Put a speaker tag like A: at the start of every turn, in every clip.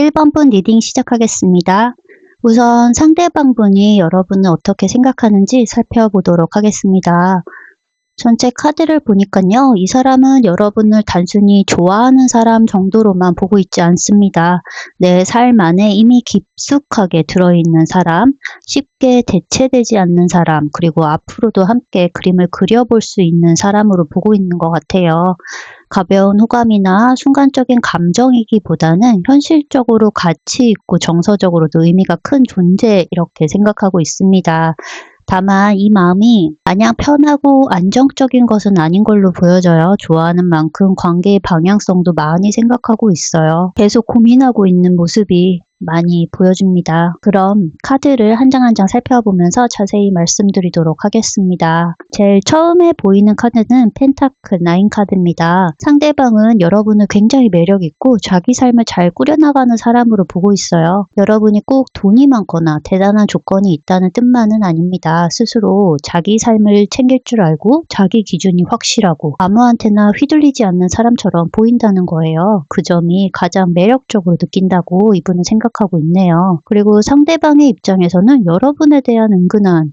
A: 1번 분 리딩 시작하겠습니다. 우선 상대방 분이 여러분을 어떻게 생각하는지 살펴보도록 하겠습니다. 전체 카드를 보니까요, 이 사람은 여러분을 단순히 좋아하는 사람 정도로만 보고 있지 않습니다. 내 삶 안에 이미 깊숙하게 들어있는 사람, 쉽게 대체되지 않는 사람, 그리고 앞으로도 함께 그림을 그려볼 수 있는 사람으로 보고 있는 것 같아요. 가벼운 호감이나 순간적인 감정이기보다는 현실적으로 가치 있고 정서적으로도 의미가 큰 존재 이렇게 생각하고 있습니다. 다만 이 마음이 마냥 편하고 안정적인 것은 아닌 걸로 보여져요. 좋아하는 만큼 관계의 방향성도 많이 생각하고 있어요. 계속 고민하고 있는 모습이 많이 보여줍니다. 그럼 카드를 한 장 한 장 살펴보면서 자세히 말씀드리도록 하겠습니다. 제일 처음에 보이는 카드는 펜타클 9 카드입니다. 상대방은 여러분을 굉장히 매력있고 자기 삶을 잘 꾸려나가는 사람으로 보고 있어요. 여러분이 꼭 돈이 많거나 대단한 조건이 있다는 뜻만은 아닙니다. 스스로 자기 삶을 챙길 줄 알고 자기 기준이 확실하고 아무한테나 휘둘리지 않는 사람처럼 보인다는 거예요. 그 점이 가장 매력적으로 느낀다고 이분은 생각하고 있네요. 그리고 상대방의 입장에서는 여러분에 대한 은근한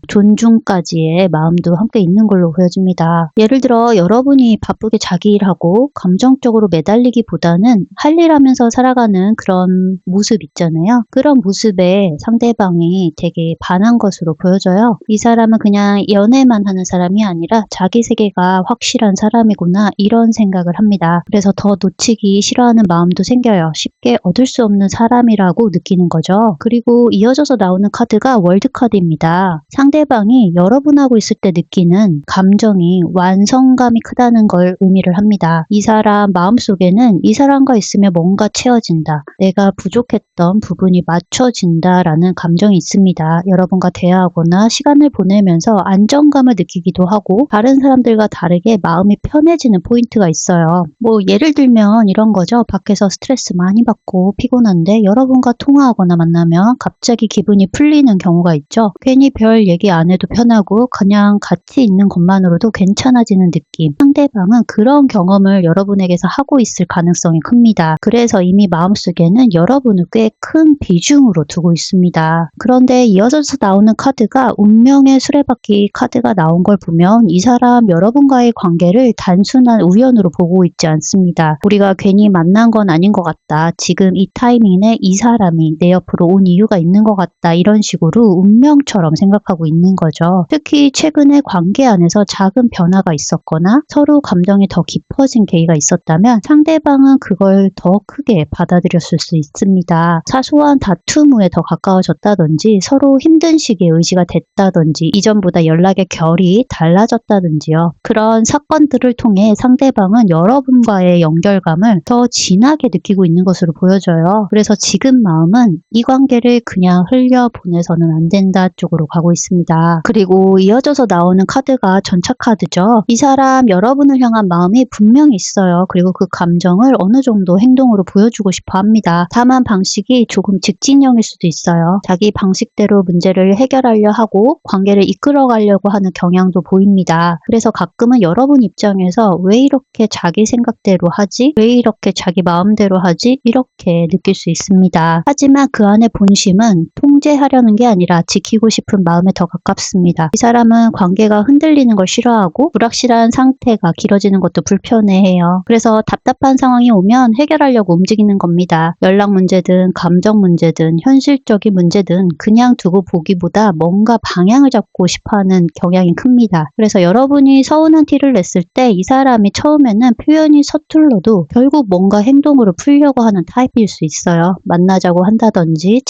A: 존중까지의 마음도 함께 있는 걸로 보여집니다. 예를 들어 여러분이 바쁘게 자기 일하고 감정적으로 매달리기보다는 할 일 하면서 살아가는 그런 모습 있잖아요. 그런 모습에 상대방이 되게 반한 것으로 보여져요. 이 사람은 그냥 연애만 하는 사람이 아니라 자기 세계가 확실한 사람이구나 이런 생각을 합니다. 그래서 더 놓치기 싫어하는 마음도 생겨요. 쉽게 얻을 수 없는 사람이라고 느끼는 거죠. 그리고 이어져서 나오는 카드가 월드 카드입니다. 상대방이 여러분하고 있을 때 느끼는 감정이 완성감이 크다는 걸 의미를 합니다. 이 사람 마음속에는 이 사람과 있으면 뭔가 채워진다. 내가 부족했던 부분이 맞춰진다라는 감정이 있습니다. 여러분과 대화하거나 시간을 보내면서 안정감을 느끼기도 하고 다른 사람들과 다르게 마음이 편해지는 포인트가 있어요. 뭐 예를 들면 이런 거죠. 밖에서 스트레스 많이 받고 피곤한데 여러분과 통화하거나 만나면 갑자기 기분이 풀리는 경우가 있죠. 괜히 별 얘기 안 해도 편하고 그냥 같이 있는 것만으로도 괜찮아지는 느낌. 상대방은 그런 경험을 여러분에게서 하고 있을 가능성이 큽니다. 그래서 이미 마음속에는 여러분을 꽤 큰 비중으로 두고 있습니다. 그런데 이어져서 나오는 카드가 운명의 수레바퀴 카드가 나온 걸 보면 이 사람 여러분과의 관계를 단순한 우연으로 보고 있지 않습니다. 우리가 괜히 만난 건 아닌 것 같다. 지금 이 타이밍에 이 사람이 내 옆으로 온 이유가 있는 것 같다. 이런 식으로 운명처럼 생각하고 있는 거죠. 특히 최근에 관계 안에서 작은 변화가 있었거나 서로 감정이 더 깊어진 계기가 있었다면 상대방은 그걸 더 크게 받아들였을 수 있습니다. 사소한 다툼 후에 더 가까워졌다든지 서로 힘든 시기에 의지가 됐다든지 이전보다 연락의 결이 달라졌다든지요. 그런 사건들을 통해 상대방은 여러분과의 연결감을 더 진하게 느끼고 있는 것으로 보여져요. 그래서 지금 마음은 이 관계를 그냥 흘려보내서는 안 된다 쪽으로 가고 있습니다. 그리고 이어져서 나오는 카드가 전차 카드죠. 이 사람 여러분을 향한 마음이 분명히 있어요. 그리고 그 감정을 어느 정도 행동으로 보여주고 싶어 합니다. 다만 방식이 조금 직진형일 수도 있어요. 자기 방식대로 문제를 해결하려 하고 관계를 이끌어가려고 하는 경향도 보입니다. 그래서 가끔은 여러분 입장에서 왜 이렇게 자기 생각대로 하지? 왜 이렇게 자기 마음대로 하지? 이렇게 느낄 수 있습니다. 하지만 그 안의 본심은 통제하려는 게 아니라 지키고 싶은 마음에 더 가깝습니다. 이 사람은 관계가 흔들리는 걸 싫어하고 불확실한 상태가 길어지는 것도 불편해해요. 그래서 답답한 상황이 오면 해결하려고 움직이는 겁니다. 연락 문제든 감정 문제든 현실적인 문제든 그냥 두고 보기보다 뭔가 방향을 잡고 싶어하는 경향이 큽니다. 그래서 여러분이 서운한 티를 냈을 때 이 사람이 처음에는 표현이 서툴러도 결국 뭔가 행동으로 풀려고 하는 타입일 수 있어요. 만나자고 한다든지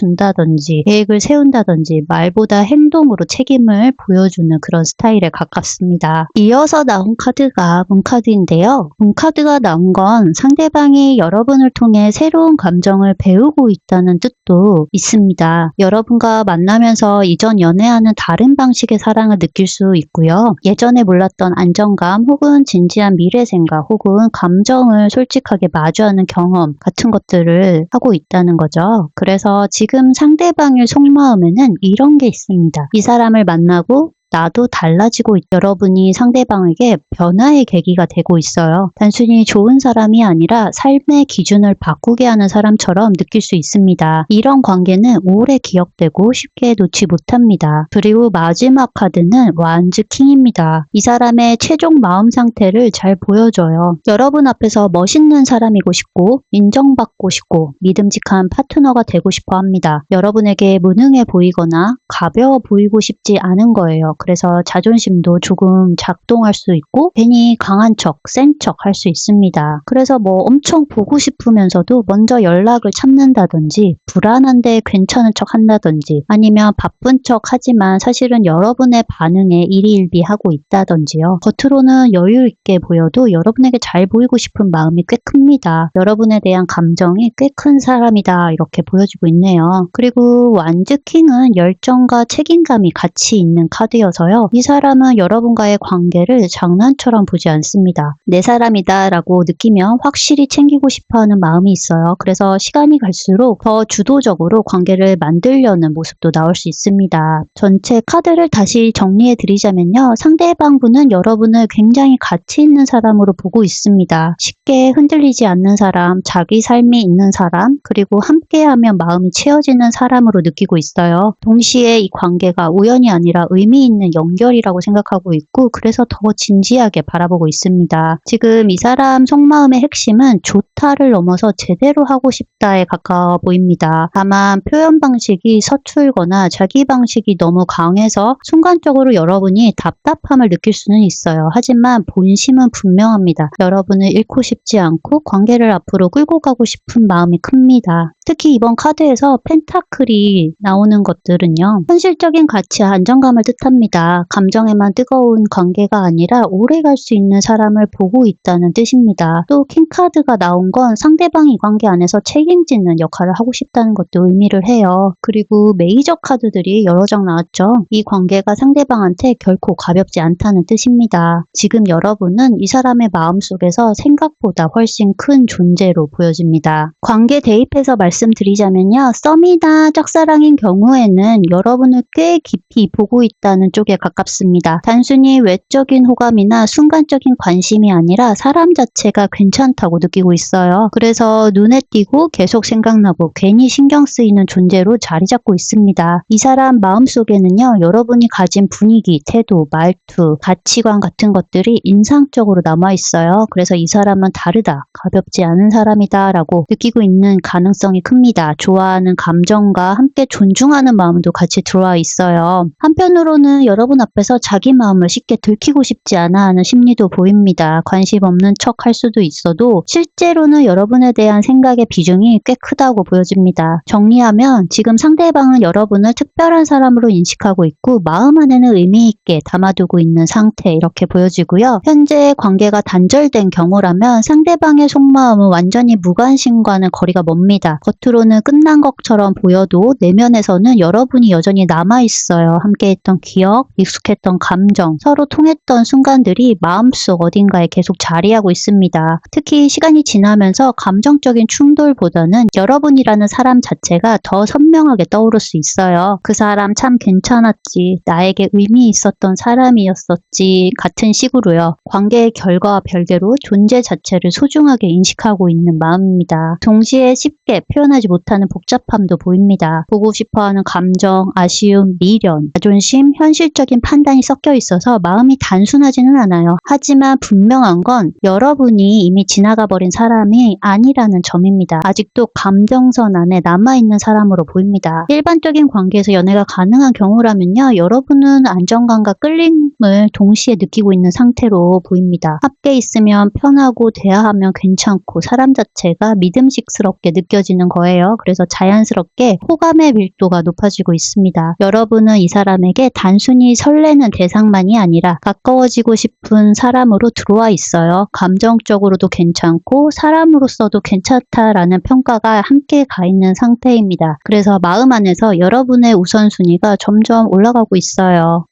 A: 챙겨준다든지 계획을 세운다든지 말보다 행동으로 책임을 보여주는 그런 스타일에 가깝습니다. 이어서 나온 카드가 문카드인데요. 문카드가 나온 건 상대방이 여러분을 통해 새로운 감정을 배우고 있다는 뜻도 있습니다. 여러분과 만나면서 이전 연애와는 다른 방식의 사랑을 느낄 수 있고요. 예전에 몰랐던 안정감 혹은 진지한 미래 생각 혹은 감정을 솔직하게 마주하는 경험 같은 것들을 하고 있다는 거죠. 그래서 지금 상대방의 속마음에는 이런 게 있습니다. 이 사람을 만나고 나도 달라지고 여러분이 상대방에게 변화의 계기가 되고 있어요. 단순히 좋은 사람이 아니라 삶의 기준을 바꾸게 하는 사람처럼 느낄 수 있습니다. 이런 관계는 오래 기억되고 쉽게 놓지 못합니다. 그리고 마지막 카드는 완즈 킹입니다. 이 사람의 최종 마음 상태를 잘 보여줘요. 여러분 앞에서 멋있는 사람이고 싶고 인정받고 싶고 믿음직한 파트너가 되고 싶어 합니다. 여러분에게 무능해 보이거나 가벼워 보이고 싶지 않은 거예요. 그래서 자존심도 조금 작동할 수 있고 괜히 강한 척, 센 척 할 수 있습니다. 그래서 뭐 엄청 보고 싶으면서도 먼저 연락을 참는다든지 불안한데 괜찮은 척 한다든지 아니면 바쁜 척 하지만 사실은 여러분의 반응에 일희일비하고 있다든지요. 겉으로는 여유 있게 보여도 여러분에게 잘 보이고 싶은 마음이 꽤 큽니다. 여러분에 대한 감정이 꽤 큰 사람이다 이렇게 보여지고 있네요. 그리고 완즈킹은 열정과 책임감이 같이 있는 카드여서요. 이 사람은 여러분과의 관계를 장난처럼 보지 않습니다. 내 사람이다 라고 느끼면 확실히 챙기고 싶어하는 마음이 있어요. 그래서 시간이 갈수록 더 주도적으로 관계를 만들려는 모습도 나올 수 있습니다. 전체 카드를 다시 정리해 드리자면요. 상대방 분은 여러분을 굉장히 가치 있는 사람으로 보고 있습니다. 쉽게 흔들리지 않는 사람, 자기 삶이 있는 사람, 그리고 함께하면 마음이 채워지는 사람으로 느끼고 있어요. 동시에 이 관계가 우연이 아니라 의미 있는 연결이라고 생각하고 있고 그래서 더 진지하게 바라보고 있습니다. 지금 이 사람 속마음의 핵심은 좋다를 넘어서 제대로 하고 싶다에 가까워 보입니다. 다만 표현 방식이 서툴거나 자기 방식이 너무 강해서 순간적으로 여러분이 답답함을 느낄 수는 있어요. 하지만 본심은 분명합니다. 여러분을 잃고 싶지 않고 관계를 앞으로 끌고 가고 싶은 마음이 큽니다. 특히 이번 카드에서 펜타클이 나오는 것들은요. 현실적인 가치와 안정감을 뜻합니다. 감정에만 뜨거운 관계가 아니라 오래 갈 수 있는 사람을 보고 있다는 뜻입니다. 또 킹카드가 나온 건 상대방이 이 관계 안에서 책임지는 역할을 하고 싶다는 것도 의미를 해요. 그리고 메이저 카드들이 여러 장 나왔죠. 이 관계가 상대방한테 결코 가볍지 않다는 뜻입니다. 지금 여러분은 이 사람의 마음속에서 생각보다 훨씬 큰 존재로 보여집니다. 관계 대입해서 말씀드리자면요. 썸이나 짝사랑인 경우에는 여러분을 꽤 깊이 보고 있다는 쪽에 가깝습니다. 단순히 외적인 호감이나 순간적인 관심이 아니라 사람 자체가 괜찮다고 느끼고 있어요. 그래서 눈에 띄고 계속 생각나고 괜히 신경 쓰이는 존재로 자리 잡고 있습니다. 이 사람 마음속에는요. 여러분이 가진 분위기, 태도, 말투, 가치관 같은 것들이 인상적으로 남아있어요. 그래서 이 사람은 다르다, 가볍지 않은 사람이다 라고 느끼고 있는 가능성이 큽니다. 좋아하는 감정과 함께 존중하는 마음도 같이 들어와 있어요. 한편으로는 여러분 앞에서 자기 마음을 쉽게 들키고 싶지 않아 하는 심리도 보입니다. 관심 없는 척 할 수도 있어도 실제로는 여러분에 대한 생각의 비중이 꽤 크다고 보여집니다. 정리하면 지금 상대방은 여러분을 특별한 사람으로 인식하고 있고 마음 안에는 의미 있게 담아두고 있는 상태 이렇게 보여지고요. 현재 관계가 단절된 경우라면 상대방의 속마음은 완전히 무관심과는 거리가 멉니다. 겉으로는 끝난 것처럼 보여도 내면에서는 여러분이 여전히 남아있어요. 함께했던 기억, 익숙했던 감정, 서로 통했던 순간들이 마음속 어딘가에 계속 자리하고 있습니다. 특히 시간이 지나면서 감정적인 충돌보다는 여러분이라는 사람 자체가 더 선명하게 떠오를 수 있어요. 그 사람 참 괜찮았지, 나에게 의미 있었던 사람이었었지 같은 식으로요. 관계의 결과와 별개로 존재 자체를 소중하게 인식하고 있는 마음입니다. 동시에 쉽게 표현하지 못하는 복잡함도 보입니다. 보고 싶어하는 감정, 아쉬움, 미련, 자존심, 현실적인 판단이 섞여 있어서 마음이 단순하지는 않아요. 하지만 분명한 건 여러분이 이미 지나가 버린 사람이 아니라는 점입니다. 아직도 감정선 안에 남아있는 사람으로 보입니다. 일반적인 관계에서 연애가 가능한 경우라면요. 여러분은 안정감과 끌림을 동시에 느끼고 있는 상태로 보입니다. 함께 있으면 편하고 대화하면 괜찮고 사람 자체가 믿음직스럽게 느껴지는 거예요. 그래서 자연스럽게 호감의 밀도가 높아지고 있습니다. 여러분은 이 사람에게 단순히 설레는 대상만이 아니라 가까워지고 싶은 사람으로 들어와 있어요. 감정적으로도 괜찮고 사람으로서도 괜찮다라는 평가가 함께 가 있는 상태입니다. 그래서 마음 안에서 여러분의 우선순위가 점점 올라가고 있어요.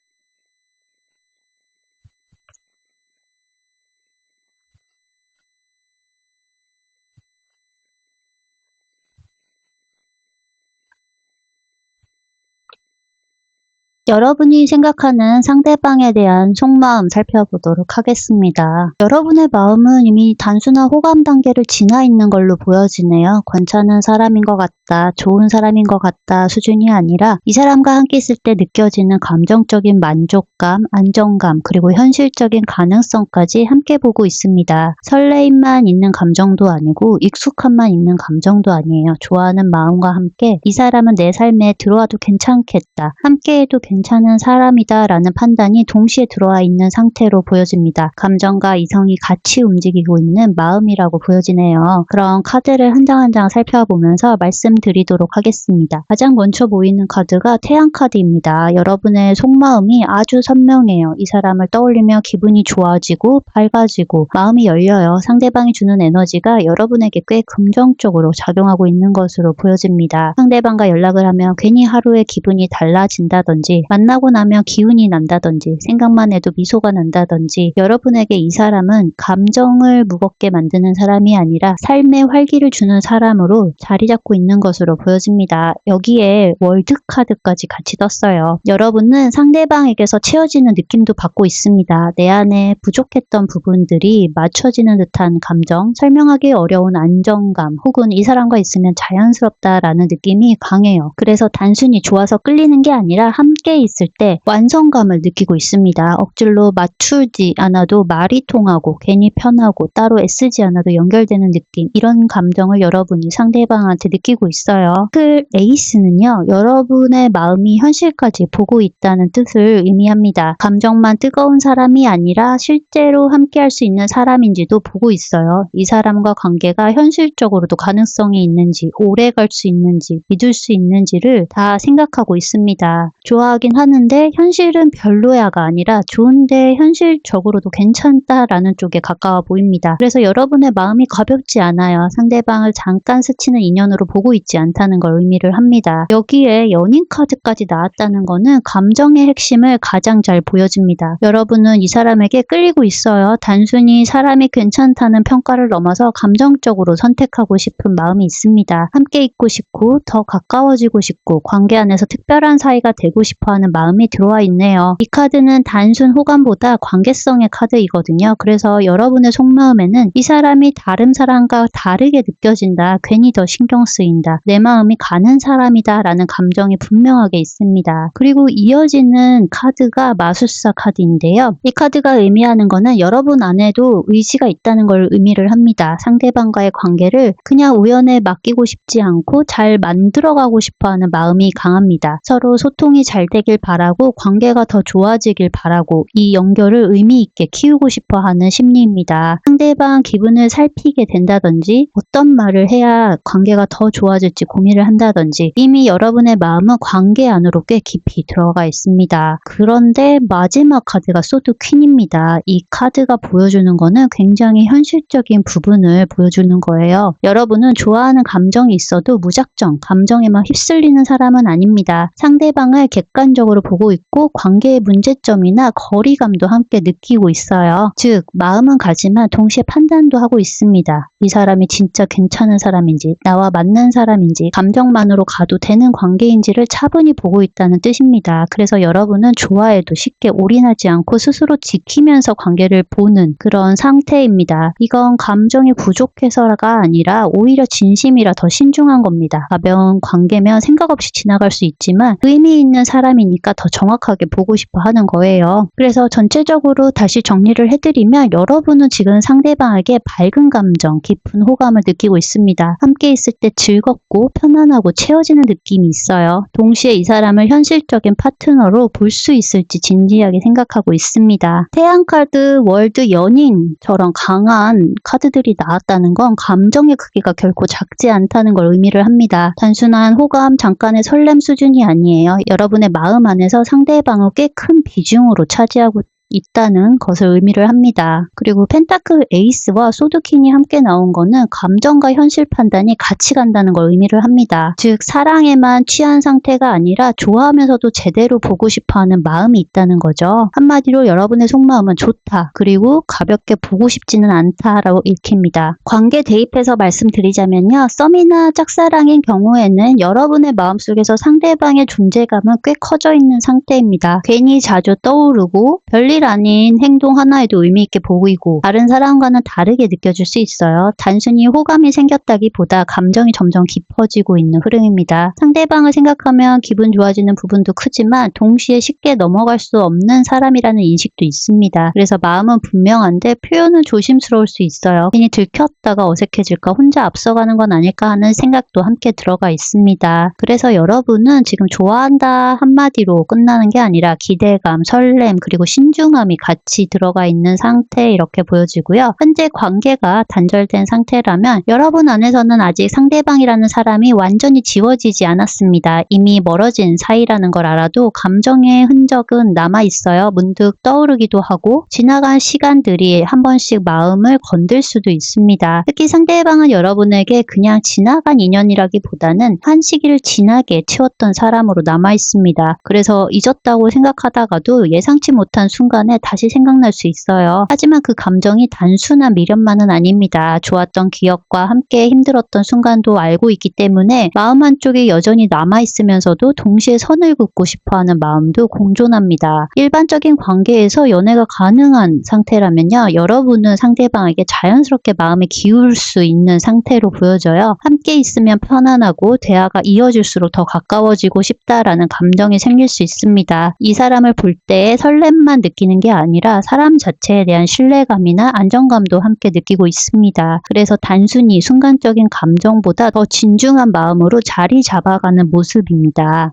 A: 여러분이 생각하는 상대방에 대한 속마음 살펴보도록 하겠습니다. 여러분의 마음은 이미 단순한 호감 단계를 지나 있는 걸로 보여지네요. 괜찮은 사람인 것 같다, 좋은 사람인 것 같다 수준이 아니라 이 사람과 함께 있을 때 느껴지는 감정적인 만족감, 안정감, 그리고 현실적인 가능성까지 함께 보고 있습니다. 설레임만 있는 감정도 아니고 익숙함만 있는 감정도 아니에요. 좋아하는 마음과 함께 이 사람은 내 삶에 들어와도 괜찮겠다, 함께해도 괜찮은 사람이다 라는 판단이 동시에 들어와 있는 상태로 보여집니다. 감정과 이성이 같이 움직이고 있는 마음이라고 보여지네요. 그럼 카드를 한 장 한 장 살펴보면서 말씀드리도록 하겠습니다. 가장 먼저 보이는 카드가 태양 카드입니다. 여러분의 속마음이 아주 선명해요. 이 사람을 떠올리며 기분이 좋아지고 밝아지고 마음이 열려요. 상대방이 주는 에너지가 여러분에게 꽤 긍정적으로 작용하고 있는 것으로 보여집니다. 상대방과 연락을 하면 괜히 하루의 기분이 달라진다든지, 만나고 나면 기운이 난다든지, 생각만 해도 미소가 난다든지, 여러분에게 이 사람은 감정을 무겁게 만드는 사람이 아니라 삶의 활기를 주는 사람으로 자리 잡고 있는 것으로 보여집니다. 여기에 월드 카드까지 같이 떴어요. 여러분은 상대방에게서 채워지는 느낌도 받고 있습니다. 내 안에 부족했던 부분들이 맞춰지는 듯한 감정, 설명하기 어려운 안정감, 혹은 이 사람과 있으면 자연스럽다라는 느낌이 강해요. 그래서 단순히 좋아서 끌리는 게 아니라 함께 있을 때 완성감을 느끼고 있습니다. 억지로 맞추지 않아도 말이 통하고 괜히 편하고 따로 애쓰지 않아도 연결되는 느낌, 이런 감정을 여러분이 상대방한테 느끼고 있어요. 에이스는요, 여러분의 마음이 현실까지 보고 있다는 뜻을 의미합니다. 감정만 뜨거운 사람이 아니라 실제로 함께 할 수 있는 사람인지도 보고 있어요. 이 사람과 관계가 현실적으로도 가능성이 있는지, 오래 갈 수 있는지, 믿을 수 있는지를 다 생각하고 있습니다. 좋아하긴 하는데 현실은 별로야가 아니라 좋은데 현실적으로도 괜찮다라는 쪽에 가까워 보입니다. 그래서 여러분의 마음이 가볍지 않아요. 상대방을 잠깐 스치는 인연으로 보고 있지 않다는 걸 의미를 합니다. 여기에 연인 카드까지 나왔다는 거는 감정의 핵심을 가장 잘 보여집니다. 여러분은 이 사람에게 끌리고 있어요. 단순히 사람이 괜찮다는 평가를 넘어서 감정적으로 선택하고 싶은 마음이 있습니다. 함께 있고 싶고 더 가까워지고 싶고 관계 안에서 특별한 사이가 되고 싶어하는 마음이 들어와 있네요. 이 카드는 단순 호감보다 관계성의 카드이거든요. 그래서 여러분의 속마음에는 이 사람이 다른 사람과 다르게 느껴진다, 괜히 더 신경 쓰인다, 내 마음이 가는 사람이다 라는 감정이 분명하게 있습니다. 그리고 이어지는 카드가 마술사 카드인데요. 이 카드가 의미하는 거는 여러분 안에도 의지가 있다는 걸 의미를 합니다. 상대방과의 관계를 그냥 우연에 맡기고 싶지 않고 잘 만들어가고 싶어하는 마음이 강합니다. 서로 소통이 잘 되길 바라고 관계가 더 좋아지길 바라고 이 연결을 의미 있게 키우고 싶어하는 심리입니다. 상대방 기분을 살피게 된다든지, 어떤 말을 해야 관계가 더 좋아질지 고민을 한다든지, 이미 여러분의 마음은 관계 안으로 꽤 깊이 들어가 있습니다. 그런데 마지막 카드가 소드 퀸입니다. 이 카드가 보여주는 거는 굉장히 현실적인 부분을 보여주는 거예요. 여러분은 좋아하는 감정이 있어도 무작정 감정에만 휩쓸리는 사람은 아닙니다. 상대방을 객관적으로 보고 있고 관계의 문제점이나 거리감도 함께 느끼고 있어요. 즉, 마음은 가지만 동시에 판단도 하고 있습니다. 이 사람이 진짜 괜찮은 사람인지, 나와 맞는 사람인지, 감정만으로 가도 되는 관계인지를 차분히 보고 있다는 뜻입니다. 그래서 여러분은 좋아해도 쉽게 올인하지 않고 스스로 지키면서 관계를 보는 그런 상태입니다. 이건 감정이 부족해서가 아니라 오히려 진심이라 더 신중한 겁니다. 가벼운 관계면 생각 없이 지나갈 수 있지만 의미 있는 사람이니까 더 정확하게 보고 싶어 하는 거예요. 그래서 전체적으로 다시 정리를 해드리면 여러분은 지금 상대방에게 밝은 감정, 깊은 호감을 느끼고 있습니다. 함께 있을 때 즐겁고 편안하고 채워지는 느낌이 있어요. 동시에 이 사람을 현실적인 파트너로 볼 수 있을지 진지하게 생각하고 있습니다. 태양 카드, 월드, 연인처럼 강한 카드들이 나왔다는 건 감정의 크기가 결코 작지 않다는 걸 의미를 합니다. 단순한 호감, 잠깐의 설렘 수준이 아니에요. 여러분의 마음 안에서 상대방을 꽤 큰 비중으로 차지하고 있다는 것을 의미를 합니다. 그리고 펜타클 에이스와 소드퀸이 함께 나온 거는 감정과 현실 판단이 같이 간다는 걸 의미를 합니다. 즉 사랑에만 취한 상태가 아니라 좋아하면서도 제대로 보고 싶어하는 마음이 있다는 거죠. 한마디로 여러분의 속마음은 좋다. 그리고 가볍게 보고 싶지는 않다라고 읽힙니다. 관계 대입해서 말씀드리자면요. 썸이나 짝사랑인 경우에는 여러분의 마음속에서 상대방의 존재감은 꽤 커져 있는 상태입니다. 괜히 자주 떠오르고 별일 아닌 행동 하나에도 의미 있게 보이고 다른 사람과는 다르게 느껴질 수 있어요. 단순히 호감이 생겼다기보다 감정이 점점 깊어지고 있는 흐름입니다. 상대방을 생각하면 기분 좋아지는 부분도 크지만 동시에 쉽게 넘어갈 수 없는 사람이라는 인식도 있습니다. 그래서 마음은 분명한데 표현은 조심스러울 수 있어요. 괜히 들켰다가 어색해질까 혼자 앞서가는 건 아닐까 하는 생각도 함께 들어가 있습니다. 그래서 여러분은 지금 좋아한다 한마디로 끝나는 게 아니라 기대감, 설렘, 그리고 신중함이 같이 들어가 있는 상태 이렇게 보여지고요. 현재 관계가 단절된 상태라면 여러분 안에서는 아직 상대방이라는 사람이 완전히 지워지지 않았습니다. 이미 멀어진 사이라는 걸 알아도 감정의 흔적은 남아있어요. 문득 떠오르기도 하고 지나간 시간들이 한 번씩 마음을 건들 수도 있습니다. 특히 상대방은 여러분에게 그냥 지나간 인연이라기보다는 한 시기를 진하게 채웠던 사람으로 남아있습니다. 그래서 잊었다고 생각하다가도 예상치 못한 순간에 다시 생각날 수 있어요. 하지만 그 감정이 단순한 미련만은 아닙니다. 좋았던 기억과 함께 힘들었던 순간도 알고 있기 때문에 마음 한쪽에 여전히 남아있으면서도 동시에 선을 긋고 싶어하는 마음도 공존합니다. 일반적인 관계에서 연애가 가능한 상태라면요. 여러분은 상대방에게 자연스럽게 마음을 기울 수 있는 상태로 보여져요. 함께 있으면 편안하고 대화가 이어질수록 더 가까워지고 싶다라는 감정이 생길 수 있습니다. 이 사람을 볼 때 설렘만 느끼는 게 아니라 사람 자체에 대한 신뢰감이나 안정감도 함께 느끼고 있습니다. 그래서 단순히 순간적인 감정보다 더 진중한 마음으로 자리 잡아가는 모습입니다.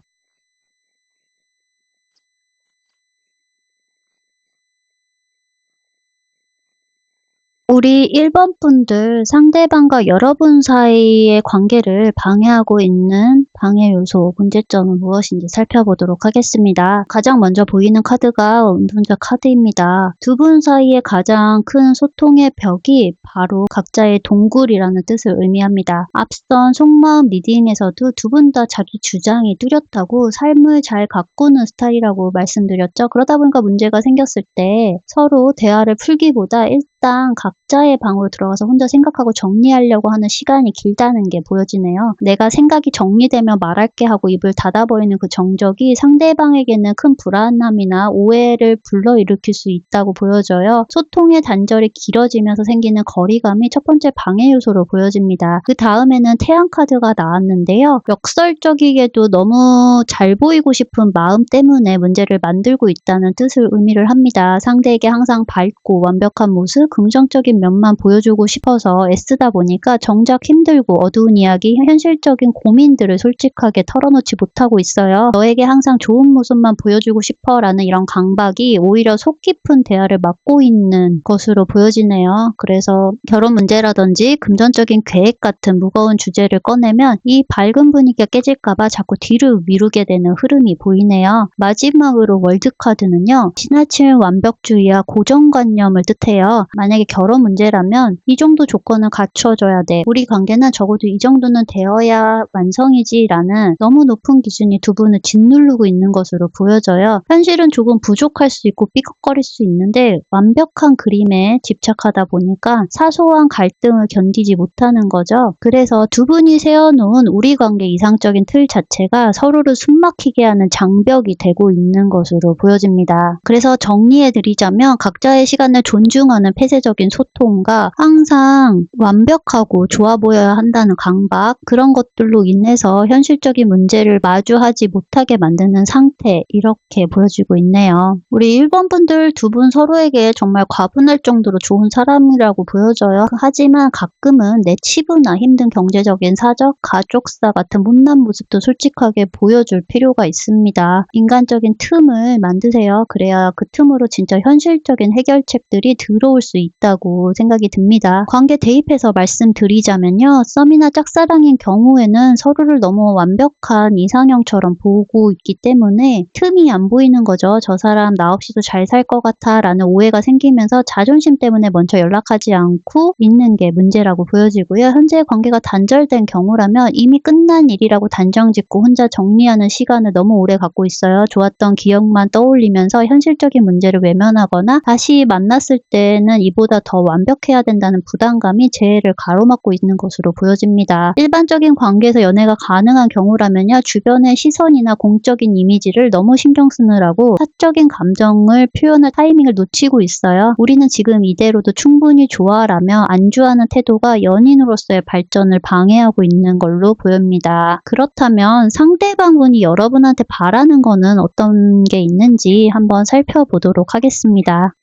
A: 우리 1번 분들 상대방과 여러분 사이의 관계를 방해하고 있는 방해 요소, 문제점은 무엇인지 살펴보도록 하겠습니다. 가장 먼저 보이는 카드가 운동자 카드입니다. 두 분 사이의 가장 큰 소통의 벽이 바로 각자의 동굴이라는 뜻을 의미합니다. 앞선 속마음 리딩에서도 두 분 다 자기 주장이 뚜렷하고 삶을 잘 가꾸는 스타일이라고 말씀드렸죠. 그러다 보니까 문제가 생겼을 때 서로 대화를 풀기보다 일단 각자의 방으로 들어가서 혼자 생각하고 정리하려고 하는 시간이 길다는 게 보여지네요. 내가 생각이 정리되면 말할게 하고 입을 닫아버리는 그 정적이 상대방에게는 큰 불안함이나 오해를 불러일으킬 수 있다고 보여져요. 소통의 단절이 길어지면서 생기는 거리감이 첫 번째 방해 요소로 보여집니다. 그 다음에는 태양 카드가 나왔는데요. 역설적이게도 너무 잘 보이고 싶은 마음 때문에 문제를 만들고 있다는 뜻을 의미를 합니다. 상대에게 항상 밝고 완벽한 모습, 긍정적인 면만 보여주고 싶어서 애쓰다 보니까 정작 힘들고 어두운 이야기, 현실적인 고민들을 솔직하게 털어놓지 못하고 있어요. 너에게 항상 좋은 모습만 보여주고 싶어 라는 이런 강박이 오히려 속 깊은 대화를 막고 있는 것으로 보여지네요. 그래서 결혼 문제라든지 금전적인 계획 같은 무거운 주제를 꺼내면 이 밝은 분위기가 깨질까봐 자꾸 뒤를 미루게 되는 흐름이 보이네요. 마지막으로 월드카드는요. 지나친 완벽주의와 고정관념을 뜻해요. 만약에 결혼 문제라면 이 정도 조건은 갖춰줘야 돼. 우리 관계는 적어도 이 정도는 되어야 완성이지 라는 너무 높은 기준이 두 분을 짓누르고 있는 것으로 보여져요. 현실은 조금 부족할 수 있고 삐걱거릴 수 있는데 완벽한 그림에 집착하다 보니까 사소한 갈등을 견디지 못하는 거죠. 그래서 두 분이 세워놓은 우리 관계 이상적인 틀 자체가 서로를 숨막히게 하는 장벽이 되고 있는 것으로 보여집니다. 그래서 정리해드리자면 각자의 시간을 존중하는 폐쇄적인 소통과 항상 완벽하고 좋아 보여야 한다는 강박, 그런 것들로 인해서 현실적인 문제를 마주하지 못하게 만드는 상태, 이렇게 보여지고 있네요. 우리 1번 분들 두 분 서로에게 정말 과분할 정도로 좋은 사람이라고 보여져요. 하지만 가끔은 내 치부나 힘든 경제적인 사정, 가족사 같은 못난 모습도 솔직하게 보여줄 필요가 있습니다. 인간적인 틈을 만드세요. 그래야 그 틈으로 진짜 현실적인 해결책들이 들어올 수 수 있다고 생각이 듭니다. 관계 대입해서 말씀드리자면요. 썸이나 짝사랑인 경우에는 서로를 너무 완벽한 이상형처럼 보고 있기 때문에 틈이 안 보이는 거죠. 저 사람 나 없이도 잘 살 것 같아 라는 오해가 생기면서 자존심 때문에 먼저 연락하지 않고 있는 게 문제라고 보여지고요. 현재 관계가 단절된 경우라면 이미 끝난 일이라고 단정짓고 혼자 정리하는 시간을 너무 오래 갖고 있어요. 좋았던 기억만 떠올리면서 현실적인 문제를 외면하거나 다시 만났을 때는 이보다 더 완벽해야 된다는 부담감이 재해를 가로막고 있는 것으로 보여집니다. 일반적인 관계에서 연애가 가능한 경우라면요. 주변의 시선이나 공적인 이미지를 너무 신경 쓰느라고 사적인 감정을 표현할 타이밍을 놓치고 있어요. 우리는 지금 이대로도 충분히 좋아라며 안주하는 태도가 연인으로서의 발전을 방해하고 있는 걸로 보입니다. 그렇다면 상대방분이 여러분한테 바라는 거는 어떤 게 있는지 한번 살펴보도록 하겠습니다.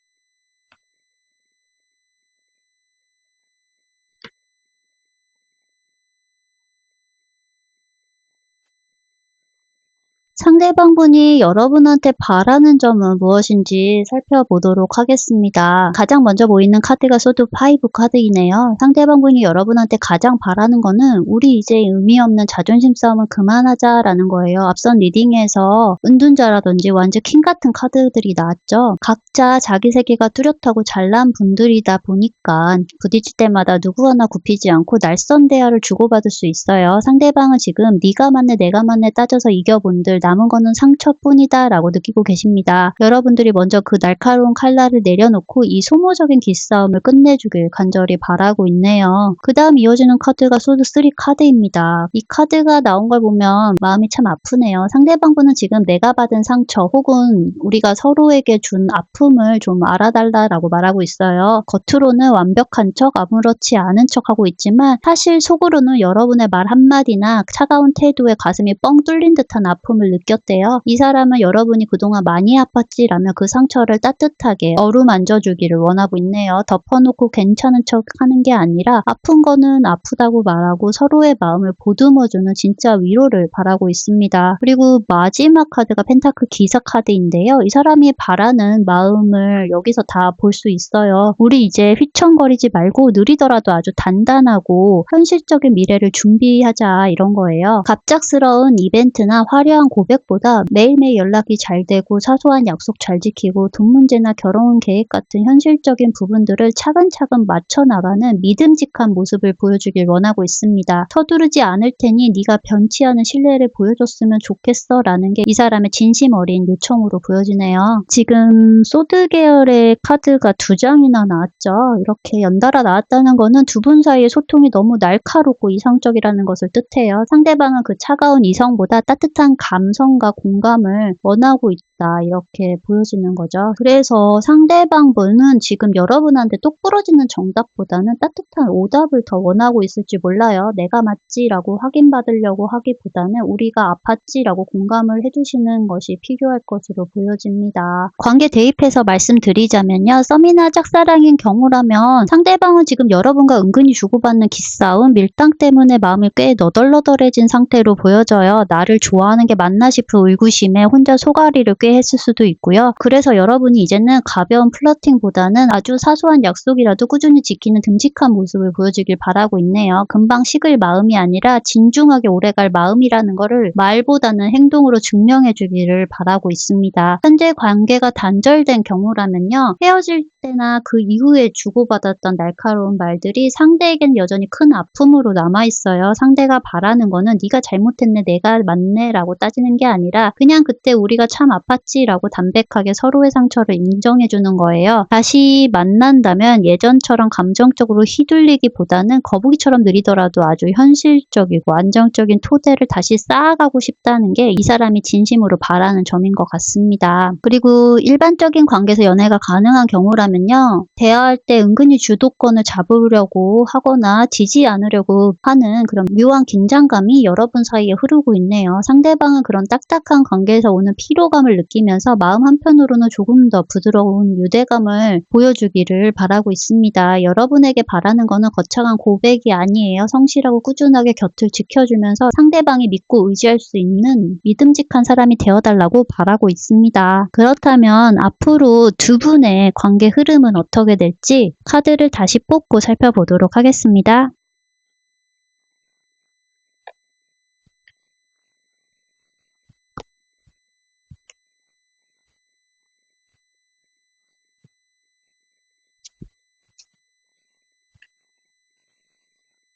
A: 상대방분이 여러분한테 바라는 점은 무엇인지 살펴보도록 하겠습니다. 가장 먼저 보이는 카드가 소드 5 카드이네요. 상대방분이 여러분한테 가장 바라는 거는 우리 이제 의미 없는 자존심 싸움은 그만하자라는 거예요. 앞선 리딩에서 은둔자라든지 완전 킹 같은 카드들이 나왔죠. 각자 자기 세계가 뚜렷하고 잘난 분들이다 보니까 부딪힐 때마다 누구 하나 굽히지 않고 날선 대화를 주고받을 수 있어요. 상대방은 지금 네가 맞네 내가 맞네 따져서 이겨본들 남은 거는 상처뿐이다 라고 느끼고 계십니다. 여러분들이 먼저 그 날카로운 칼날을 내려놓고 이 소모적인 기싸움을 끝내주길 간절히 바라고 있네요. 그 다음 이어지는 카드가 소드 3 카드입니다. 이 카드가 나온 걸 보면 마음이 참 아프네요. 상대방분은 지금 내가 받은 상처 혹은 우리가 서로에게 준 아픔을 좀 알아달라라고 말하고 있어요. 겉으로는 완벽한 척 아무렇지 않은 척하고 있지만 사실 속으로는 여러분의 말 한마디나 차가운 태도에 가슴이 뻥 뚫린 듯한 아픔을 느꼈대요. 이 사람은 여러분이 그동안 많이 아팠지라며 그 상처를 따뜻하게 어루만져주기를 원하고 있네요. 덮어놓고 괜찮은 척 하는 게 아니라 아픈 거는 아프다고 말하고 서로의 마음을 보듬어주는 진짜 위로를 바라고 있습니다. 그리고 마지막 카드가 펜타클 기사 카드인데요. 이 사람이 바라는 마음을 여기서 다 볼 수 있어요. 우리 이제 휘청거리지 말고 느리더라도 아주 단단하고 현실적인 미래를 준비하자 이런 거예요. 갑작스러운 이벤트나 화려한 고백보다 매일매일 연락이 잘 되고 사소한 약속 잘 지키고 돈 문제나 결혼 계획 같은 현실적인 부분들을 차근차근 맞춰나가는 믿음직한 모습을 보여주길 원하고 있습니다. 서두르지 않을 테니 네가 변치 않은 신뢰를 보여줬으면 좋겠어 라는 게 이 사람의 진심 어린 요청으로 보여지네요. 지금 소드 계열의 카드가 2장이나 나왔죠. 이렇게 연달아 나왔다는 거는 두 분 사이의 소통이 너무 날카롭고 이성적이라는 것을 뜻해요. 상대방은 그 차가운 이성보다 따뜻한 감성과 공감을 원하고 있다. 이렇게 보여지는 거죠. 그래서 상대방분은 지금 여러분한테 똑부러지는 정답보다는 따뜻한 오답을 더 원하고 있을지 몰라요. 내가 맞지라고 확인받으려고 하기보다는 우리가 아팠지라고 공감을 해주시는 것이 필요할 것으로 보여집니다. 관계 대입해서 말씀드리자면요. 썸이나 짝사랑인 경우라면 상대방은 지금 여러분과 은근히 주고받는 기싸움, 밀당 때문에 마음이 꽤 너덜너덜해진 상태로 보여져요. 나를 좋아하는 게 맞나 싶은 의구심에 혼자 소가리를 꽤 했을 수도 있고요. 그래서 여러분이 이제는 가벼운 플러팅보다는 아주 사소한 약속이라도 꾸준히 지키는 듬직한 모습을 보여주길 바라고 있네요. 금방 식을 마음이 아니라 진중하게 오래갈 마음이라는 거를 말보다는 행동으로 증명해 주기를 바라고 있습니다. 현재 관계가 단절된 경우라면요. 헤어질 때나 그 이후에 주고받았던 날카로운 말들이 상대에겐 여전히 큰 아픔으로 남아있어요. 상대가 바라는 거는 네가 잘못했네, 내가 맞네 라고 따지는 게 아니라 그냥 그때 우리가 참 아팠지 라고 담백하게 서로의 상처를 인정해주는 거예요. 다시 만난다면 예전처럼 감정적으로 휘둘리기보다는 거북이처럼 느리더라도 아주 현실적이고 안정적인 토대를 다시 쌓아가고 싶다는 게 이 사람이 진심으로 바라는 점인 것 같습니다. 그리고 일반적인 관계에서 연애가 가능한 경우라면요. 대화할 때 은근히 주도권을 잡으려고 하거나 지지 않으려고 하는 그런 묘한 긴장감이 여러분 사이에 흐르고 있네요. 상대방은 그런 이런 딱딱한 관계에서 오는 피로감을 느끼면서 마음 한편으로는 조금 더 부드러운 유대감을 보여주기를 바라고 있습니다. 여러분에게 바라는 거는 거창한 고백이 아니에요. 성실하고 꾸준하게 곁을 지켜주면서 상대방이 믿고 의지할 수 있는 믿음직한 사람이 되어달라고 바라고 있습니다. 그렇다면 앞으로 두 분의 관계 흐름은 어떻게 될지 카드를 다시 뽑고 살펴보도록 하겠습니다.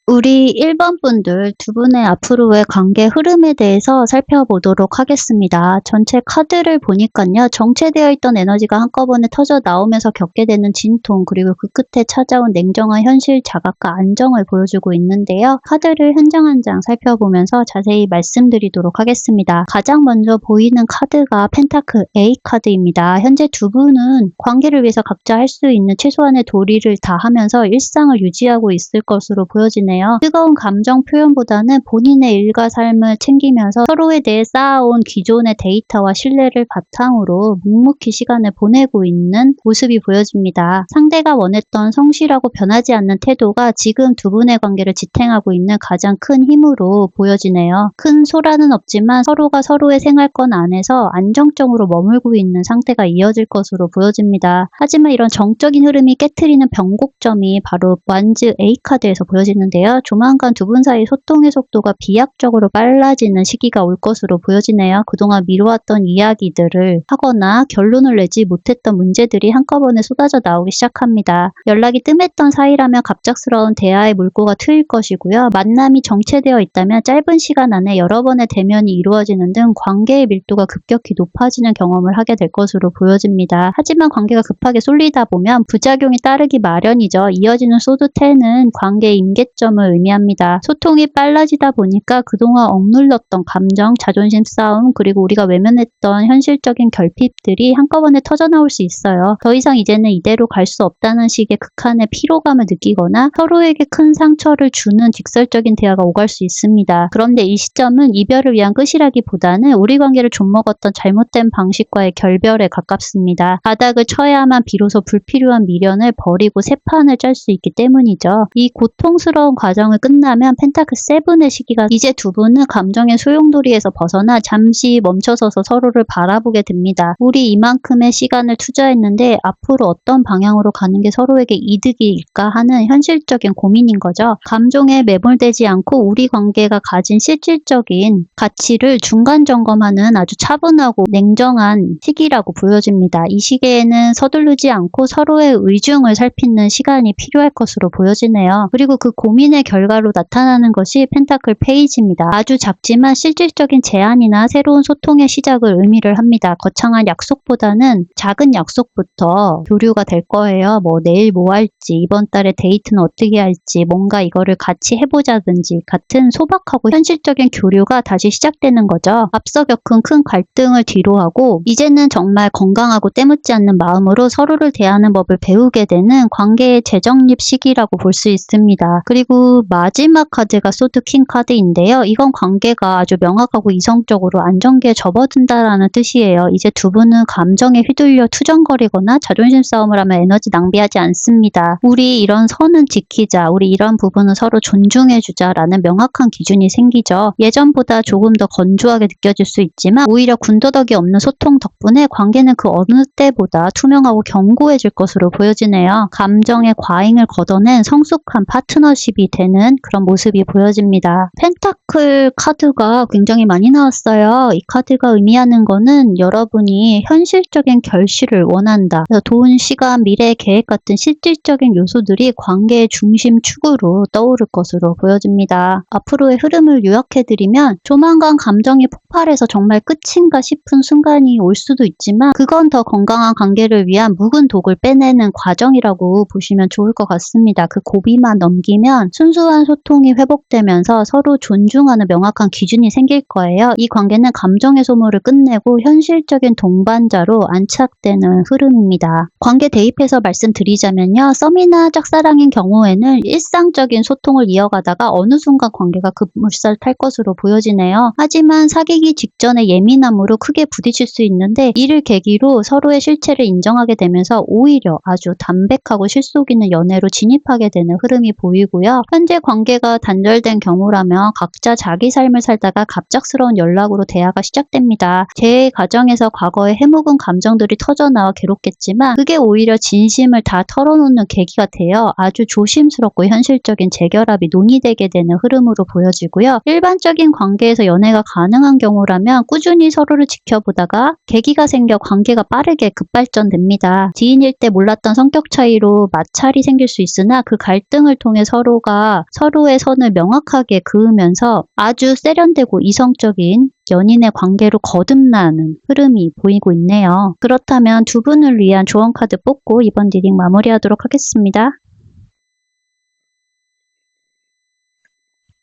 A: 우리 1번 분들 두 분의 앞으로의 관계 흐름에 대해서 살펴보도록 하겠습니다. 전체 카드를 보니까요. 정체되어 있던 에너지가 한꺼번에 터져 나오면서 겪게 되는 진통, 그리고 그 끝에 찾아온 냉정한 현실 자각과 안정을 보여주고 있는데요. 카드를 한 장 한 장 살펴보면서 자세히 말씀드리도록 하겠습니다. 가장 먼저 보이는 카드가 펜타클 A 카드입니다. 현재 두 분은 관계를 위해서 각자 할 수 있는 최소한의 도리를 다 하면서 일상을 유지하고 있을 것으로 보여지네요. 뜨거운 감정 표현보다는 본인의 일과 삶을 챙기면서 서로에 대해 쌓아온 기존의 데이터와 신뢰를 바탕으로 묵묵히 시간을 보내고 있는 모습이 보여집니다. 상대가 원했던 성실하고 변하지 않는 태도가 지금 두 분의 관계를 지탱하고 있는 가장 큰 힘으로 보여지네요. 큰 소란은 없지만 서로가 서로의 생활권 안에서 안정적으로 머물고 있는 상태가 이어질 것으로 보여집니다. 하지만 이런 정적인 흐름이 깨트리는 변곡점이 바로 완즈 A카드에서 보여지는데요. 조만간 두 분 사이 소통의 속도가 비약적으로 빨라지는 시기가 올 것으로 보여지네요. 그동안 미뤄왔던 이야기들을 하거나 결론을 내지 못했던 문제들이 한꺼번에 쏟아져 나오기 시작합니다. 연락이 뜸했던 사이라면 갑작스러운 대화의 물꼬가 트일 것이고요. 만남이 정체되어 있다면 짧은 시간 안에 여러 번의 대면이 이루어지는 등 관계의 밀도가 급격히 높아지는 경험을 하게 될 것으로 보여집니다. 하지만 관계가 급하게 쏠리다 보면 부작용이 따르기 마련이죠. 이어지는 소드10은 관계의 임계점을 의미합니다. 소통이 빨라지다 보니까 그동안 억눌렀던 감정, 자존심 싸움, 그리고 우리가 외면했던 현실적인 결핍들이 한꺼번에 터져나올 수 있어요. 더 이상 이제는 이대로 갈 수 없다는 식의 극한의 피로감을 느끼거나 서로에게 큰 상처를 주는 직설적인 대화가 오갈 수 있습니다. 그런데 이 시점은 이별을 위한 끝이라기보다는 우리 관계를 좀먹었던 잘못된 방식과의 결별에 가깝습니다. 바닥을 쳐야만 비로소 불필요한 미련을 버리고 새 판을 짤 수 있기 때문이죠. 이 고통스러운 과정을 끝나면 펜타클 7의 시기가 이제 두 분은 감정의 소용돌이에서 벗어나 잠시 멈춰서서 서로를 바라보게 됩니다. 우리 이만큼의 시간을 투자했는데 앞으로 어떤 방향으로 가는 게 서로에게 이득일까 하는 현실적인 고민인 거죠. 감정에 매몰되지 않고 우리 관계가 가진 실질적인 가치를 중간 점검하는 아주 차분하고 냉정한 시기라고 보여집니다. 이 시기에는 서두르지 않고 서로의 의중을 살피는 시간이 필요할 것으로 보여지네요. 그리고 그 고민의 결과로 나타나는 것이 펜타클 페이지입니다. 아주 작지만 실질적인 제안이나 새로운 소통의 시작을 의미를 합니다. 거창한 약속보다는 작은 약속부터 교류가 될 거예요. 내일 뭐 할지, 이번 달에 데이트는 어떻게 할지, 뭔가 이거를 같이 해보자든지 같은 소박하고 현실적인 교류가 다시 시작되는 거죠. 앞서 겪은 큰 갈등을 뒤로하고 이제는 정말 건강하고 때묻지 않는 마음으로 서로를 대하는 법을 배우게 되는 관계의 재정립 시기라고 볼 수 있습니다. 그리고 마지막 카드가 소드킹 카드인데요. 이건 관계가 아주 명확하고 이성적으로 안정기에 접어든다라는 뜻이에요. 이제 두 분은 감정에 휘둘려 투정거리거나 자존심 싸움을 하면 에너지 낭비하지 않습니다. 우리 이런 선은 지키자, 우리 이런 부분은 서로 존중해주자라는 명확한 기준이 생기죠. 예전보다 조금 더 건조하게 느껴질 수 있지만 오히려 군더더기 없는 소통 덕분에 관계는 그 어느 때보다 투명하고 견고해질 것으로 보여지네요. 감정의 과잉을 걷어낸 성숙한 파트너십이 되는 그런 모습이 보여집니다. 펜타클 카드가 굉장히 많이 나왔어요. 이 카드가 의미하는 거는 여러분이 현실적인 결실을 원한다. 돈, 시간, 미래 계획 같은 실질적인 요소들이 관계의 중심축으로 떠오를 것으로 보여집니다. 앞으로의 흐름을 요약해드리면 조만간 감정이 폭발해서 정말 끝인가 싶은 순간이 올 수도 있지만 그건 더 건강한 관계를 위한 묵은 독을 빼내는 과정이라고 보시면 좋을 것 같습니다. 그 고비만 넘기면 순수한 소통이 회복되면서 서로 존중하는 명확한 기준이 생길 거예요. 이 관계는 감정의 소모를 끝내고 현실적인 동반자로 안착되는 흐름입니다. 관계 대입해서 말씀드리자면요. 썸이나 짝사랑인 경우에는 일상적인 소통을 이어가다가 어느 순간 관계가 급물살 탈 것으로 보여지네요. 하지만 사귀기 직전에 예민함으로 크게 부딪힐 수 있는데 이를 계기로 서로의 실체를 인정하게 되면서 오히려 아주 담백하고 실속 있는 연애로 진입하게 되는 흐름이 보이고요. 현재 관계가 단절된 경우라면 각자 자기 삶을 살다가 갑작스러운 연락으로 대화가 시작됩니다. 제 가정에서 과거에 해묵은 감정들이 터져나와 괴롭겠지만 그게 오히려 진심을 다 털어놓는 계기가 되어 아주 조심스럽고 현실적인 재결합이 논의되게 되는 흐름으로 보여지고요. 일반적인 관계에서 연애가 가능한 경우라면 꾸준히 서로를 지켜보다가 계기가 생겨 관계가 빠르게 급발전됩니다. 지인일 때 몰랐던 성격 차이로 마찰이 생길 수 있으나 그 갈등을 통해 서로가 서로의 선을 명확하게 그으면서 아주 세련되고 이성적인 연인의 관계로 거듭나는 흐름이 보이고 있네요. 그렇다면 두 분을 위한 조언 카드 뽑고 이번 리딩 마무리하도록 하겠습니다.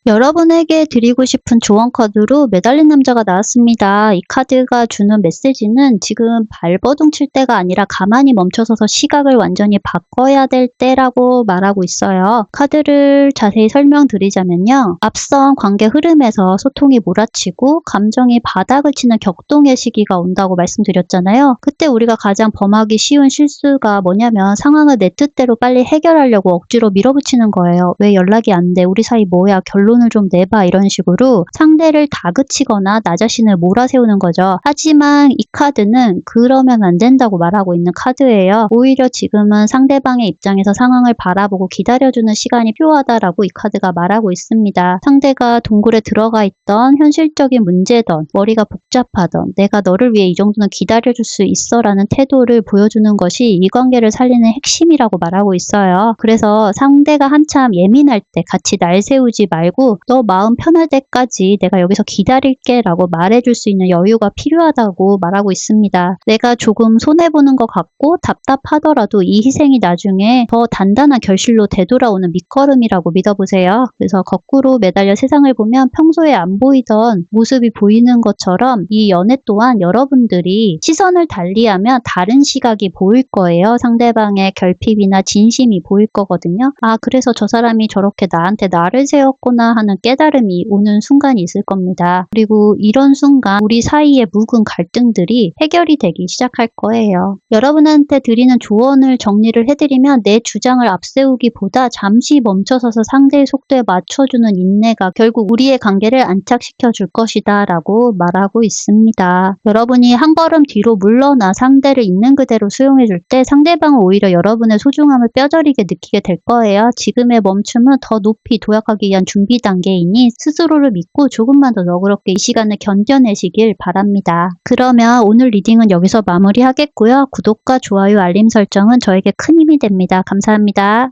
A: 여러분에게 드리고 싶은 조언 카드로 매달린 남자가 나왔습니다. 이 카드가 주는 메시지는 지금 발버둥 칠 때가 아니라 가만히 멈춰서서 시각을 완전히 바꿔야 될 때라고 말하고 있어요. 카드를 자세히 설명드리자면요. 앞선 관계 흐름에서 소통이 몰아치고 감정이 바닥을 치는 격동의 시기가 온다고 말씀드렸잖아요. 그때 우리가 가장 범하기 쉬운 실수가 뭐냐면 상황을 내 뜻대로 빨리 해결하려고 억지로 밀어붙이는 거예요. 왜 연락이 안 돼? 우리 사이 뭐야? 결론을 좀 내봐. 이런 식으로 상대를 다그치거나 나 자신을 몰아세우는 거죠. 하지만 이 카드는 그러면 안 된다고 말하고 있는 카드예요. 오히려 지금은 상대방의 입장에서 상황을 바라보고 기다려주는 시간이 필요하다라고 이 카드가 말하고 있습니다. 상대가 동굴에 들어가 있던 현실적인 문제던 머리가 복잡하던 내가 너를 위해 이 정도는 기다려줄 수 있어 라는 태도를 보여주는 것이 이 관계를 살리는 핵심이라고 말하고 있어요. 그래서 상대가 한참 예민할 때 같이 날 세우지 말고 너 마음 편할 때까지 내가 여기서 기다릴게 라고 말해줄 수 있는 여유가 필요하다고 말하고 있습니다. 내가 조금 손해보는 것 같고 답답하더라도 이 희생이 나중에 더 단단한 결실로 되돌아오는 밑거름이라고 믿어보세요. 그래서 거꾸로 매달려 세상을 보면 평소에 안 보이던 모습이 보이는 것처럼 이 연애 또한 여러분들이 시선을 달리하면 다른 시각이 보일 거예요. 상대방의 결핍이나 진심이 보일 거거든요. 아, 그래서 저 사람이 저렇게 나한테 나를 세웠구나 하는 깨달음이 오는 순간이 있을 겁니다. 그리고 이런 순간 우리 사이의 묵은 갈등들이 해결이 되기 시작할 거예요. 여러분한테 드리는 조언을 정리를 해드리면 내 주장을 앞세우기보다 잠시 멈춰서서 상대의 속도에 맞춰주는 인내가 결국 우리의 관계를 안착시켜 줄 것이다 라고 말하고 있습니다. 여러분이 한 걸음 뒤로 물러나 상대를 있는 그대로 수용해 줄 때 상대방은 오히려 여러분의 소중함을 뼈저리게 느끼게 될 거예요. 지금의 멈춤은 더 높이 도약하기 위한 준비 단계이니 스스로를 믿고 조금만 더 너그럽게 이 시간을 견뎌내시길 바랍니다. 그러면 오늘 리딩은 여기서 마무리하겠고요. 구독과 좋아요, 알림 설정은 저에게 큰 힘이 됩니다. 감사합니다.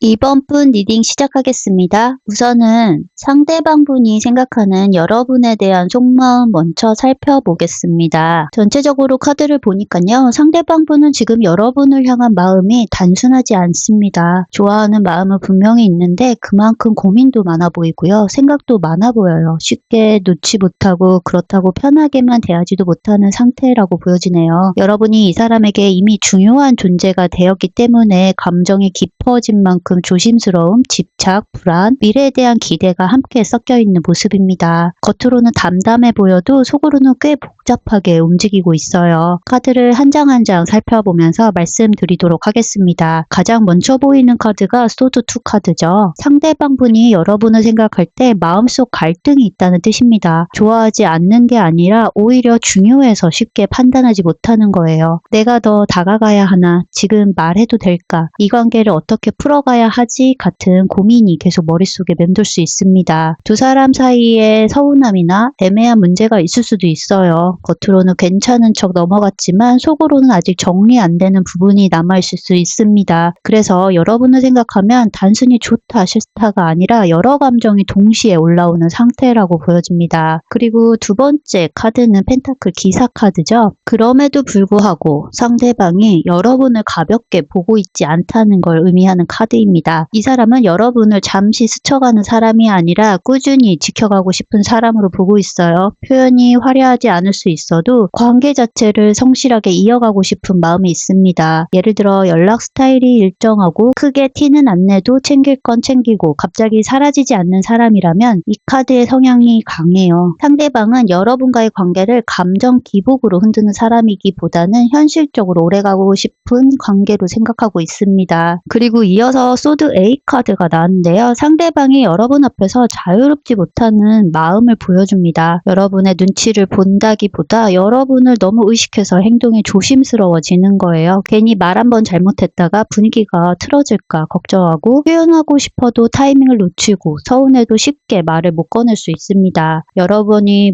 A: 이번 분 리딩 시작하겠습니다. 우선은 상대방 분이 생각하는 여러분에 대한 속마음 먼저 살펴보겠습니다. 전체적으로 카드를 보니까요. 상대방 분은 지금 여러분을 향한 마음이 단순하지 않습니다. 좋아하는 마음은 분명히 있는데 그만큼 고민도 많아 보이고요. 생각도 많아 보여요. 쉽게 놓지 못하고 그렇다고 편하게만 대하지도 못하는 상태라고 보여지네요. 여러분이 이 사람에게 이미 중요한 존재가 되었기 때문에 감정이 깊어진 만큼 조심스러움, 집착, 불안, 미래에 대한 기대가 함께 섞여 있는 모습입니다. 겉으로는 담담해 보여도 속으로는 꽤 복잡하게 움직이고 있어요. 카드를 한 장 한 장 살펴보면서 말씀드리도록 하겠습니다. 가장 먼저 보이는 카드가 소드 2 카드죠. 상대방 분이 여러분을 생각할 때 마음속 갈등이 있다는 뜻입니다. 좋아하지 않는 게 아니라 오히려 중요해서 쉽게 판단하지 못하는 거예요. 내가 더 다가가야 하나? 지금 말해도 될까? 이 관계를 어떻게 풀어가야 맞춰가야 하지 같은 고민이 계속 머릿속에 맴돌 수 있습니다. 두 사람 사이에 서운함이나 애매한 문제가 있을 수도 있어요. 겉으로는 괜찮은 척 넘어갔지만 속으로는 아직 정리 안 되는 부분이 남아있을 수 있습니다. 그래서 여러분을 생각하면 단순히 좋다 싫다가 아니라 여러 감정이 동시에 올라오는 상태라고 보여집니다. 그리고 두 번째 카드는 펜타클 기사 카드죠. 그럼에도 불구하고 상대방이 여러분을 가볍게 보고 있지 않다는 걸 의미하는 카드입니다. 이 사람은 여러분을 잠시 스쳐가는 사람이 아니라 꾸준히 지켜가고 싶은 사람으로 보고 있어요. 표현이 화려하지 않을 수 있어도 관계 자체를 성실하게 이어가고 싶은 마음이 있습니다. 예를 들어 연락 스타일이 일정하고 크게 티는 안 내도 챙길 건 챙기고 갑자기 사라지지 않는 사람이라면 이 카드의 성향이 강해요. 상대방은 여러분과의 관계를 감정 기복으로 흔드는 사람이기보다는 현실적으로 오래가고 싶은 관계로 생각하고 있습니다. 그리고 이어서 소드 A 카드가 나왔는데요. 상대방이 여러분 앞에서 자유롭지 못하는 마음을 보여줍니다. 여러분의 눈치를 본다기보다 여러분을 너무 의식해서 행동이 조심스러워지는 거예요. 괜히 말 한 번 잘못했다가 분위기가 틀어질까 걱정하고 표현하고 싶어도 타이밍을 놓치고 서운해도 쉽게 말을 못 꺼낼 수 있습니다. 여러분이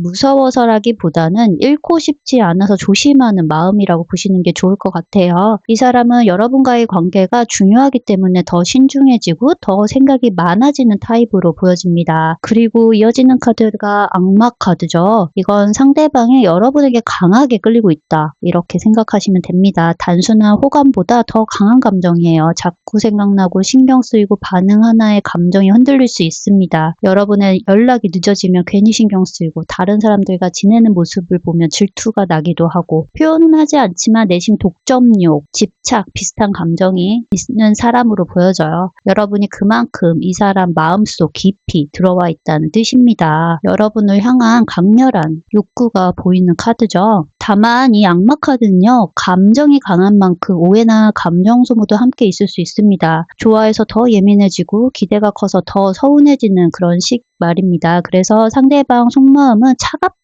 A: 무서워서라기보다는 잃고 싶지 않아서 조심하는 마음이라고 보시는 게 좋을 것 같아요. 이 사람은 여러분과의 관계가 중요하기 때문에 더 신중해지고 더 생각이 많아지는 타입으로 보여집니다. 그리고 이어지는 카드가 악마 카드죠. 이건 상대방이 여러분에게 강하게 끌리고 있다 이렇게 생각하시면 됩니다. 단순한 호감보다 더 강한 감정이에요. 자꾸 생각나고 신경 쓰이고 반응 하나에 감정이 흔들릴 수 있습니다. 여러분의 연락이 늦어지면 괜히 신경 쓰이고 다른 사람들과 지내는 모습을 보면 질투가 나기도 하고 표현은 하지 않지만 내심 독점욕, 집착 비슷한 감정이 있는 사람으로 보여져요. 여러분이 그만큼 이 사람 마음속 깊이 들어와 있다는 뜻입니다. 여러분을 향한 강렬한 욕구가 보이는 카드죠. 다만 이 악마 카드는요. 감정이 강한 만큼 오해나 감정 소모도 함께 있을 수 있습니다. 좋아해서 더 예민해지고 기대가 커서 더 서운해지는 그런 식 말입니다. 그래서 상대방 속마음은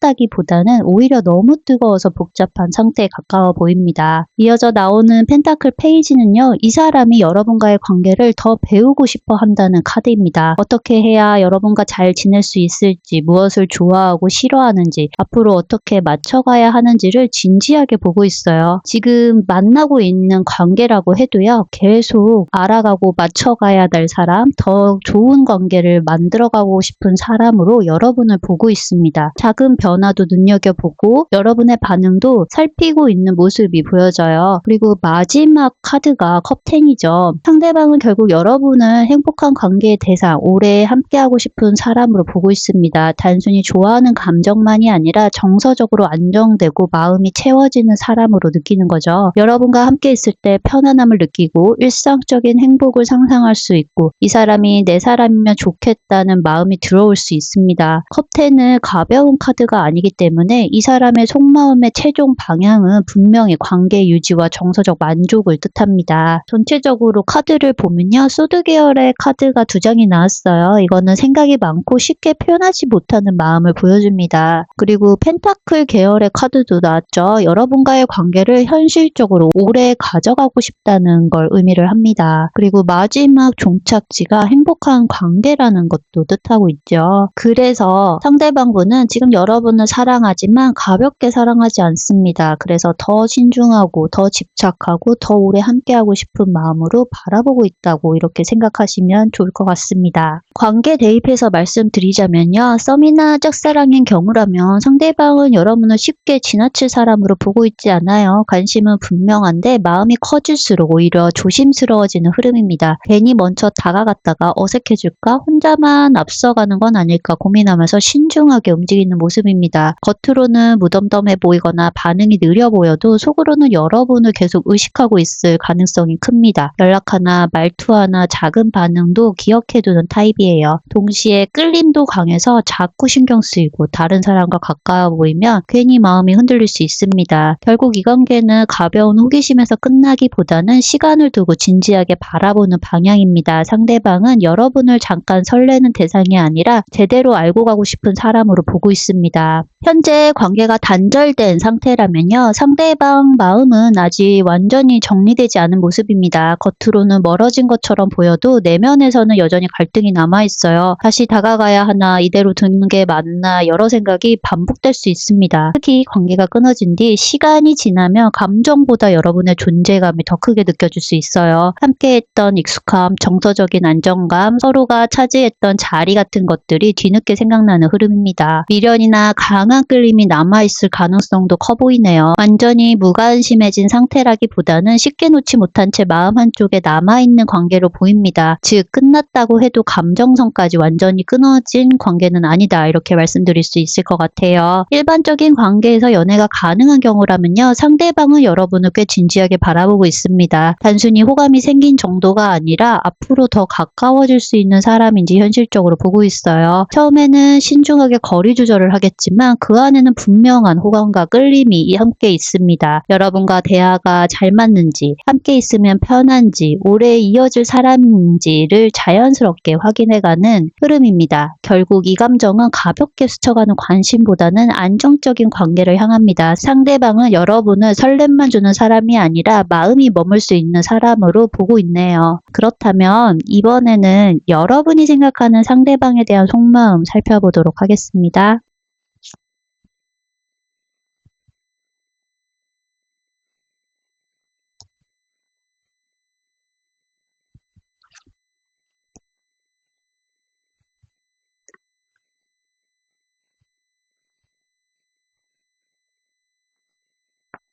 A: 차갑다기보다는 오히려 너무 뜨거워서 복잡한 상태에 가까워 보입니다. 이어져 나오는 펜타클 페이지는요. 이 사람이 여러분과의 관계를 더 배우고 싶어 한다는 카드입니다. 어떻게 해야 여러분과 잘 지낼 수 있을지, 무엇을 좋아하고 싫어하는지, 앞으로 어떻게 맞춰가야 하는지를 진지하게 보고 있어요. 지금 만나고 있는 관계라고 해도요. 계속 알아가고 맞춰가야 될 사람, 더 좋은 관계를 만들어가고 싶은 사람으로 여러분을 보고 있습니다. 작은 변화도 눈여겨보고 여러분의 반응도 살피고 있는 모습이 보여져요. 그리고 마지막 카드가 컵텐이죠. 상대방은 결국 여러분을 행복한 관계의 대상, 오래 함께하고 싶은 사람으로 보고 있습니다. 단순히 좋아하는 감정만이 아니라 정서적으로 안정되고 마음이 채워지는 사람으로 느끼는 거죠. 여러분과 함께 있을 때 편안함을 느끼고 일상적인 행복을 상상할 수 있고 이 사람이 내 사람이면 좋겠다는 마음이 들어올 수 있습니다. 컵10은 가벼운 카드가 아니기 때문에 이 사람의 속마음의 최종 방향은 분명히 관계 유지와 정서적 만족을 뜻합니다. 전체적으로 카드를 보면요. 소드 계열의 카드가 2장이 나왔어요. 이거는 생각이 많고 쉽게 표현하지 못하는 마음을 보여줍니다. 그리고 펜타클 계열의 카드도 나왔죠. 여러분과의 관계를 현실적으로 오래 가져가고 싶다는 걸 의미를 합니다. 그리고 마지막 종착지가 행복한 관계라는 것도 뜻하고 있죠. 그래서 상대방분은 지금 여러분을 사랑하지만 가볍게 사랑하지 않습니다. 그래서 더 신중하고 더 집착하고 더 오래 함께하고 싶은 마음으로 바라보고 있다고 이렇게 생각하시면 좋을 것 같습니다. 관계 대입해서 말씀드리자면요. 썸이나 짝사랑인 경우라면 상대방은 여러분을 쉽게 지나칠 사람으로 보고 있지 않아요. 관심은 분명한데 마음이 커질수록 오히려 조심스러워지는 흐름입니다. 괜히 먼저 다가갔다가 어색해질까? 혼자만 앞서가는 건 아닐까 고민하면서 신중하게 움직이는 모습입니다. 겉으로는 무덤덤해 보이거나 반응이 느려 보여도 속으로는 여러분을 계속 의식하고 있을 가능성이 큽니다. 연락 하나, 말투 하나, 작은 반응도 기억해두는 타입이에요. 동시에 끌림도 강해서 자꾸 신경 쓰이고 다른 사람과 가까워 보이면 괜히 마음이 흔들릴 수 있습니다. 결국 이 관계는 가벼운 호기심에서 끝나기보다는 시간을 두고 진지하게 바라보는 방향입니다. 상대방은 여러분을 잠깐 설레는 대상이 아니라 아니라 제대로 알고 가고 싶은 사람으로 보고 있습니다. 현재 관계가 단절된 상태라면요. 상대방 마음은 아직 완전히 정리되지 않은 모습입니다. 겉으로는 멀어진 것처럼 보여도 내면에서는 여전히 갈등이 남아있어요. 다시 다가가야 하나, 이대로 두는 게 맞나, 여러 생각이 반복될 수 있습니다. 특히 관계가 끊어진 뒤 시간이 지나면 감정보다 여러분의 존재감이 더 크게 느껴질 수 있어요. 함께했던 익숙함, 정서적인 안정감, 서로가 차지했던 자리 같은 것들이 뒤늦게 생각나는 흐름입니다. 미련이나 강한 끌림이 남아있을 가능성도 커 보이네요. 완전히 무관심해진 상태라기보다는 쉽게 놓지 못한 채 마음 한쪽에 남아있는 관계로 보입니다. 즉 끝났다고 해도 감정선까지 완전히 끊어진 관계는 아니다, 이렇게 말씀드릴 수 있을 것 같아요. 일반적인 관계에서 연애가 가능한 경우라면요. 상대방은 여러분을 꽤 진지하게 바라보고 있습니다. 단순히 호감이 생긴 정도가 아니라 앞으로 더 가까워질 수 있는 사람인지 현실적으로 보고 있어요. 처음에는 신중하게 거리 조절을 하겠지만 그 안에는 분명한 호감과 끌림이 함께 있습니다. 여러분과 대화가 잘 맞는지, 함께 있으면 편한지, 오래 이어질 사람인지를 자연스럽게 확인해가는 흐름입니다. 결국 이 감정은 가볍게 스쳐가는 관심보다는 안정적인 관계를 향합니다. 상대방은 여러분을 설렘만 주는 사람이 아니라 마음이 머물 수 있는 사람으로 보고 있네요. 그렇다면 이번에는 여러분이 생각하는 상대방에 대한 속마음 살펴보도록 하겠습니다.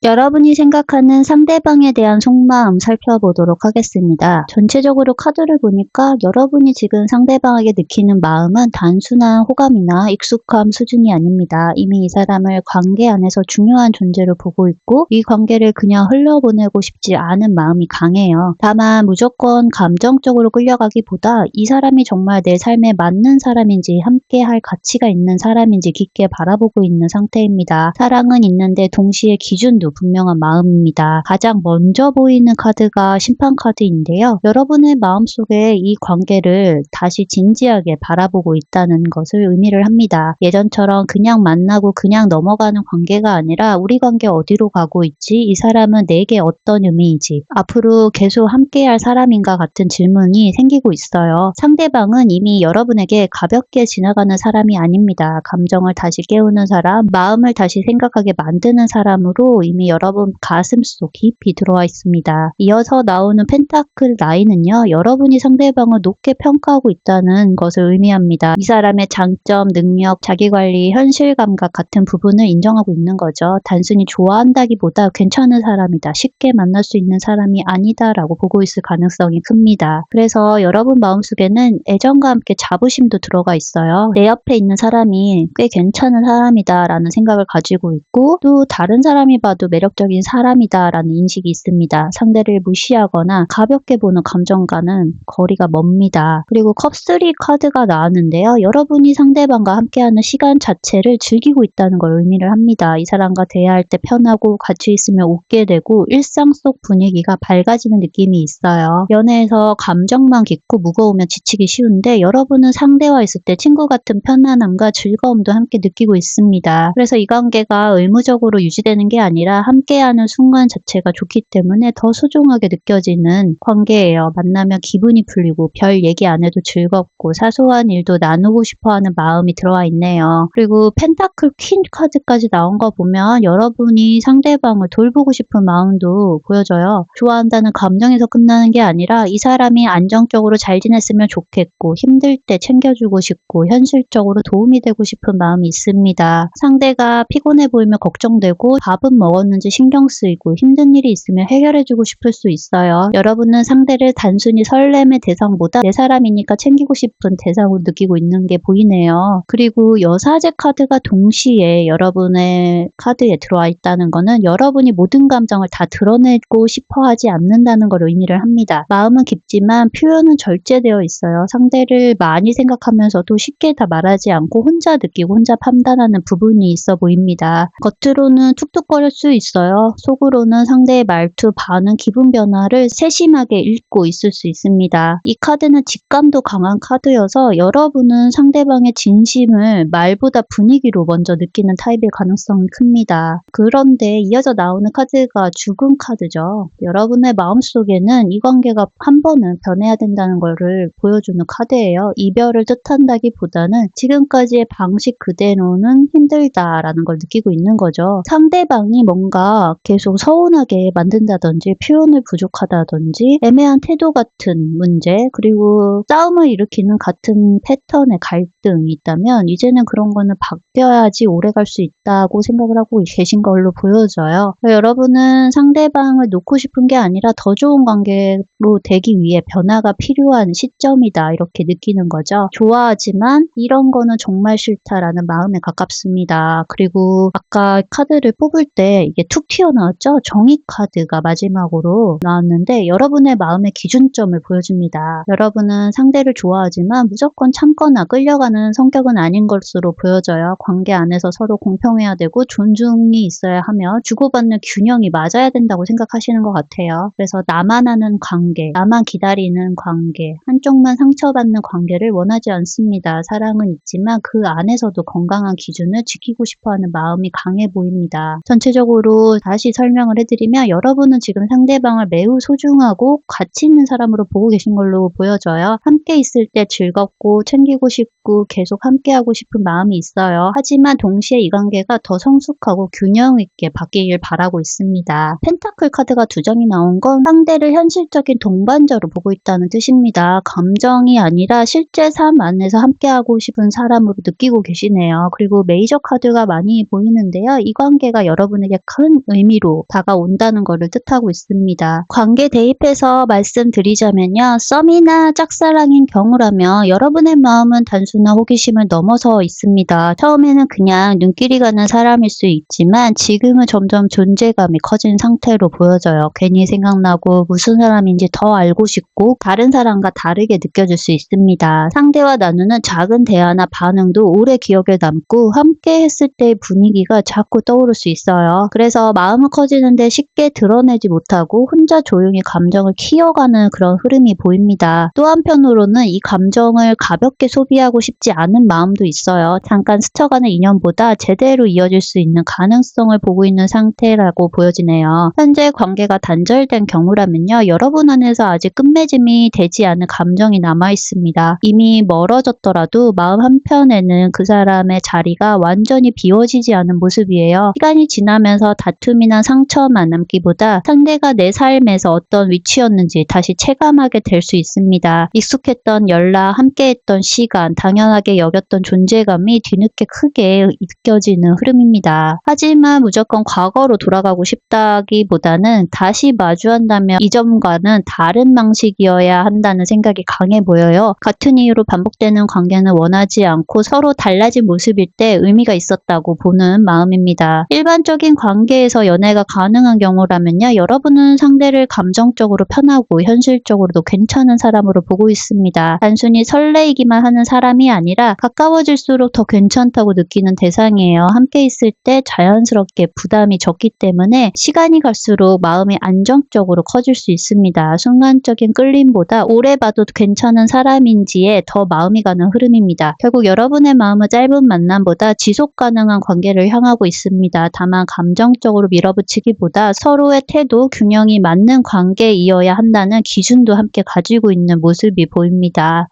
A: 여러분이 생각하는 상대방에 대한 속마음 살펴보도록 하겠습니다. 전체적으로 카드를 보니까 여러분이 지금 상대방에게 느끼는 마음은 단순한 호감이나 익숙함 수준이 아닙니다. 이미 이 사람을 관계 안에서 중요한 존재로 보고 있고 이 관계를 그냥 흘려보내고 싶지 않은 마음이 강해요. 다만 무조건 감정적으로 끌려가기보다 이 사람이 정말 내 삶에 맞는 사람인지, 함께 할 가치가 있는 사람인지 깊게 바라보고 있는 상태입니다. 사랑은 있는데 동시에 기준도 분명한 마음입니다. 가장 먼저 보이는 카드가 심판 카드인데요. 여러분의 마음속에 이 관계를 다시 진지하게 바라보고 있다는 것을 의미를 합니다. 예전처럼 그냥 만나고 그냥 넘어가는 관계가 아니라 우리 관계 어디로 가고 있지? 이 사람은 내게 어떤 의미이지? 앞으로 계속 함께할 사람인가 같은 질문이 생기고 있어요. 상대방은 이미 여러분에게 가볍게 지나가는 사람이 아닙니다. 감정을 다시 깨우는 사람, 마음을 다시 생각하게 만드는 사람으로 이미 여러분 가슴속 깊이 들어와 있습니다. 이어서 나오는 펜타클 라인은요. 여러분이 상대방을 높게 평가하고 있다는 것을 의미합니다. 이 사람의 장점, 능력, 자기관리, 현실 감각 같은 부분을 인정하고 있는 거죠. 단순히 좋아한다기보다 괜찮은 사람이다, 쉽게 만날 수 있는 사람이 아니다 라고 보고 있을 가능성이 큽니다. 그래서 여러분 마음속에는 애정과 함께 자부심도 들어가 있어요. 내 옆에 있는 사람이 꽤 괜찮은 사람이다 라는 생각을 가지고 있고 또 다른 사람이 봐도 매력적인 사람이다 라는 인식이 있습니다. 상대를 무시하거나 가볍게 보는 감정과는 거리가 멉니다. 그리고 컵3 카드가 나왔는데요. 여러분이 상대방과 함께하는 시간 자체를 즐기고 있다는 걸 의미를 합니다. 이 사람과 대화할 때 편하고 같이 있으면 웃게 되고 일상 속 분위기가 밝아지는 느낌이 있어요. 연애에서 감정만 깊고 무거우면 지치기 쉬운데 여러분은 상대와 있을 때 친구 같은 편안함과 즐거움도 함께 느끼고 있습니다. 그래서 이 관계가 의무적으로 유지되는 게 아니라 함께하는 순간 자체가 좋기 때문에 더 소중하게 느껴지는 관계예요. 만나면 기분이 풀리고 별 얘기 안 해도 즐겁고 사소한 일도 나누고 싶어하는 마음이 들어와 있네요. 그리고 펜타클 퀸 카드까지 나온 거 보면 여러분이 상대방을 돌보고 싶은 마음도 보여져요. 좋아한다는 감정에서 끝나는 게 아니라 이 사람이 안정적으로 잘 지냈으면 좋겠고 힘들 때 챙겨주고 싶고 현실적으로 도움이 되고 싶은 마음이 있습니다. 상대가 피곤해 보이면 걱정되고 밥은 먹었는지 신경 쓰이고 힘든 일이 있으면 해결해주고 싶을 수 있어요. 여러분은 상대를 단순히 설렘의 대상보다 내 사람이니까 챙기고 싶은 대상으로 느끼고 있는 게 보이네요. 그리고 여사제 카드가 동시에 여러분의 카드에 들어와 있다는 거는 여러분이 모든 감정을 다 드러내고 싶어 하지 않는다는 걸 의미를 합니다. 마음은 깊지만 표현은 절제되어 있어요. 상대를 많이 생각하면서도 쉽게 다 말하지 않고 혼자 느끼고 혼자 판단하는 부분이 있어 보입니다. 겉으로는 툭툭거릴 수 있어요. 속으로는 상대의 말투, 반응, 기분 변화를 세심하게 읽고 있을 수 있습니다. 이 카드는 직감도 강한 카드여서 여러분은 상대방의 진심을 말보다 분위기로 먼저 느끼는 타입일 가능성이 큽니다. 그런데 이어져 나오는 카드가 죽음 카드죠. 여러분의 마음속에는 이 관계가 한 번은 변해야 된다는 것을 보여주는 카드예요. 이별을 뜻한다기보다는 지금까지의 방식 그대로는 힘들다라는 걸 느끼고 있는 거죠. 상대방이 뭔가 계속 서운하게 만든다든지 표현을 부족하다든지 애매한 태도 같은 문제, 그리고 싸움을 일으키는 같은 패턴의 갈등이 있다면 이제는 그런 거는 바뀌어야지 오래 갈 수 있다고 생각을 하고 계신 걸로 보여져요. 여러분은 상대방을 놓고 싶은 게 아니라 더 좋은 관계로 되기 위해 변화가 필요한 시점이다 이렇게 느끼는 거죠. 좋아하지만 이런 거는 정말 싫다라는 마음에 가깝습니다. 그리고 아까 카드를 뽑을 때 이게 툭 튀어나왔죠? 정의 카드가 마지막으로 나왔는데 여러분의 마음의 기준점을 보여줍니다. 여러분은 상대를 좋아하지만 무조건 참거나 끌려가는 성격은 아닌 것으로 보여져요. 관계 안에서 서로 공평해야 되고 존중이 있어야 하며 주고받는 균형이 맞아야 된다고 생각하시는 것 같아요. 그래서 나만 아는 관계, 나만 기다리는 관계, 한쪽만 상처받는 관계를 원하지 않습니다. 사랑은 있지만 그 안에서도 건강한 기준을 지키고 싶어하는 마음이 강해 보입니다. 전체적으로 다시 설명을 해드리면 여러분은 지금 상대방을 매우 소중하고 가치 있는 사람으로 보고 계신 걸로 보여져요. 함께 있을 때 즐겁고 챙기고 싶고 계속 함께하고 싶은 마음이 있어요. 하지만 동시에 이 관계가 더 성숙하고 균형 있게 바뀌길 바라고 있습니다. 펜타클 카드가 두 장이 나온 건 상대를 현실적인 동반자로 보고 있다는 뜻입니다. 감정이 아니라 실제 삶 안에서 함께하고 싶은 사람으로 느끼고 계시네요. 그리고 메이저 카드가 많이 보이는데요. 이 관계가 여러분에게 큰 의미로 다가온다는 것을 뜻하고 있습니다. 관계 대입해서 말씀드리자면요. 썸이나 짝사랑인 경우라면 여러분의 마음은 단순한 호기심을 넘어서 있습니다. 처음에는 그냥 눈길이 가는 사람일 수 있지만 지금은 점점 존재감이 커진 상태로 보여져요. 괜히 생각나고 무슨 사람인지 더 알고 싶고 다른 사람과 다르게 느껴질 수 있습니다. 상대와 나누는 작은 대화나 반응도 오래 기억에 남고 함께 했을 때의 분위기가 자꾸 떠오를 수 있어요. 그래서 마음은 커지는데 쉽게 드러내지 못하고 혼자 조용히 감정을 키워가는 그런 흐름이 보입니다. 또 한편으로는 이 감정을 가볍게 소비하고 싶지 않은 마음도 있어요. 잠깐 스쳐가는 인연보다 제대로 이어질 수 있는 가능성을 보고 있는 상태라고 보여지네요. 현재 관계가 단절된 경우라면요. 여러분 안에서 아직 끝맺음이 되지 않은 감정이 남아있습니다. 이미 멀어졌더라도 마음 한편에는 그 사람의 자리가 완전히 비워지지 않은 모습이에요. 시간이 지나면서 다툼이나 상처만 남기보다 상대가 내 삶에서 어떤 위치였는지 다시 체감하게 될 수 있습니다. 익숙했던 연락, 함께했던 시간, 당연하게 여겼던 존재감이 뒤늦게 크게 느껴지는 흐름입니다. 하지만 무조건 과거로 돌아가고 싶다기보다는 다시 마주한다면 이전과는 다른 방식이어야 한다는 생각이 강해 보여요. 같은 이유로 반복되는 관계는 원하지 않고 서로 달라진 모습일 때 의미가 있었다고 보는 마음입니다. 일반적인 관계에서 연애가 가능한 경우라면요. 여러분은 상대를 감정적으로 편하고 현실적으로도 괜찮은 사람으로 보고 있습니다. 단순히 설레이기만 하는 사람이 아니라 가까워질수록 더 괜찮다고 느끼는 대상이에요. 함께 있을 때 자연스럽게 부담이 적기 때문에 시간이 갈수록 마음이 안정적으로 커질 수 있습니다. 순간적인 끌림보다 오래 봐도 괜찮은 사람인지에 더 마음이 가는 흐름입니다. 결국 여러분의 마음은 짧은 만남보다 지속 가능한 관계를 향하고 있습니다. 다만 감정적으로 밀어붙이기보다 서로의 태도, 균형이 맞는 관계이어야 한다는 기준도 함께 가지고 있는 모습이 보입니다.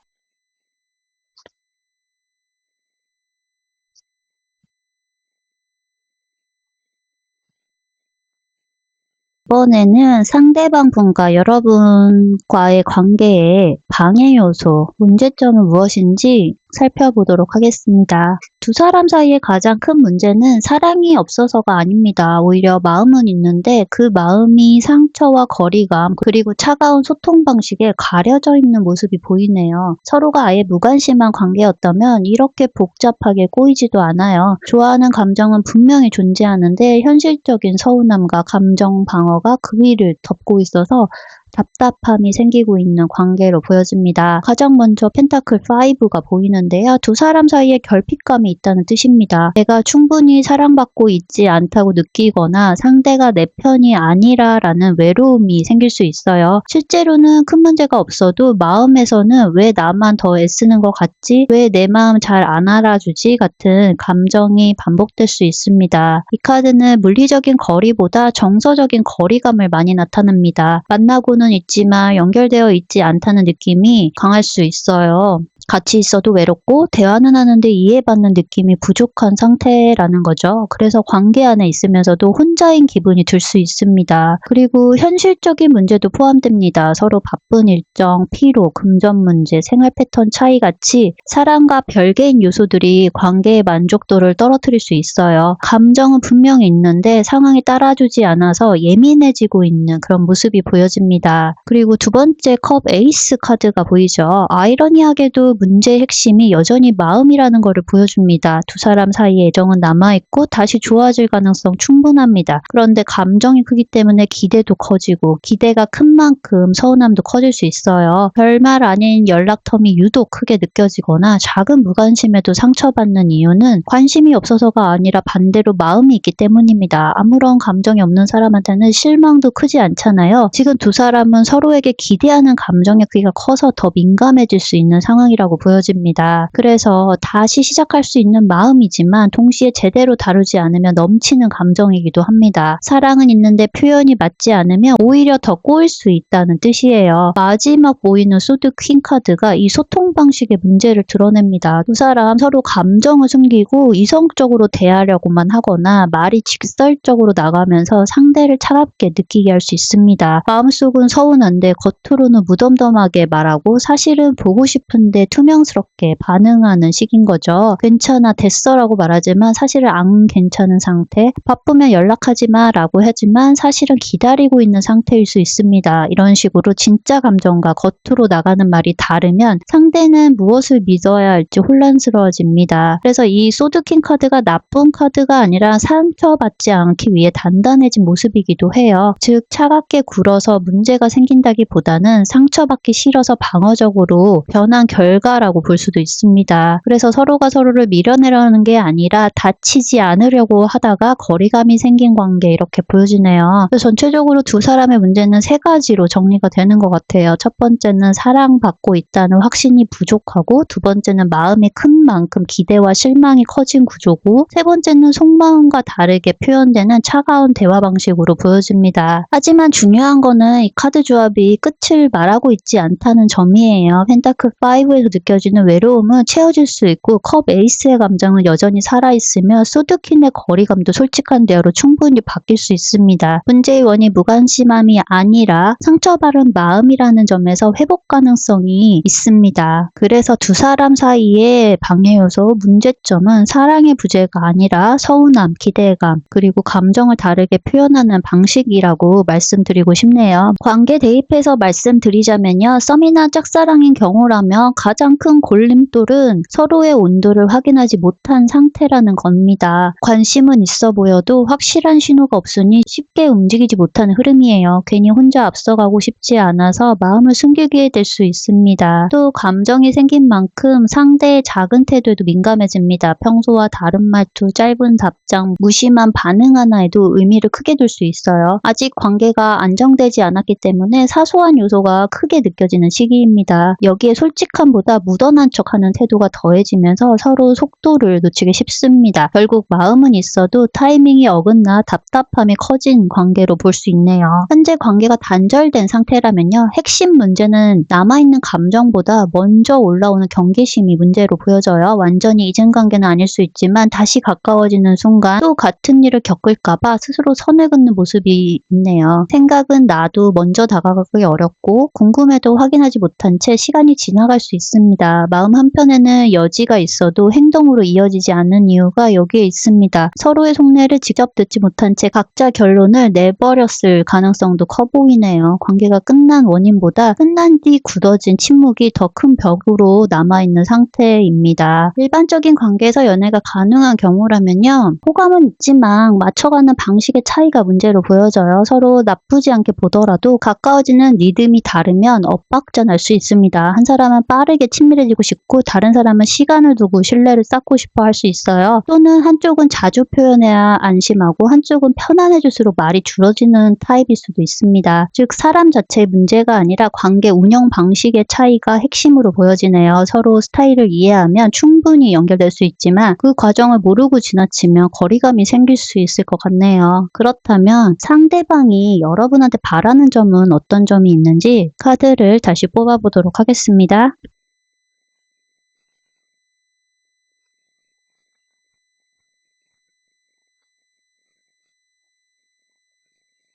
A: 이번에는 상대방 분과 여러분과의 관계에 방해 요소, 문제점은 무엇인지 살펴보도록 하겠습니다. 두 사람 사이의 가장 큰 문제는 사랑이 없어서가 아닙니다. 오히려 마음은 있는데 그 마음이 상처와 거리감 그리고 차가운 소통 방식에 가려져 있는 모습이 보이네요. 서로가 아예 무관심한 관계였다면 이렇게 복잡하게 꼬이지도 않아요. 좋아하는 감정은 분명히 존재하는데 현실적인 서운함과 감정 방어가 그 위를 덮고 있어서 답답함이 생기고 있는 관계로 보여집니다. 가장 먼저 펜타클 5가 보이는데요. 두 사람 사이에 결핍감이 있다는 뜻입니다. 내가 충분히 사랑받고 있지 않다고 느끼거나 상대가 내 편이 아니라라는 외로움이 생길 수 있어요. 실제로는 큰 문제가 없어도 마음에서는 왜 나만 더 애쓰는 것 같지? 왜 내 마음 잘 안 알아주지? 같은 감정이 반복될 수 있습니다. 이 카드는 물리적인 거리보다 정서적인 거리감을 많이 나타냅니다. 만나고는 있지만 연결되어 있지 않다는 느낌이 강할 수 있어요. 같이 있어도 외롭고 대화는 하는데 이해받는 느낌이 부족한 상태라는 거죠. 그래서 관계 안에 있으면서도 혼자인 기분이 들 수 있습니다. 그리고 현실적인 문제도 포함됩니다. 서로 바쁜 일정, 피로, 금전 문제, 생활 패턴 차이 같이 사랑과 별개인 요소들이 관계의 만족도를 떨어뜨릴 수 있어요. 감정은 분명히 있는데 상황이 따라주지 않아서 예민해지고 있는 그런 모습이 보여집니다. 그리고 두 번째 컵 에이스 카드가 보이죠. 아이러니하게도 문제의 핵심이 여전히 마음이라는 것을 보여줍니다. 두 사람 사이의 애정은 남아있고 다시 좋아질 가능성 충분합니다. 그런데 감정이 크기 때문에 기대도 커지고 기대가 큰 만큼 서운함도 커질 수 있어요. 별말 아닌 연락텀이 유독 크게 느껴지거나 작은 무관심에도 상처받는 이유는 관심이 없어서가 아니라 반대로 마음이 있기 때문입니다. 아무런 감정이 없는 사람한테는 실망도 크지 않잖아요. 지금 두 사람은 서로에게 기대하는 감정의 크기가 커서 더 민감해질 수 있는 상황이라고 보여집니다. 그래서 다시 시작할 수 있는 마음이지만 동시에 제대로 다루지 않으면 넘치는 감정이기도 합니다. 사랑은 있는데 표현이 맞지 않으면 오히려 더 꼬일 수 있다는 뜻이에요. 마지막 보이는 소드 퀸 카드가 이 소통 방식의 문제를 드러냅니다. 두 사람 서로 감정을 숨기고 이성적으로 대하려고만 하거나 말이 직설적으로 나가면서 상대를 차갑게 느끼게 할 수 있습니다. 마음속은 서운한데 겉으로는 무덤덤하게 말하고 사실은 보고 싶은데 투명스럽게 반응하는 식인 거죠. 괜찮아 됐어 라고 말하지만 사실은 안 괜찮은 상태, 바쁘면 연락하지 마 라고 하지만 사실은 기다리고 있는 상태일 수 있습니다. 이런 식으로 진짜 감정과 겉으로 나가는 말이 다르면 상대는 무엇을 믿어야 할지 혼란스러워집니다. 그래서 이 소드킹 카드가 나쁜 카드가 아니라 상처받지 않기 위해 단단해진 모습이기도 해요. 즉 차갑게 굴어서 문제가 생긴다기보다는 상처받기 싫어서 방어적으로 변한 결과라고 볼 수도 있습니다. 그래서 서로가 서로를 밀어내려는 게 아니라 다치지 않으려고 하다가 거리감이 생긴 관계 이렇게 보여지네요. 그래서 전체적으로 두 사람의 문제는 세 가지로 정리가 되는 것 같아요. 첫 번째는 사랑받고 있다는 확신이 부족하고 두 번째는 마음이 큰 만큼 기대와 실망이 커진 구조고 세 번째는 속마음과 다르게 표현되는 차가운 대화 방식으로 보여집니다. 하지만 중요한 거는 이 카드 조합이 끝을 말하고 있지 않다는 점이에요. 펜타클 5에서 느껴지는 외로움은 채워질 수 있고 컵 에이스의 감정은 여전히 살아있으며 소드퀸의 거리감도 솔직한 대화로 충분히 바뀔 수 있습니다. 문제의 원인 무관심함이 아니라 상처받은 마음이라는 점에서 회복 가능성이 있습니다. 그래서 두 사람 사이의 방해 요소, 문제점은 사랑의 부재가 아니라 서운함, 기대감, 그리고 감정을 다르게 표현하는 방식이라고 말씀드리고 싶네요. 관계 대입해서 말씀드리자면요. 썸이나 짝사랑인 경우라면 가장 큰 골림돌은 서로의 온도를 확인하지 못한 상태라는 겁니다. 관심은 있어 보여도 확실한 신호가 없으니 쉽게 움직이지 못하는 흐름이에요. 괜히 혼자 앞서가고 싶지 않아서 마음을 숨기게 될 수 있습니다. 또 감정이 생긴 만큼 상대의 작은 태도에도 민감해집니다. 평소와 다른 말투, 짧은 답장, 무심한 반응 하나에도 의미를 크게 둘 수 있어요. 아직 관계가 안정되지 않았기 때문에 사소한 요소가 크게 느껴지는 시기입니다. 여기에 솔직함보다 묻어난 척하는 태도가 더해지면서 서로 속도를 놓치기 쉽습니다. 결국 마음은 있어도 타이밍이 어긋나 답답함이 커진 관계로 볼 수 있네요. 현재 관계가 단절된 상태라면요. 핵심 문제는 남아있는 감정보다 먼저 올라오는 경계심이 문제로 보여져요. 완전히 잊은 관계는 아닐 수 있지만 다시 가까워지는 순간 또 같은 일을 겪을까봐 스스로 선을 긋는 모습이 있네요. 생각은 나도 먼저 다가가기 어렵고 궁금해도 확인하지 못한 채 시간이 지나갈 수 있습니다. 있습니다. 마음 한편에는 여지가 있어도 행동으로 이어지지 않는 이유가 여기에 있습니다. 서로의 속내를 직접 듣지 못한 채 각자 결론을 내버렸을 가능성도 커 보이네요. 관계가 끝난 원인보다 끝난 뒤 굳어진 침묵이 더 큰 벽으로 남아있는 상태입니다. 일반적인 관계에서 연애가 가능한 경우라면요. 호감은 있지만 맞춰가는 방식의 차이가 문제로 보여져요. 서로 나쁘지 않게 보더라도 가까워지는 리듬이 다르면 엇박자 날 수 있습니다. 한 사람은 빠르게 친밀해지고 싶고 다른 사람은 시간을 두고 신뢰를 쌓고 싶어 할 수 있어요. 또는 한쪽은 자주 표현해야 안심하고 한쪽은 편안해질수록 말이 줄어지는 타입일 수도 있습니다. 즉 사람 자체의 문제가 아니라 관계 운영 방식의 차이가 핵심으로 보여지네요. 서로 스타일을 이해하면 충분히 연결될 수 있지만 그 과정을 모르고 지나치면 거리감이 생길 수 있을 것 같네요. 그렇다면 상대방이 여러분한테 바라는 점은 어떤 점이 있는지 카드를 다시 뽑아보도록 하겠습니다.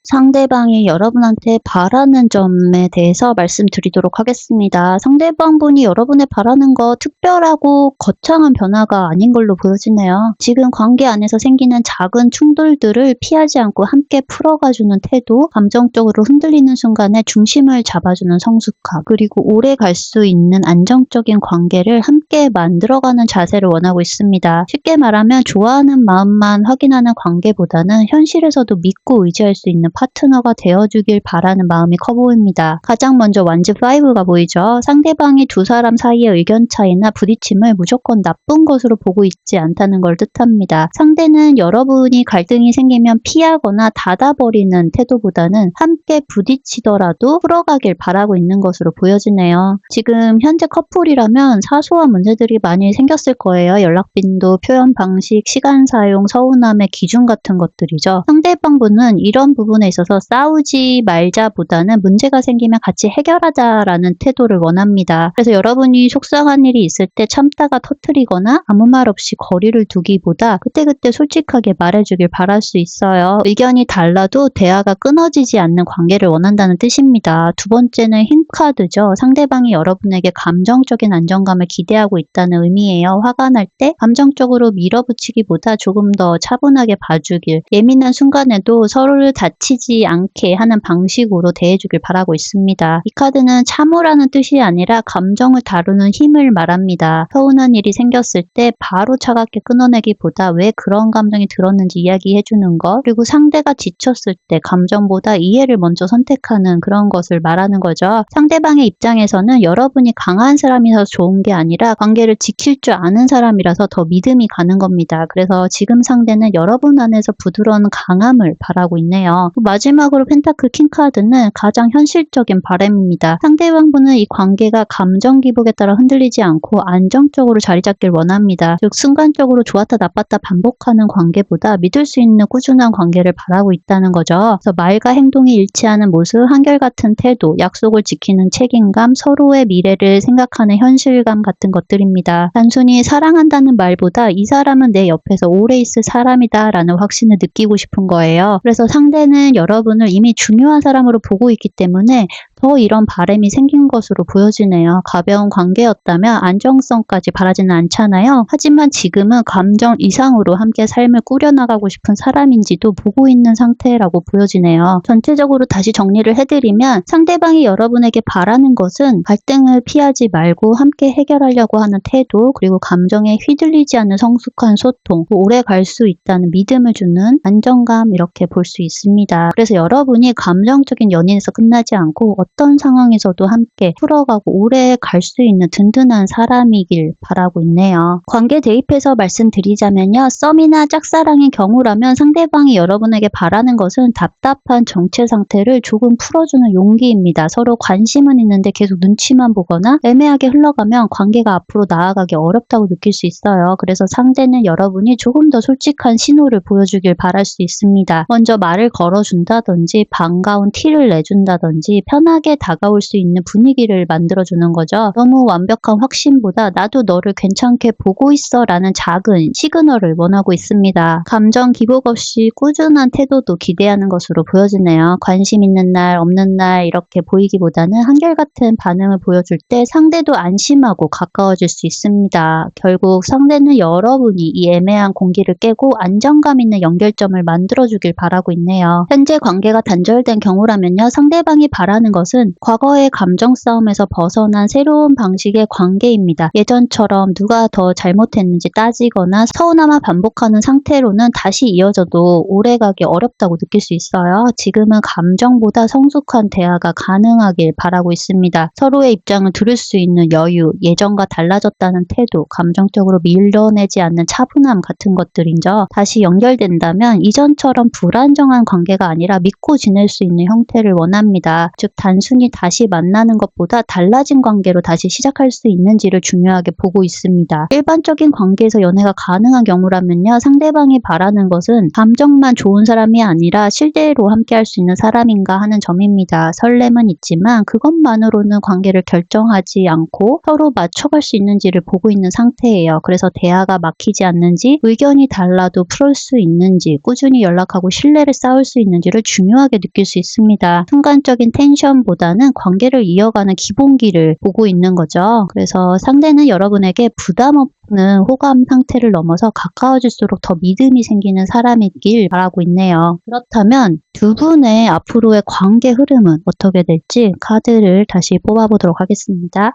A: 상대방이 여러분한테 바라는 점에 대해서 말씀드리도록 하겠습니다. 상대방분이 여러분의 바라는 거 특별하고 거창한 변화가 아닌 걸로 보여지네요. 지금 관계 안에서 생기는 작은 충돌들을 피하지 않고 함께 풀어가주는 태도, 감정적으로 흔들리는 순간에 중심을 잡아주는 성숙함, 그리고 오래 갈 수 있는 안정적인 관계를 함께 만들어가는 자세를 원하고 있습니다. 쉽게 말하면 좋아하는 마음만 확인하는 관계보다는 현실에서도 믿고 의지할 수 있는 파트너가 되어주길 바라는 마음이 커 보입니다. 가장 먼저 완즈 5가 보이죠. 상대방이 두 사람 사이의 의견 차이나 부딪힘을 무조건 나쁜 것으로 보고 있지 않다는 걸 뜻합니다. 상대는 여러분이 갈등이 생기면 피하거나 닫아버리는 태도보다는 함께 부딪히더라도 풀어가길 바라고 있는 것으로 보여지네요. 지금 현재 커플이라면 사소한 문제들이 많이 생겼을 거예요. 연락 빈도, 표현 방식, 시간 사용, 서운함의 기준 같은 것들이죠. 상대방분은 이런 부분에 있어서 싸우지 말자보다는 문제가 생기면 같이 해결하자라는 태도를 원합니다. 그래서 여러분이 속상한 일이 있을 때 참다가 터뜨리거나 아무 말 없이 거리를 두기보다 그때그때 솔직하게 말해주길 바랄 수 있어요. 의견이 달라도 대화가 끊어지지 않는 관계를 원한다는 뜻입니다. 두 번째는 힘 카드죠. 상대방이 여러분에게 감정적인 안정감을 기대하고 있다는 의미예요. 화가 날 때 감정적으로 밀어붙이기보다 조금 더 차분하게 봐주길, 예민한 순간에도 서로를 다치지 않게 하는 방식으로 대해주길 바라고 있습니다. 이 카드는 참으라는 뜻이 아니라 감정을 다루는 힘을 말합니다. 서운한 일이 생겼을 때 바로 차갑게 끊어내기보다 왜 그런 감정이 들었는지 이야기해주는 것, 그리고 상대가 지쳤을 때 감정보다 이해를 먼저 선택하는 그런 것을 말하는 거죠. 상대방의 입장에서는 여러분이 강한 사람이라서 좋은 게 아니라 관계를 지킬 줄 아는 사람이라서 더 믿음이 가는 겁니다. 그래서 지금 상대는 여러분 안에서 부드러운 강함을 바라고 있네요. 마지막으로 펜타클 킹 카드는 가장 현실적인 바람입니다. 상대방분은 이 관계가 감정 기복에 따라 흔들리지 않고 안정적으로 자리 잡길 원합니다. 즉 순간적으로 좋았다 나빴다 반복하는 관계보다 믿을 수 있는 꾸준한 관계를 바라고 있다는 거죠. 그래서 말과 행동이 일치하는 모습, 한결같은 태도, 약속을 지키는 책임감, 서로의 미래를 생각하는 현실감 같은 것들입니다. 단순히 사랑한다는 말보다 이 사람은 내 옆에서 오래 있을 사람이다 라는 확신을 느끼고 싶은 거예요. 그래서 상대는 여러분을 이미 중요한 사람으로 보고 있기 때문에 더 이런 바람이 생긴 것으로 보여지네요. 가벼운 관계였다면 안정성까지 바라지는 않잖아요. 하지만 지금은 감정 이상으로 함께 삶을 꾸려나가고 싶은 사람인지도 보고 있는 상태라고 보여지네요. 전체적으로 다시 정리를 해드리면 상대방이 여러분에게 바라는 것은 갈등을 피하지 말고 함께 해결하려고 하는 태도, 그리고 감정에 휘둘리지 않는 성숙한 소통, 오래 갈 수 있다는 믿음을 주는 안정감, 이렇게 볼 수 있습니다. 그래서 여러분이 감정적인 연인에서 끝나지 않고 어떤 상황에서도 함께 풀어가고 오래 갈 수 있는 든든한 사람이길 바라고 있네요. 관계 대입해서 말씀드리자면요. 썸이나 짝사랑의 경우라면 상대방이 여러분에게 바라는 것은 답답한 정체 상태를 조금 풀어주는 용기입니다. 서로 관심은 있는데 계속 눈치만 보거나 애매하게 흘러가면 관계가 앞으로 나아가기 어렵다고 느낄 수 있어요. 그래서 상대는 여러분이 조금 더 솔직한 신호를 보여주길 바랄 수 있습니다. 먼저 말을 걸어준다든지 반가운 티를 내준다든지 편하게 편하게 다가올 수 있는 분위기를 만들어주는 거죠. 너무 완벽한 확신보다 나도 너를 괜찮게 보고 있어 라는 작은 시그널을 원하고 있습니다. 감정 기복 없이 꾸준한 태도도 기대하는 것으로 보여지네요. 관심 있는 날, 없는 날 이렇게 보이기보다는 한결같은 반응을 보여줄 때 상대도 안심하고 가까워질 수 있습니다. 결국 상대는 여러분이 이 애매한 공기를 깨고 안정감 있는 연결점을 만들어주길 바라고 있네요. 현재 관계가 단절된 경우라면요. 상대방이 바라는 것은 과거의 감정 싸움에서 벗어난 새로운 방식의 관계입니다. 예전처럼 누가 더 잘못했는지 따지거나 서운함을 반복하는 상태로는 다시 이어져도 오래가기 어렵다고 느낄 수 있어요. 지금은 감정보다 성숙한 대화가 가능하길 바라고 있습니다. 서로의 입장을 들을 수 있는 여유, 예전과 달라졌다는 태도, 감정적으로 밀려내지 않는 차분함 같은 것들이죠. 다시 연결된다면 이전처럼 불안정한 관계가 아니라 믿고 지낼 수 있는 형태를 원합니다. 즉 단순히 다시 만나는 것보다 달라진 관계로 다시 시작할 수 있는지를 중요하게 보고 있습니다. 일반적인 관계에서 연애가 가능한 경우라면요. 상대방이 바라는 것은 감정만 좋은 사람이 아니라 실제로 함께할 수 있는 사람인가 하는 점입니다. 설렘은 있지만 그것만으로는 관계를 결정하지 않고 서로 맞춰갈 수 있는지를 보고 있는 상태예요. 그래서 대화가 막히지 않는지, 의견이 달라도 풀을 수 있는지, 꾸준히 연락하고 신뢰를 쌓을 수 있는지를 중요하게 느낄 수 있습니다. 순간적인 텐션보다는 관계를 이어가는 기본기를 보고 있는 거죠. 그래서 상대는 여러분에게 부담 없는 호감 상태를 넘어서 가까워질수록 더 믿음이 생기는 사람이길 바라고 있네요. 그렇다면 두 분의 앞으로의 관계 흐름은 어떻게 될지 카드를 다시 뽑아보도록 하겠습니다.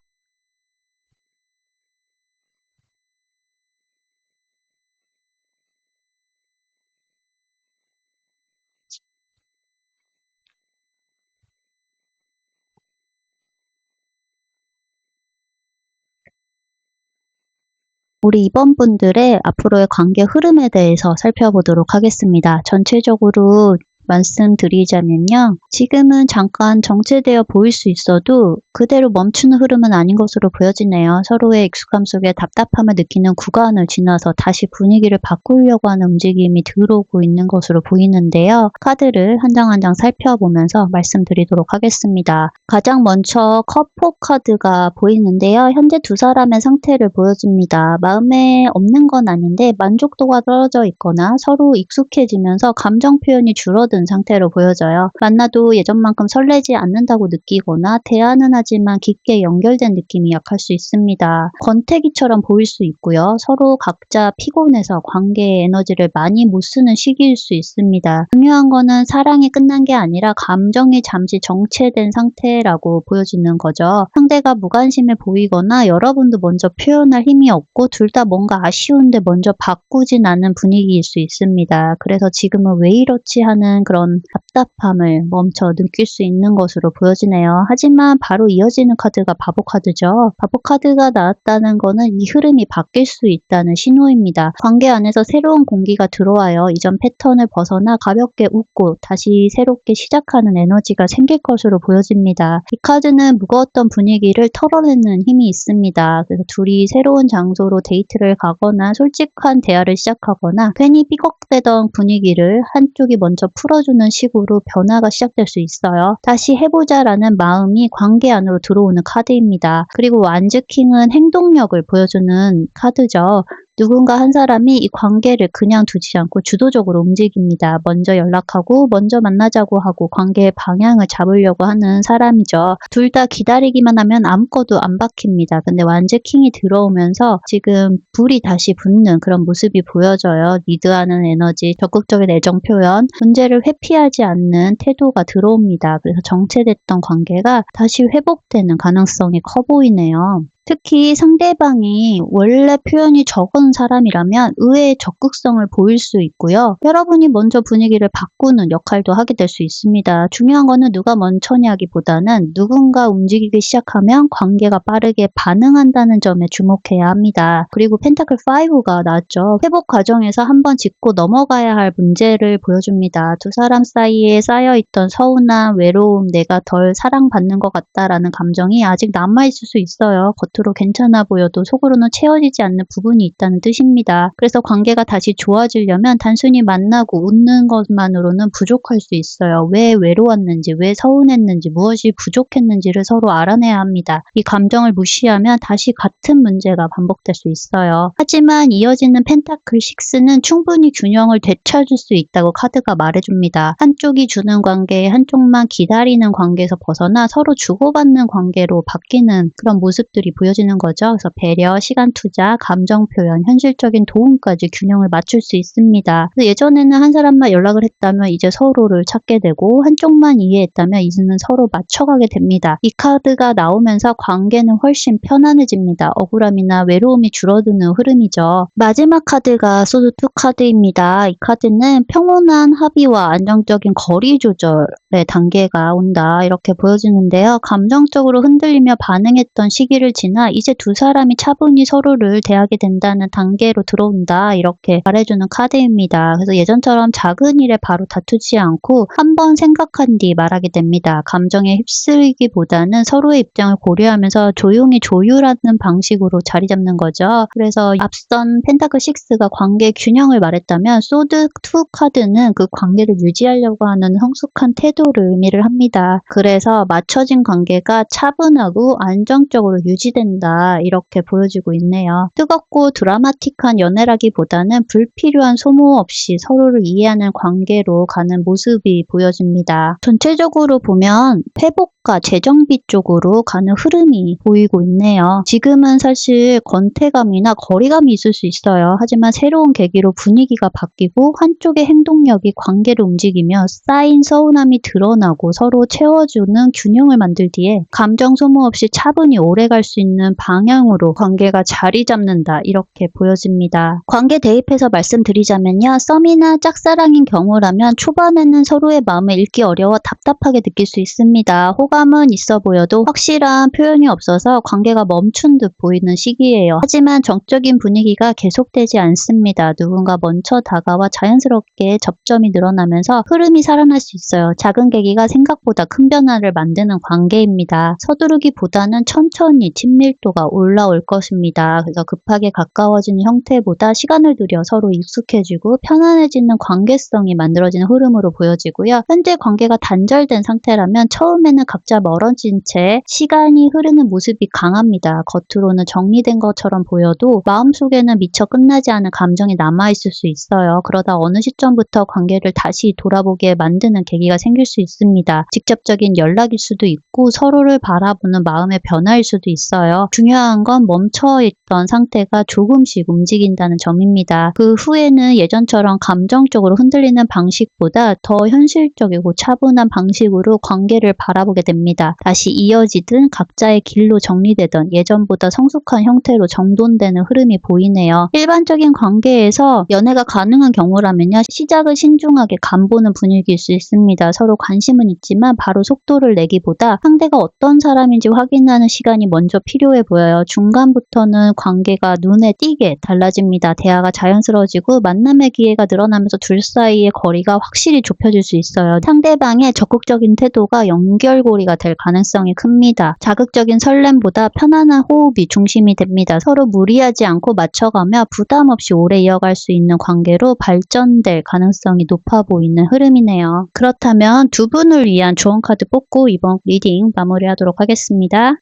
A: 우리 이번 분들의 앞으로의 관계 흐름에 대해서 살펴보도록 하겠습니다. 전체적으로 말씀드리자면요. 지금은 잠깐 정체되어 보일 수 있어도 그대로 멈추는 흐름은 아닌 것으로 보여지네요. 서로의 익숙함 속에 답답함을 느끼는 구간을 지나서 다시 분위기를 바꾸려고 하는 움직임이 들어오고 있는 것으로 보이는데요. 카드를 한 장 한 장 살펴보면서 말씀드리도록 하겠습니다. 가장 먼저 커포 카드가 보이는데요. 현재 두 사람의 상태를 보여줍니다. 마음에 없는 건 아닌데 만족도가 떨어져 있거나 서로 익숙해지면서 감정 표현이 줄어든 상태로 보여져요. 만나도 예전만큼 설레지 않는다고 느끼거나 대화는 하지만 깊게 연결된 느낌이 약할 수 있습니다. 권태기처럼 보일 수 있고요. 서로 각자 피곤해서 관계의 에너지를 많이 못 쓰는 시기일 수 있습니다. 중요한 거는 사랑이 끝난 게 아니라 감정이 잠시 정체된 상태라고 보여지는 거죠. 상대가 무관심해 보이거나 여러분도 먼저 표현할 힘이 없고 둘 다 뭔가 아쉬운데 먼저 바꾸진 않는 분위기일 수 있습니다. 그래서 지금은 왜 이렇지 하는 그런 답답함을 멈춰 느낄 수 있는 것으로 보여지네요. 하지만 바로 이어지는 카드가 바보 카드죠. 바보 카드가 나왔다는 거는 이 흐름이 바뀔 수 있다는 신호입니다. 관계 안에서 새로운 공기가 들어와요. 이전 패턴을 벗어나 가볍게 웃고 다시 새롭게 시작하는 에너지가 생길 것으로 보여집니다. 이 카드는 무거웠던 분위기를 털어내는 힘이 있습니다. 그래서 둘이 새로운 장소로 데이트를 가거나 솔직한 대화를 시작하거나 괜히 삐걱대던 분위기를 한쪽이 먼저 풀어주는 식으로 변화가 시작될 수 있어요. 다시 해보자라는 마음이 관계 안으로 들어오는 카드입니다. 그리고 완즈킹은 행동력을 보여주는 카드죠. 누군가 한 사람이 이 관계를 그냥 두지 않고 주도적으로 움직입니다. 먼저 연락하고 먼저 만나자고 하고 관계의 방향을 잡으려고 하는 사람이죠. 둘 다 기다리기만 하면 아무것도 안 박힙니다. 근데 완즈킹이 들어오면서 지금 불이 다시 붙는 그런 모습이 보여져요. 리드하는 에너지, 적극적인 애정 표현, 문제를 회피하지 않는 태도가 들어옵니다. 그래서 정체됐던 관계가 다시 회복되는 가능성이 커 보이네요. 특히 상대방이 원래 표현이 적은 사람이라면 의외의 적극성을 보일 수 있고요. 여러분이 먼저 분위기를 바꾸는 역할도 하게 될 수 있습니다. 중요한 거는 누가 먼저냐기보다는 누군가 움직이기 시작하면 관계가 빠르게 반응한다는 점에 주목해야 합니다. 그리고 펜타클 5가 나왔죠. 회복 과정에서 한번 짚고 넘어가야 할 문제를 보여줍니다. 두 사람 사이에 쌓여있던 서운함, 외로움, 내가 덜 사랑받는 것 같다라는 감정이 아직 남아있을 수 있어요. 겉으로 괜찮아 보여도 속으로는 채워지지 않는 부분이 있다는 뜻입니다. 그래서 관계가 다시 좋아지려면 단순히 만나고 웃는 것만으로는 부족할 수 있어요. 왜 외로웠는지, 왜 서운했는지, 무엇이 부족했는지를 서로 알아내야 합니다. 이 감정을 무시하면 다시 같은 문제가 반복될 수 있어요. 하지만 이어지는 펜타클 6는 충분히 균형을 되찾을 수 있다고 카드가 말해줍니다. 한쪽이 주는 관계에 한쪽만 기다리는 관계에서 벗어나 서로 주고받는 관계로 바뀌는 그런 모습들이 보여지는 거죠. 그래서 배려, 시간 투자, 감정 표현, 현실적인 도움까지 균형을 맞출 수 있습니다. 그래서 예전에는 한 사람만 연락을 했다면 이제 서로를 찾게 되고 한쪽만 이해했다면 이제는 서로 맞춰가게 됩니다. 이 카드가 나오면서 관계는 훨씬 편안해집니다. 억울함이나 외로움이 줄어드는 흐름이죠. 마지막 카드가 소드2 카드입니다. 이 카드는 평온한 합의와 안정적인 거리 조절의 단계가 온다 이렇게 보여지는데요. 감정적으로 흔들리며 반응했던 시기를 지나 이제 두 사람이 차분히 서로를 대하게 된다는 단계로 들어온다 이렇게 말해주는 카드입니다. 그래서 예전처럼 작은 일에 바로 다투지 않고 한번 생각한 뒤 말하게 됩니다. 감정에 휩쓸기보다는 서로의 입장을 고려하면서 조용히 조율하는 방식으로 자리 잡는 거죠. 그래서 앞선 펜타클 6가 관계 균형을 말했다면 소드2 카드는 그 관계를 유지하려고 하는 성숙한 태도를 의미를 합니다. 그래서 맞춰진 관계가 차분하고 안정적으로 유지된다 이렇게 보여지고 있네요. 뜨겁고 드라마틱한 연애라기보다는 불필요한 소모 없이 서로를 이해하는 관계로 가는 모습이 보여집니다. 전체적으로 보면 회복과 재정비 쪽으로 가는 흐름이 보이고 있네요. 지금은 사실 권태감이나 거리감이 있을 수 있어요. 하지만 새로운 계기로 분위기가 바뀌고 한쪽의 행동력이 관계를 움직이며 쌓인 서운함이 드러나고 서로 채워주는 균형을 만들 뒤에 감정 소모 없이 차분히 오래갈 수 있는 방향으로 관계가 자리 잡는다 이렇게 보여집니다. 관계 대입해서 말씀드리자면요. 썸이나 짝사랑인 경우라면 초반에는 서로의 마음을 읽기 어려워 답답하게 느낄 수 있습니다. 호감은 있어 보여도 확실한 표현이 없어서 관계가 멈춘 듯 보이는 시기예요. 하지만 정적인 분위기가 계속되지 않습니다. 누군가 먼저 다가와 자연스럽게 접점이 늘어나면서 흐름이 살아날 수 있어요. 작은 계기가 생각보다 큰 변화를 만드는 관계입니다. 서두르기보다는 천천히 친밀도가 올라올 것입니다. 그래서 급하게 가까워지는 형태보다 시간을 들여 서로 익숙해지고 편안해지는 관계성이 만들어지는 흐름으로 보여지고요. 현재 관계가 단절된 상태라면 처음에는 각자 멀어진 채 시간이 흐르는 모습이 강합니다. 겉으로는 정리된 것처럼 보여도 마음속에는 미처 끝나지 않은 감정이 남아있을 수 있어요. 그러다 어느 시점부터 관계를 다시 돌아보게 만드는 계기가 생길 수 있습니다. 직접적인 연락일 수도 있고 서로를 바라보는 마음의 변화일 수도 있어요. 중요한 건 멈춰있던 상태가 조금씩 움직인다는 점입니다. 그 후에는 예전처럼 감정적으로 흔들리는 방식보다 더 현실적이고 차분한 방식으로 관계를 바라보게 됩니다. 다시 이어지든 각자의 길로 정리되던 예전보다 성숙한 형태로 정돈되는 흐름이 보이네요. 일반적인 관계에서 연애가 가능한 경우라면요. 시작을 신중하게 간보는 분위기일 수 있습니다. 서로 관심은 있지만 바로 속도를 내기보다 상대가 어떤 사람인지 확인하는 시간이 먼저 필요해 보여요. 중간부터는 관계가 눈에 띄게 달라집니다. 대화가 자연스러워지고 만남의 기회가 늘어나면서 둘 사이의 거리가 확실히 좁혀질 수 있어요. 상대방의 적극적인 태도가 연결고리가 될 가능성이 큽니다. 자극적인 설렘보다 편안한 호흡이 중심이 됩니다. 서로 무리하지 않고 맞춰가며 부담 없이 오래 이어갈 수 있는 관계로 발전될 가능성이 높아 보이는 흐름이네요. 그렇다면 두 분을 위한 조언 카드 뽑고 이번 리딩 마무리하도록 하겠습니다.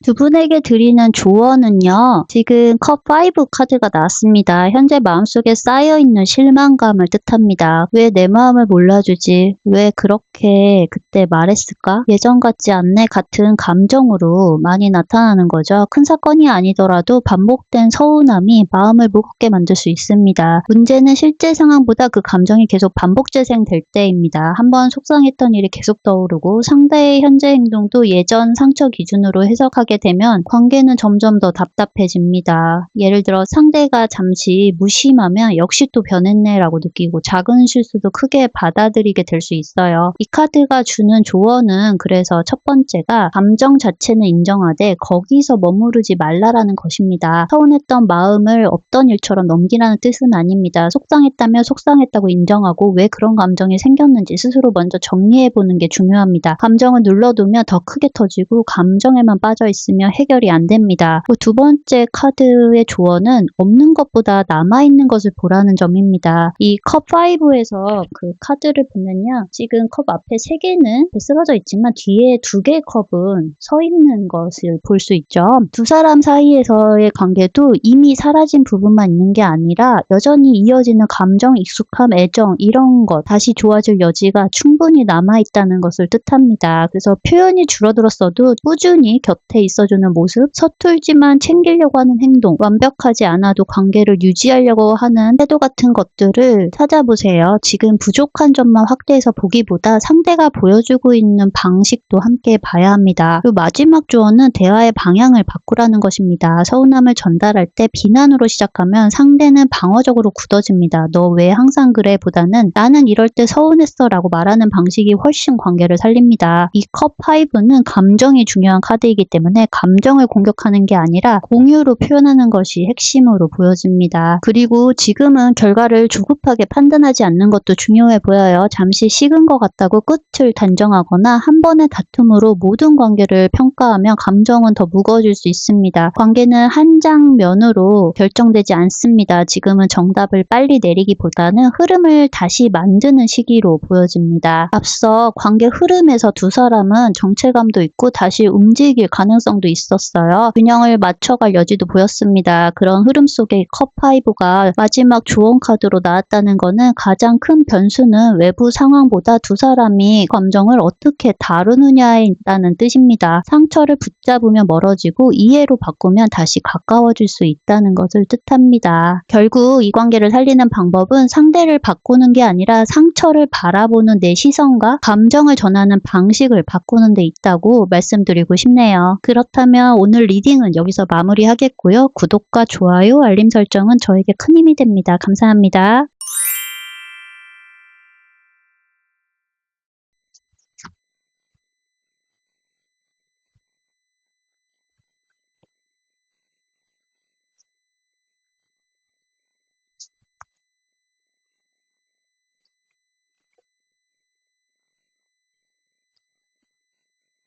A: 두 분에게 드리는 조언은요. 지금 컵5 카드가 나왔습니다. 현재 마음속에 쌓여있는 실망감을 뜻합니다. 왜 내 마음을 몰라주지? 왜 그렇게 그때 말했을까? 예전 같지 않네 같은 감정으로 많이 나타나는 거죠. 큰 사건이 아니더라도 반복된 서운함이 마음을 무겁게 만들 수 있습니다. 문제는 실제 상황보다 그 감정이 계속 반복 재생될 때입니다. 한번 속상했던 일이 계속 떠오르고 상대의 현재 행동도 예전 상처 기준으로 해석하게 되면 관계는 점점 더 답답해집니다. 예를 들어 상대가 잠시 무심하면 역시 또 변했네 라고 느끼고 작은 실수도 크게 받아들이게 될 수 있어요. 이 카드가 주는 조언은 그래서 첫 번째가 감정 자체는 인정하되 거기서 머무르지 말라라는 것입니다. 서운했던 마음을 없던 일처럼 넘기라는 뜻은 아닙니다. 속상했다면 속상했다고 인정하고 왜 그런 감정이 생겼는지 스스로 먼저 정리해보는 게 중요합니다. 감정을 눌러두면 더 크게 터지고 감정에만 빠져 있으면 해결이 안 됩니다. 두 번째 카드의 조언은 없는 것보다 남아있는 것을 보라는 점입니다. 이 컵 5에서 그 카드를 보면요. 지금 컵 앞에 3개는 쓰러져 있지만 뒤에 2개의 컵은 서 있는 것을 볼 수 있죠. 두 사람 사이에서의 관계도 이미 사라진 부분만 있는 게 아니라 여전히 이어지는 감정, 익숙함, 애정 이런 것 다시 좋아질 여지가 충분히 남아있다는 것을 뜻합니다. 그래서 표현이 줄어들었어도 꾸준히 곁에 있어주는 모습, 서툴지만 챙기려고 하는 행동, 완벽하지 않아도 관계를 유지하려고 하는 태도 같은 것들을 찾아보세요. 지금 부족한 점만 확대해서 보기보다 상대가 보여주고 있는 방식도 함께 봐야 합니다. 그리고 마지막 조언은 대화의 방향을 바꾸라는 것입니다. 서운함을 전달할 때 비난으로 시작하면 상대는 방어적으로 굳어집니다. 너 왜 항상 그래? 보다는 나는 이럴 때 서운했어 라고 말하는 방식이 훨씬 관계를 살립니다. 이 컵 5는 감정이 중요한 카드이기 때문에 감정을 공격하는 게 아니라 공유로 표현하는 것이 핵심으로 보여집니다. 그리고 지금은 결과를 조급하게 판단하지 않는 것도 중요해 보여요. 잠시 식은 것 같다고 끝을 단정하거나 한 번의 다툼으로 모든 관계를 평가하면 감정은 더 무거워질 수 있습니다. 관계는 한 장면으로 결정되지 않습니다. 지금은 정답을 빨리 내리기보다는 흐름을 다시 만드는 시기로 보여집니다. 앞서 관계 흐름에서 두 사람은 정체감도 있고 다시 움직일 가능성도 있었어요. 균형을 맞춰갈 여지도 보였습니다. 그런 흐름 속에 컵 5가 마지막 조언 카드로 나왔다는 것은 가장 큰 변수는 외부 상황보다 두 사람이 감정을 어떻게 다루느냐에 있다는 뜻입니다. 상처를 붙잡으면 멀어지고 이해로 바꾸면 다시 가까워질 수 있다는 것을 뜻합니다. 결국 이 관계를 살리는 방법은 상대를 바꾸는 게 아니라 상처를 바라보는 내 시선과 감정을 전하는 방식을 바꾸는 데 있다고 말씀드리고 싶네요. 그렇다면 오늘 리딩은 여기서 마무리하겠고요. 구독과 좋아요, 알림 설정은 저에게 큰 힘이 됩니다. 감사합니다.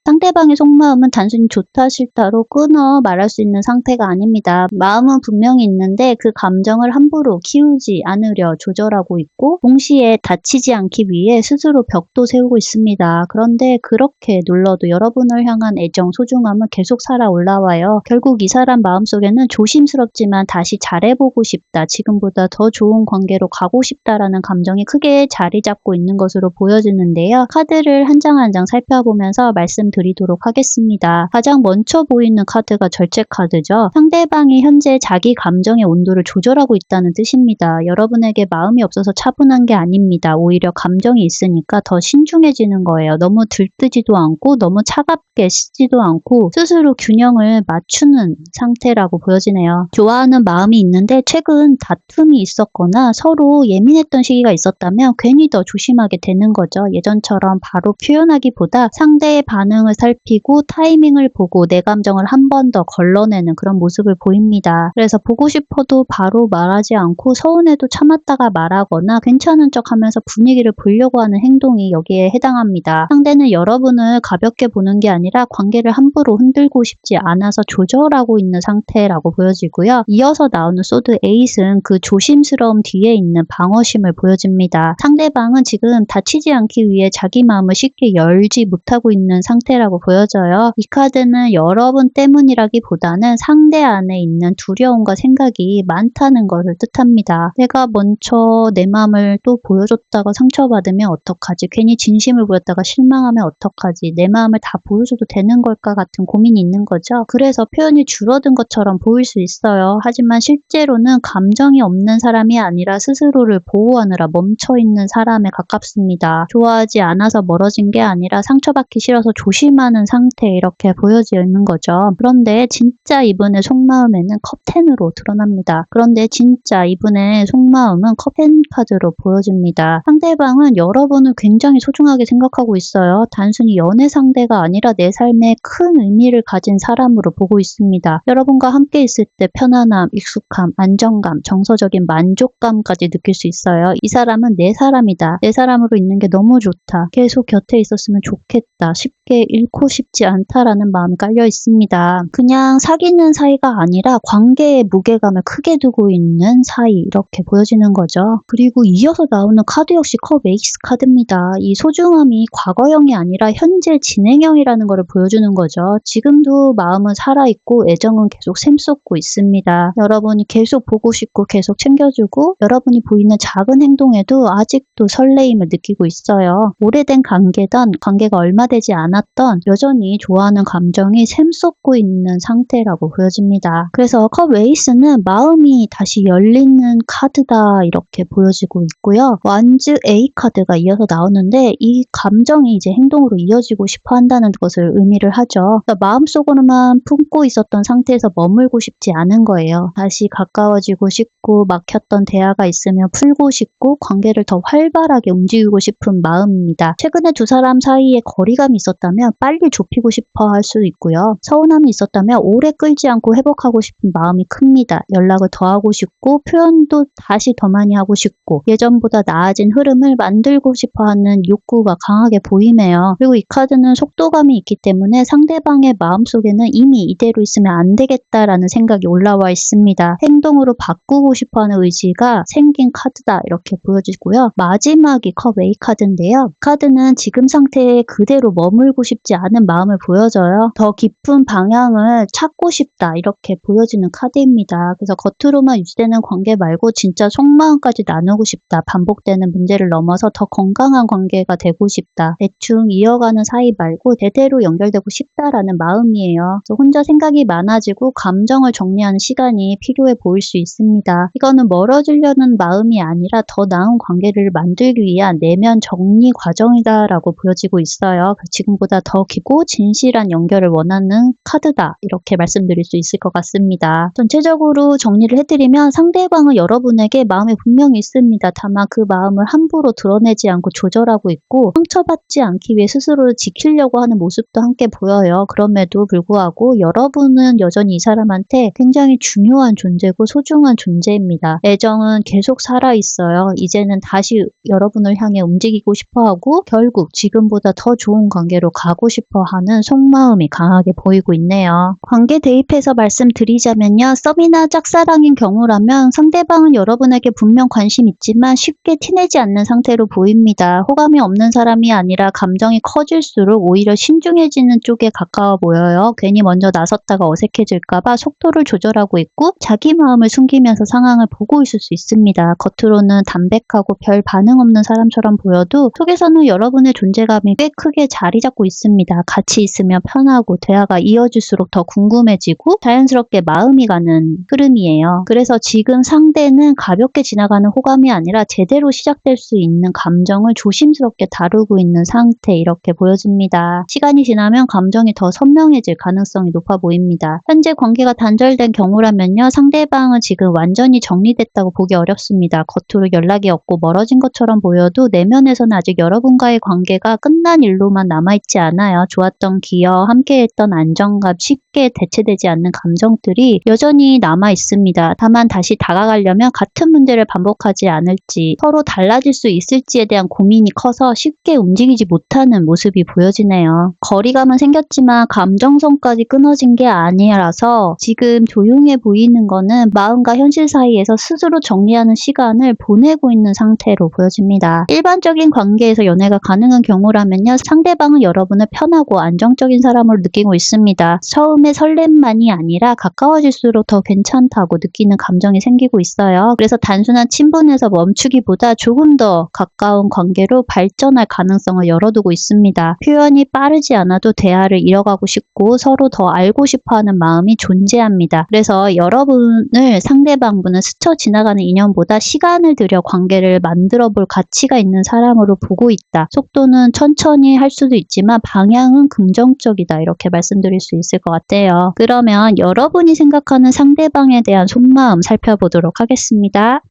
A: 상대방의 속마음은 단순히 좋다 싫다로 끊어 말할 수 있는 상태가 아닙니다. 마음은 분명히 있는데 그 감정을 함부로 키우지 않으려 조절하고 있고 동시에 다치지 않기 위해 스스로 벽도 세우고 있습니다. 그런데 그렇게 눌러도 여러분을 향한 애정, 소중함은 계속 살아 올라와요. 결국 이 사람 마음속에는 조심스럽지만 다시 잘해보고 싶다, 지금보다 더 좋은 관계로 가고 싶다라는 감정이 크게 자리 잡고 있는 것으로 보여지는데요. 카드를 한 장 한 장 살펴보면서 말씀드리도록 하겠습니다. 가장 먼저 보이는 카드가 절제 카드죠. 상대방이 현재 자기 감정의 온도를 조절하고 있다는 뜻입니다. 여러분에게 마음이 없어서 차분한 게 아닙니다. 오히려 감정이 있으니까 더 신중해지는 거예요. 너무 들뜨지도 않고 너무 차갑게 씻지도 않고 스스로 균형을 맞추는 상태라고 보여지네요. 좋아하는 마음이 있는데 최근 다툼이 있었거나 서로 예민했던 시기가 있었다면 괜히 더 조심하게 되는 거죠. 예전처럼 바로 표현하기보다 상대의 반응을 살피고 타이밍을 보고 내 감정을 한 번 더 걸러내는 그런 모습을 보입니다. 그래서 보고 싶어도 바로 말하지 않고 서운해도 참았다가 말하거나 괜찮은 척 하면서 분위기를 보려고 하는 행동이 여기에 해당합니다. 상대는 여러분을 가볍게 보는 게 아니라 관계를 함부로 흔들고 싶지 않아서 조절하고 있는 상태라고 보여지고요. 이어서 나오는 소드 에잇은 그 조심스러움 뒤에 있는 방어심을 보여집니다. 상대방은 지금 다치지 않기 위해 자기 마음을 쉽게 열지 못하고 있는 상태라고 보여져요. 이 카드는 여러분 때문이라기보다는 상대 안에 있는 두려움과 생각이 많다는 것을 뜻합니다. 내가 먼저 내 마음을 또 보여줬다가 상처받으면 어떡하지? 괜히 진심을 보였다가 실망하면 어떡하지? 내 마음을 다 보여줘도 되는 걸까 같은 고민이 있는 거죠. 그래서 표현이 줄어든 것처럼 보일 수 있어요. 하지만 실제로는 감정이 없는 사람이 아니라 스스로를 보호하느라 멈춰있는 사람에 가깝습니다. 좋아하지 않아서 멀어진 게 아니라 상처받기 싫어서 조심하는 상태, 이렇게 보여지는 거죠. 그런데 진짜 이분의 속마음에는 컵 10으로 드러납니다. 그런데 진짜 이분의 속마음은 컵 10 카드로 보여집니다. 상대방은 여러분을 굉장히 소중하게 생각하고 있어요. 단순히 연애 상대가 아니라 내 삶에 큰 의미를 가진 사람으로 보고 있습니다. 여러분과 함께 있을 때 편안함, 익숙함, 안정감, 정서적인 만족감까지 느낄 수 있어요. 이 사람은 내 사람이다. 내 사람으로 있는 게 너무 좋다. 계속 곁에 있었으면 좋겠다. 쉽게 잃고 싶지 않다라는 마음이 깔려 있습니다. 그냥 사귀는 사이가 아니라 관계의 무게감을 크게 두고 있는 사이 이렇게 보여지는 거죠. 그리고 이어서 나오는 카드 역시 컵 에이스 카드입니다. 이 소중함이 과거형이 아니라 현재 진행형이라는 것을 보여주는 거죠. 지금도 마음은 살아있고 애정은 계속 샘솟고 있습니다. 여러분이 계속 보고 싶고 계속 챙겨주고 여러분이 보이는 작은 행동에도 아직도 설레임을 느끼고 있어요. 오래된 관계든 관계가 얼마 되지 않았던 여전히 좋아하는 감정이 샘솟고 있는 상태라고 보여집니다. 그래서 컵 에이스는 마음이 다시 열리는 카드다 이렇게 보여지고 있고요. 완즈 A 카드가 이어서 나오는데 이 감정이 이제 행동으로 이어지고 싶어 한다는 것을 의미를 하죠. 그러니까 마음속으로만 품고 있었던 상태에서 머물고 싶지 않은 거예요. 다시 가까워지고 싶고 막혔던 대화가 있으면 풀고 싶고 관계를 더 활발하게 움직이고 싶은 마음입니다. 최근에 두 사람 사이에 거리감이 있었다면 빨리 좁히고 싶어 할 수도 있고요. 서운함이 있었다면 오래 끌지 않고 회복하고 싶은 마음이 큽니다. 연락을 더 하고 싶고 표현도 다시 더 많이 하고 싶고 예전보다 나아진 흐름을 만들고 싶어 하는 욕구가 강하게 보이네요. 그리고 이 카드는 속도감이 있기 때문에 상대방의 마음속에는 이미 이대로 있으면 안 되겠다라는 생각이 올라와 있습니다. 행동으로 바꾸고 싶어하는 의지가 생긴 카드다 이렇게 보여지고요. 마지막이 컵 A 카드인데요. 카드는 지금 상태에 그대로 머물고 싶지 않은 마음을 보여줘요. 더 깊은 방향을 찾고 싶다 이렇게 보여지는 카드입니다. 그래서 겉으로만 유지되는 관계 말고 진짜 속마음까지 나누고 싶다. 반복되는 문제를 넘어서 더 건강한 관계가 되고 싶다. 대충 이어가는 사이 말고 대대로 연결되고 싶다라는 마음이에요. 그래서 혼자 생각이 많아지고 감정을 정리하는 시간이 필요해 보일 수 있습니다. 이거는 멀어지려는 마음이 아니라 더 나은 관계를 만들기 위한 내면 정리 과정이다라고 보여지고 있어요. 지금보다 더 깊고 진실한 연결을 원하는 카드다 이렇게 말씀드릴 수 있을 것 같습니다. 전체적으로 정리를 해드리면 상대방은 여러분에게 마음이 분명히 있습니다. 다만 그 마음을 함부로 드러내지 않고 조절하고 있고 상처받지 않기 위해 스스로를 지키려고 하는 모습도 함께 보여요. 그럼에도 불구하고 여러분은 여전히 이 사람한테 굉장히 중요한 존재고 소중한 존재입니다. 애정은 계속 살아있어요. 이제는 다시 여러분을 향해 움직이고 싶어하고 결국 지금보다 더 좋은 관계로 가고 싶어하는 속마음이 강하게 보이고 있네요. 관계 대입해서 말씀드리자면요. 썸이나 짝사랑인 경우라면 상대방은 여러분에게 분명 관심 있지만 쉽게 티내지 않는 상태로 보입니다. 호감이 없는 사람이 아니라 감정이 커질수록 오히려 신중해지는 쪽에 가까워 보여요. 괜히 먼저 나섰다가 어색해질까봐 속도를 조절하고 있고 자기 마음을 숨기면서 상황을 보고 있을 수 있습니다. 겉으로는 담백하고 별 반응 없는 사람처럼 보여도 속에서는 여러분의 존재감이 꽤 크게 자리 잡고 있습니다. 같이 있으면 편하고 대화가 이어질수록 더 궁금해지고 자연스럽게 마음이 가는 흐름이에요. 그래서 지금 상대는 가볍게 지나가는 호감이 아니라 제대로 시작될 수 있는 감정을 조심스럽게 다루고 있는 상태 이렇게 보여집니다. 시간이 지나면 감정이 더 선명해질 가능성이 높아 보입니다. 현재 관계가 단절된 경우라면요. 상대방은 지금 완전히 정리됐다고 보기 어렵습니다. 겉으로 연락이 없고 멀어진 것처럼 보여도 내면에서는 아직 여러분과의 관계가 끝난 일로만 남아있지 않아요. 좋았던 기억, 함께했던 안정감, 쉽게 대체되지 않는 감정들이 여전히 남아있습니다. 다만 다시 다가가려면 같은 문제를 반복하지 않을지 서로 달라질 수 있을지에 대한 고민이 커서 쉽게 움직이지 못하는 모습이 보여지네요. 거리감은 생겼지만 감정선까지 끊어진 게 아니라서 지금 조용해 보이는 거는 마음과 현실 사이에서 스스로 정리하는 시간을 보내고 있는 상태로 보여집니다. 일반적인 관계에서 연애가 가능한 경우라면요. 상대방은 여러분을 편하고 안정적인 사람으로 느끼고 있습니다. 처음에 설렘만이 아니라 가까워질수록 더 괜찮다고 느끼는 감정이 생기고 있어요. 그래서 단순한 친분에서 멈추기보다 조금 더 가까운 관계로 발전할 가능성을 열어두고 있습니다. 표현이 빠르지 않아도 대화를 이어가고 싶고 서로 더 알고 싶어하는 마음이 존재합니다. 그래서 여러분을 상대방분은 스쳐 지나가는 인연보다 시간을 들여 관계를 만들어 볼 가치가 있는 사람으로 보고 있다. 속도는 천천히 할 수도 있지만 방향은 긍정적이다. 이렇게 말씀드릴 수 있을 것 같아요. 그러면 여러분이 생각하는 상대방에 대한 속마음 살펴보도록 하겠습니다.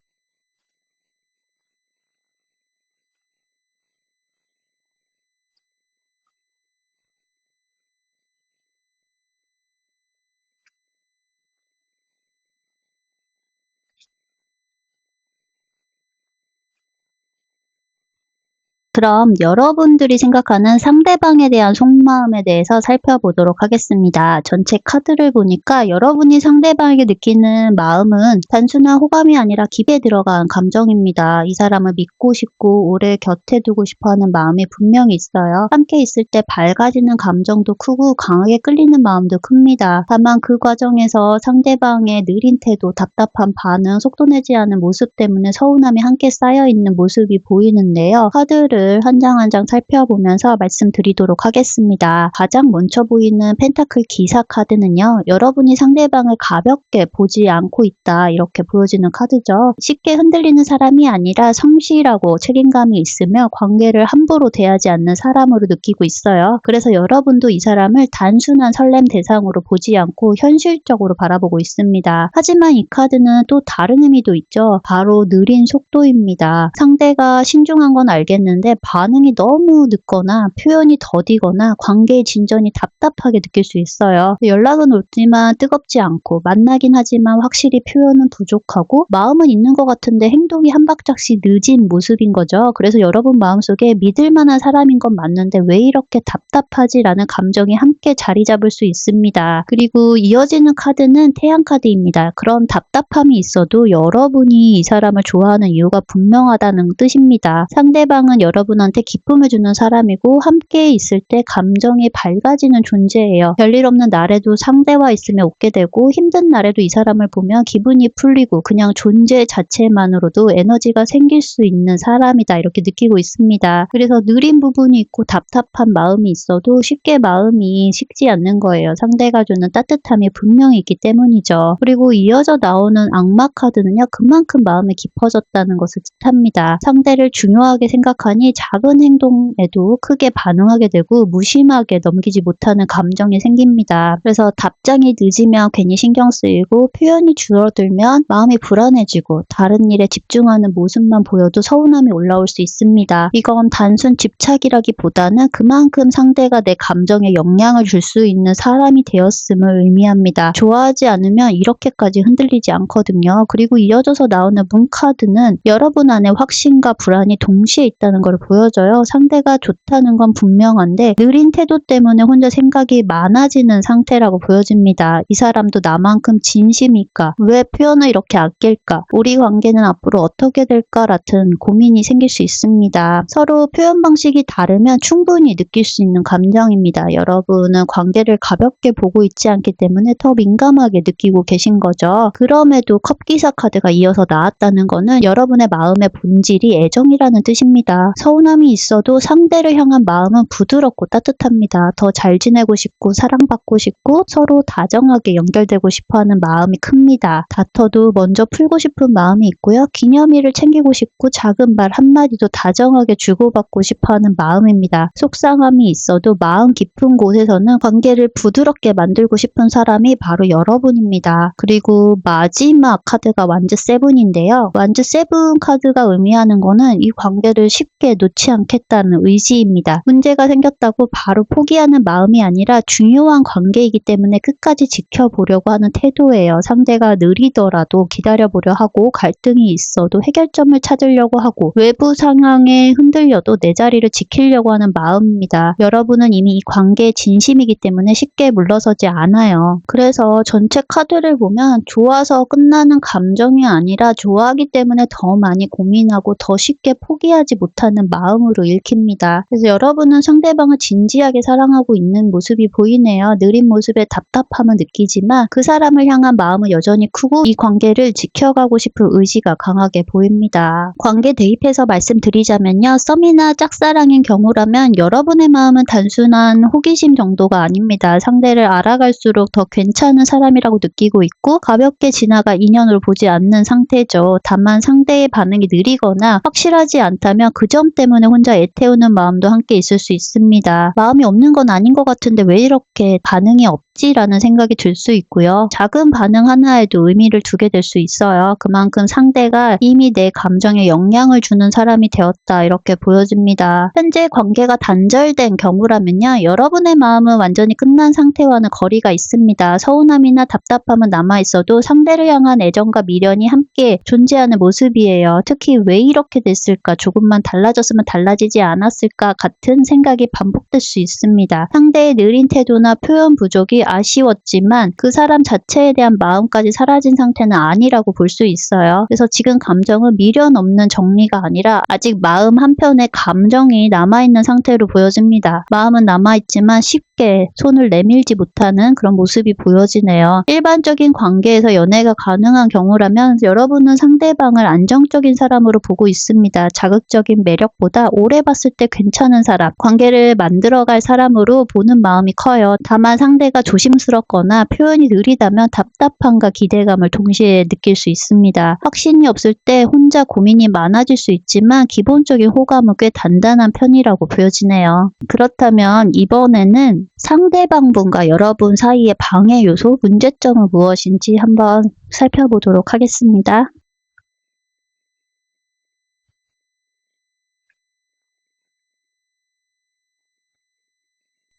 A: 그럼 여러분들이 생각하는 상대방에 대한 속마음에 대해서 살펴보도록 하겠습니다. 전체 카드를 보니까 여러분이 상대방에게 느끼는 마음은 단순한 호감이 아니라 깊게 들어간 감정입니다. 이 사람을 믿고 싶고 오래 곁에 두고 싶어하는 마음이 분명히 있어요. 함께 있을 때 밝아지는 감정도 크고 강하게 끌리는 마음도 큽니다. 다만 그 과정에서 상대방의 느린 태도, 답답한 반응, 속도 내지 않은 모습 때문에 서운함이 함께 쌓여있는 모습이 보이는데요. 카드를 한 장 한 장 살펴보면서 말씀드리도록 하겠습니다. 가장 먼저 보이는 펜타클 기사 카드는요. 여러분이 상대방을 가볍게 보지 않고 있다 이렇게 보여지는 카드죠. 쉽게 흔들리는 사람이 아니라 성실하고 책임감이 있으며 관계를 함부로 대하지 않는 사람으로 느끼고 있어요. 그래서 여러분도 이 사람을 단순한 설렘 대상으로 보지 않고 현실적으로 바라보고 있습니다. 하지만 이 카드는 또 다른 의미도 있죠. 바로 느린 속도입니다. 상대가 신중한 건 알겠는데 반응이 너무 늦거나 표현이 더디거나 관계의 진전이 답답하게 느낄 수 있어요. 연락은 오지만 뜨겁지 않고 만나긴 하지만 확실히 표현은 부족하고 마음은 있는 것 같은데 행동이 한 박자씩 늦은 모습인 거죠. 그래서 여러분 마음속에 믿을 만한 사람인 건 맞는데 왜 이렇게 답답하지라는 감정이 함께 자리 잡을 수 있습니다. 그리고 이어지는 카드는 태양 카드입니다. 그런 답답함이 있어도 여러분이 이 사람을 좋아하는 이유가 분명하다는 뜻입니다. 상대방은 여러분한테 기쁨을 주는 사람이고 함께 있을 때 감정이 밝아지는 존재예요. 별일 없는 날에도 상대와 있으면 웃게 되고 힘든 날에도 이 사람을 보면 기분이 풀리고 그냥 존재 자체만으로도 에너지가 생길 수 있는 사람이다 이렇게 느끼고 있습니다. 그래서 느린 부분이 있고 답답한 마음이 있어도 쉽게 마음이 식지 않는 거예요. 상대가 주는 따뜻함이 분명히 있기 때문이죠. 그리고 이어져 나오는 악마 카드는요. 그만큼 마음이 깊어졌다는 것을 뜻합니다. 상대를 중요하게 생각하니 작은 행동에도 크게 반응하게 되고 무심하게 넘기지 못하는 감정이 생깁니다. 그래서 답장이 늦으면 괜히 신경 쓰이고 표현이 줄어들면 마음이 불안해지고 다른 일에 집중하는 모습만 보여도 서운함이 올라올 수 있습니다. 이건 단순 집착이라기보다는 그만큼 상대가 내 감정에 영향을 줄 수 있는 사람이 되었음을 의미합니다. 좋아하지 않으면 이렇게까지 흔들리지 않거든요. 그리고 이어져서 나오는 문 카드는 여러분 안에 확신과 불안이 동시에 있다는 걸 보여줘요. 상대가 좋다는 건 분명한데 느린 태도 때문에 혼자 생각이 많아지는 상태라고 보여집니다. 이 사람도 나만큼 진심일까? 왜 표현을 이렇게 아낄까? 우리 관계는 앞으로 어떻게 될까? 같은 고민이 생길 수 있습니다. 서로 표현 방식이 다르면 충분히 느낄 수 있는 감정입니다. 여러분은 관계를 가볍게 보고 있지 않기 때문에 더 민감하게 느끼고 계신 거죠. 그럼에도 컵기사 카드가 이어서 나왔다는 거는 여러분의 마음의 본질이 애정이라는 뜻입니다. 서운함이 있어도 상대를 향한 마음은 부드럽고 따뜻합니다. 더 잘 지내고 싶고 사랑받고 싶고 서로 다정하게 연결되고 싶어하는 마음이 큽니다. 다퉈도 먼저 풀고 싶은 마음이 있고요. 기념일을 챙기고 싶고 작은 말 한마디도 다정하게 주고받고 싶어하는 마음입니다. 속상함이 있어도 마음 깊은 곳에서는 관계를 부드럽게 만들고 싶은 사람이 바로 여러분입니다. 그리고 마지막 카드가 완즈 세븐인데요. 완즈 세븐 카드가 의미하는 거는 이 관계를 쉽게 놓지 않겠다는 의지입니다. 문제가 생겼다고 바로 포기하는 마음이 아니라 중요한 관계이기 때문에 끝까지 지켜보려고 하는 태도예요. 상대가 느리더라도 기다려보려 하고 갈등이 있어도 해결점을 찾으려고 하고 외부 상황에 흔들려도 내 자리를 지키려고 하는 마음입니다. 여러분은 이미 이 관계에 진심이기 때문에 쉽게 물러서지 않아요. 그래서 전체 카드를 보면 좋아서 끝나는 감정이 아니라 좋아하기 때문에 더 많이 고민하고 더 쉽게 포기하지 못하는 마음으로 읽힙니다. 그래서 여러분은 상대방을 진지하게 사랑하고 있는 모습이 보이네요. 느린 모습에 답답함을 느끼지만 그 사람을 향한 마음은 여전히 크고 이 관계를 지켜가고 싶은 의지가 강하게 보입니다. 관계 대입해서 말씀드리자면요. 썸이나 짝사랑인 경우라면 여러분의 마음은 단순한 호기심 정도가 아닙니다. 상대를 알아갈수록 더 괜찮은 사람이라고 느끼고 있고 가볍게 지나가 인연으로 보지 않는 상태죠. 다만 상대의 반응이 느리거나 확실하지 않다면 그 점 때문에 혼자 애태우는 마음도 함께 있을 수 있습니다. 마음이 없는 건 아닌 것 같은데 왜 이렇게 반응이 없지? 있지라는 생각이 들 수 있고요. 작은 반응 하나에도 의미를 두게 될 수 있어요. 그만큼 상대가 이미 내 감정에 영향을 주는 사람이 되었다 이렇게 보여집니다. 현재 관계가 단절된 경우라면요. 여러분의 마음은 완전히 끝난 상태와는 거리가 있습니다. 서운함이나 답답함은 남아있어도 상대를 향한 애정과 미련이 함께 존재하는 모습이에요. 특히 왜 이렇게 됐을까? 조금만 달라졌으면 달라지지 않았을까? 같은 생각이 반복될 수 있습니다. 상대의 느린 태도나 표현 부족이 아쉬웠지만 그 사람 자체에 대한 마음까지 사라진 상태는 아니라고 볼 수 있어요. 그래서 지금 감정은 미련 없는 정리가 아니라 아직 마음 한편에 감정이 남아있는 상태로 보여집니다. 마음은 남아있지만 쉽게 손을 내밀지 못하는 그런 모습이 보여지네요. 일반적인 관계에서 연애가 가능한 경우라면 여러분은 상대방을 안정적인 사람으로 보고 있습니다. 자극적인 매력보다 오래 봤을 때 괜찮은 사람, 관계를 만들어갈 사람으로 보는 마음이 커요. 다만 상대가 조심스럽거나 표현이 느리다면 답답함과 기대감을 동시에 느낄 수 있습니다. 확신이 없을 때 혼자 고민이 많아질 수 있지만 기본적인 호감은 꽤 단단한 편이라고 보여지네요. 그렇다면 이번에는 상대방분과 여러분 사이의 방해 요소, 문제점은 무엇인지 한번 살펴보도록 하겠습니다.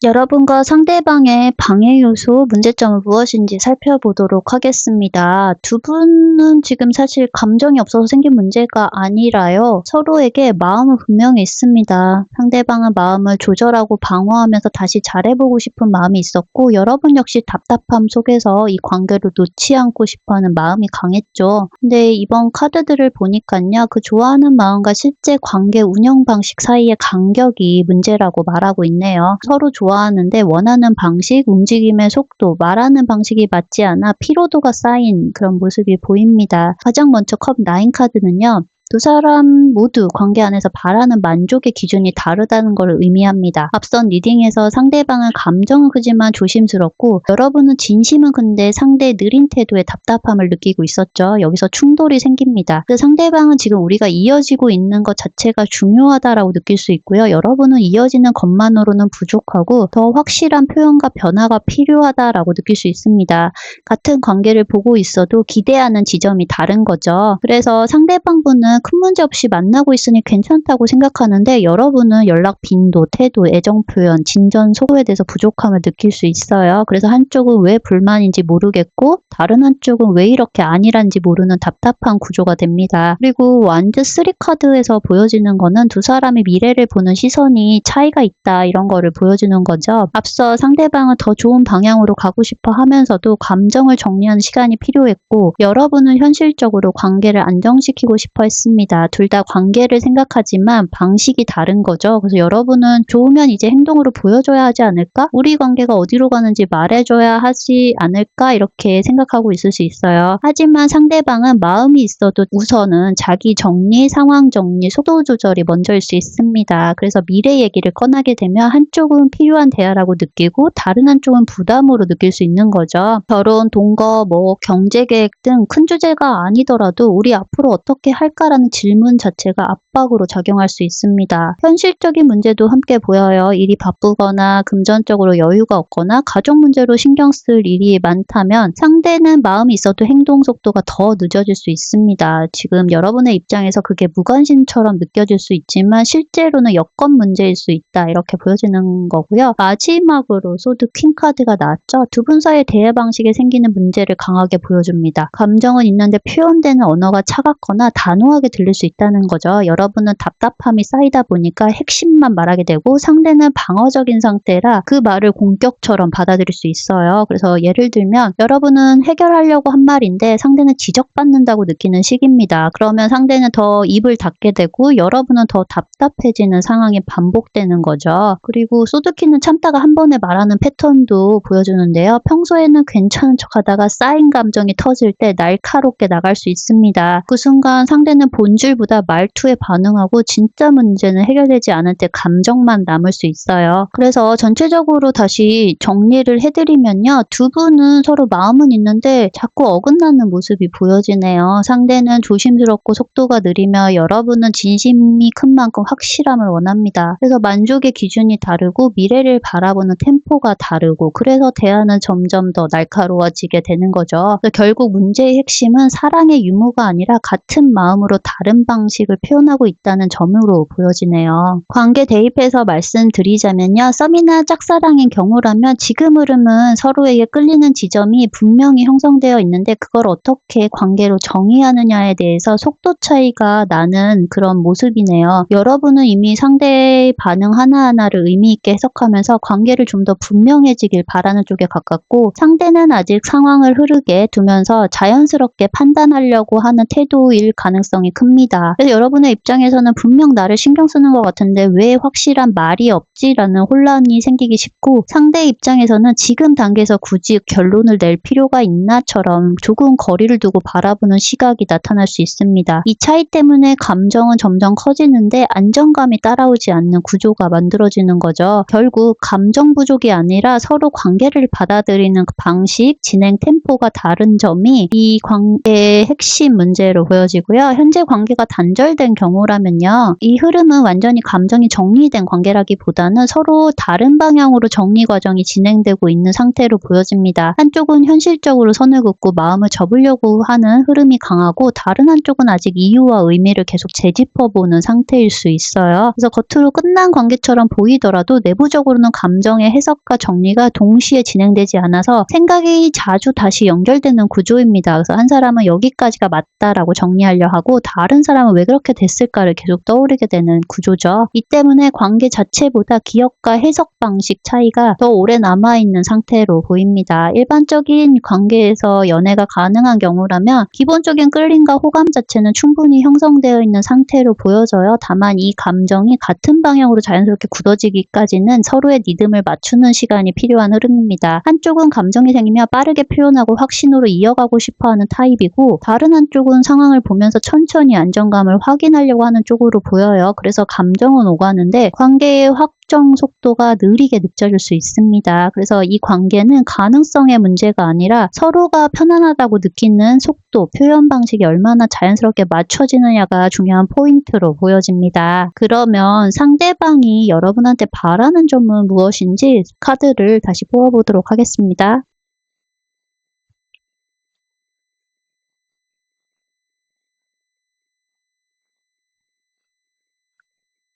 A: 여러분과 상대방의 방해 요소, 문제점은 무엇인지 살펴보도록 하겠습니다. 두 분은 지금 사실 감정이 없어서 생긴 문제가 아니라요. 서로에게 마음은 분명히 있습니다. 상대방은 마음을 조절하고 방어하면서 다시 잘해보고 싶은 마음이 있었고 여러분 역시 답답함 속에서 이 관계를 놓지 않고 싶어하는 마음이 강했죠. 근데 이번 카드들을 보니까요. 그 좋아하는 마음과 실제 관계 운영 방식 사이의 간격이 문제라고 말하고 있네요. 서로 좋아하는데 원하는 방식, 움직임의 속도, 말하는 방식이 맞지 않아 피로도가 쌓인 그런 모습이 보입니다. 가장 먼저 컵 9 카드는요. 두 사람 모두 관계 안에서 바라는 만족의 기준이 다르다는 것을 의미합니다. 앞선 리딩에서 상대방은 감정은 크지만 조심스럽고 여러분은 진심은 큰데 상대의 느린 태도에 답답함을 느끼고 있었죠. 여기서 충돌이 생깁니다. 그 상대방은 지금 우리가 이어지고 있는 것 자체가 중요하다라고 느낄 수 있고요. 여러분은 이어지는 것만으로는 부족하고 더 확실한 표현과 변화가 필요하다라고 느낄 수 있습니다. 같은 관계를 보고 있어도 기대하는 지점이 다른 거죠. 그래서 상대방분은 큰 문제 없이 만나고 있으니 괜찮다고 생각하는데 여러분은 연락 빈도, 태도, 애정 표현, 진전 속도에 대해서 부족함을 느낄 수 있어요. 그래서 한쪽은 왜 불만인지 모르겠고 다른 한쪽은 왜 이렇게 아니란지 모르는 답답한 구조가 됩니다. 그리고 완드 3 카드에서 보여지는 거는 두 사람의 미래를 보는 시선이 차이가 있다 이런 거를 보여주는 거죠. 앞서 상대방은 더 좋은 방향으로 가고 싶어 하면서도 감정을 정리하는 시간이 필요했고 여러분은 현실적으로 관계를 안정시키고 싶어 했습니다. 둘 다 관계를 생각하지만 방식이 다른 거죠. 그래서 여러분은 좋으면 이제 행동으로 보여줘야 하지 않을까? 우리 관계가 어디로 가는지 말해줘야 하지 않을까? 이렇게 생각하고 있을 수 있어요. 하지만 상대방은 마음이 있어도 우선은 자기 정리, 상황 정리, 속도 조절이 먼저일 수 있습니다. 그래서 미래 얘기를 꺼내게 되면 한쪽은 필요한 대화라고 느끼고 다른 한쪽은 부담으로 느낄 수 있는 거죠. 결혼, 동거, 경제 계획 등 큰 주제가 아니더라도 우리 앞으로 어떻게 할까라는 질문 자체가 압박으로 작용할 수 있습니다. 현실적인 문제도 함께 보여요. 일이 바쁘거나 금전적으로 여유가 없거나 가족 문제로 신경 쓸 일이 많다면 상대는 마음이 있어도 행동 속도가 더 늦어질 수 있습니다. 지금 여러분의 입장에서 그게 무관심처럼 느껴질 수 있지만 실제로는 여건 문제일 수 있다 이렇게 보여지는 거고요. 마지막으로 소드 퀸 카드가 나왔죠. 두 분 사이의 대화 방식에 생기는 문제를 강하게 보여줍니다. 감정은 있는데 표현되는 언어가 차갑거나 단호하게 들릴 수 있다는 거죠. 여러분은 답답함이 쌓이다 보니까 핵심만 말하게 되고 상대는 방어적인 상태라 그 말을 공격처럼 받아들일 수 있어요. 그래서 예를 들면 여러분은 해결하려고 한 말인데 상대는 지적받는다고 느끼는 시기입니다. 그러면 상대는 더 입을 닫게 되고 여러분은 더 답답해지는 상황이 반복되는 거죠. 그리고 소드키는 참다가 한 번에 말하는 패턴도 보여주는데요. 평소에는 괜찮은 척하다가 쌓인 감정이 터질 때 날카롭게 나갈 수 있습니다. 그 순간 상대는 본질보다 말투에 반응하고 진짜 문제는 해결되지 않을 때 감정만 남을 수 있어요. 그래서 전체적으로 다시 정리를 해드리면요. 두 분은 서로 마음은 있는데 자꾸 어긋나는 모습이 보여지네요. 상대는 조심스럽고 속도가 느리며 여러분은 진심이 큰 만큼 확실함을 원합니다. 그래서 만족의 기준이 다르고 미래를 바라보는 템포가 다르고 그래서 대화는 점점 더 날카로워지게 되는 거죠. 그래서 결국 문제의 핵심은 사랑의 유무가 아니라 같은 마음으로 다른 방식을 표현하고 있다는 점으로 보여지네요. 관계 대입해서 말씀드리자면요. 썸이나 짝사랑인 경우라면 지금 흐름은 서로에게 끌리는 지점이 분명히 형성되어 있는데 그걸 어떻게 관계로 정의하느냐에 대해서 속도 차이가 나는 그런 모습이네요. 여러분은 이미 상대의 반응 하나하나를 의미 있게 해석하면서 관계를 좀 더 분명해지길 바라는 쪽에 가깝고 상대는 아직 상황을 흐르게 두면서 자연스럽게 판단하려고 하는 태도일 가능성이 큽니다. 그래서 여러분의 입장에서는 분명 나를 신경 쓰는 것 같은데 왜 확실한 말이 없지라는 혼란이 생기기 쉽고 상대 입장에서는 지금 단계에서 굳이 결론을 낼 필요가 있나처럼 조금 거리를 두고 바라보는 시각이 나타날 수 있습니다. 이 차이 때문에 감정은 점점 커지는데 안정감이 따라오지 않는 구조가 만들어지는 거죠. 결국 감정 부족이 아니라 서로 관계를 받아들이는 방식, 진행 템포가 다른 점이 이 관계의 핵심 문제로 보여지고요. 현재 관계가 단절된 경우라면요. 이 흐름은 완전히 감정이 정리된 관계라기보다는 서로 다른 방향으로 정리 과정이 진행되고 있는 상태로 보여집니다. 한쪽은 현실적으로 선을 긋고 마음을 접으려고 하는 흐름이 강하고 다른 한쪽은 아직 이유와 의미를 계속 재짚어보는 상태일 수 있어요. 그래서 겉으로 끝난 관계처럼 보이더라도 내부적으로는 감정의 해석과 정리가 동시에 진행되지 않아서 생각이 자주 다시 연결되는 구조입니다. 그래서 한 사람은 여기까지가 맞다라고 정리하려 하고 다른 사람은 왜 그렇게 됐을까를 계속 떠오르게 되는 구조죠. 이 때문에 관계 자체보다 기억과 해석 방식 차이가 더 오래 남아있는 상태로 보입니다. 일반적인 관계에서 연애가 가능한 경우라면 기본적인 끌림과 호감 자체는 충분히 형성되어 있는 상태로 보여져요. 다만 이 감정이 같은 방향으로 자연스럽게 굳어지기까지는 서로의 리듬을 맞추는 시간이 필요한 흐름입니다. 한쪽은 감정이 생기면 빠르게 표현하고 확신으로 이어가고 싶어하는 타입이고 다른 한쪽은 상황을 보면서 천천히 안정감을 확인하려고 하는 쪽으로 보여요. 그래서 감정은 오가는데 관계의 확정 속도가 느리게 느껴질 수 있습니다. 그래서 이 관계는 가능성의 문제가 아니라 서로가 편안하다고 느끼는 속도, 표현 방식이 얼마나 자연스럽게 맞춰지느냐가 중요한 포인트로 보여집니다. 그러면 상대방이 여러분한테 바라는 점은 무엇인지 카드를 다시 뽑아보도록 하겠습니다.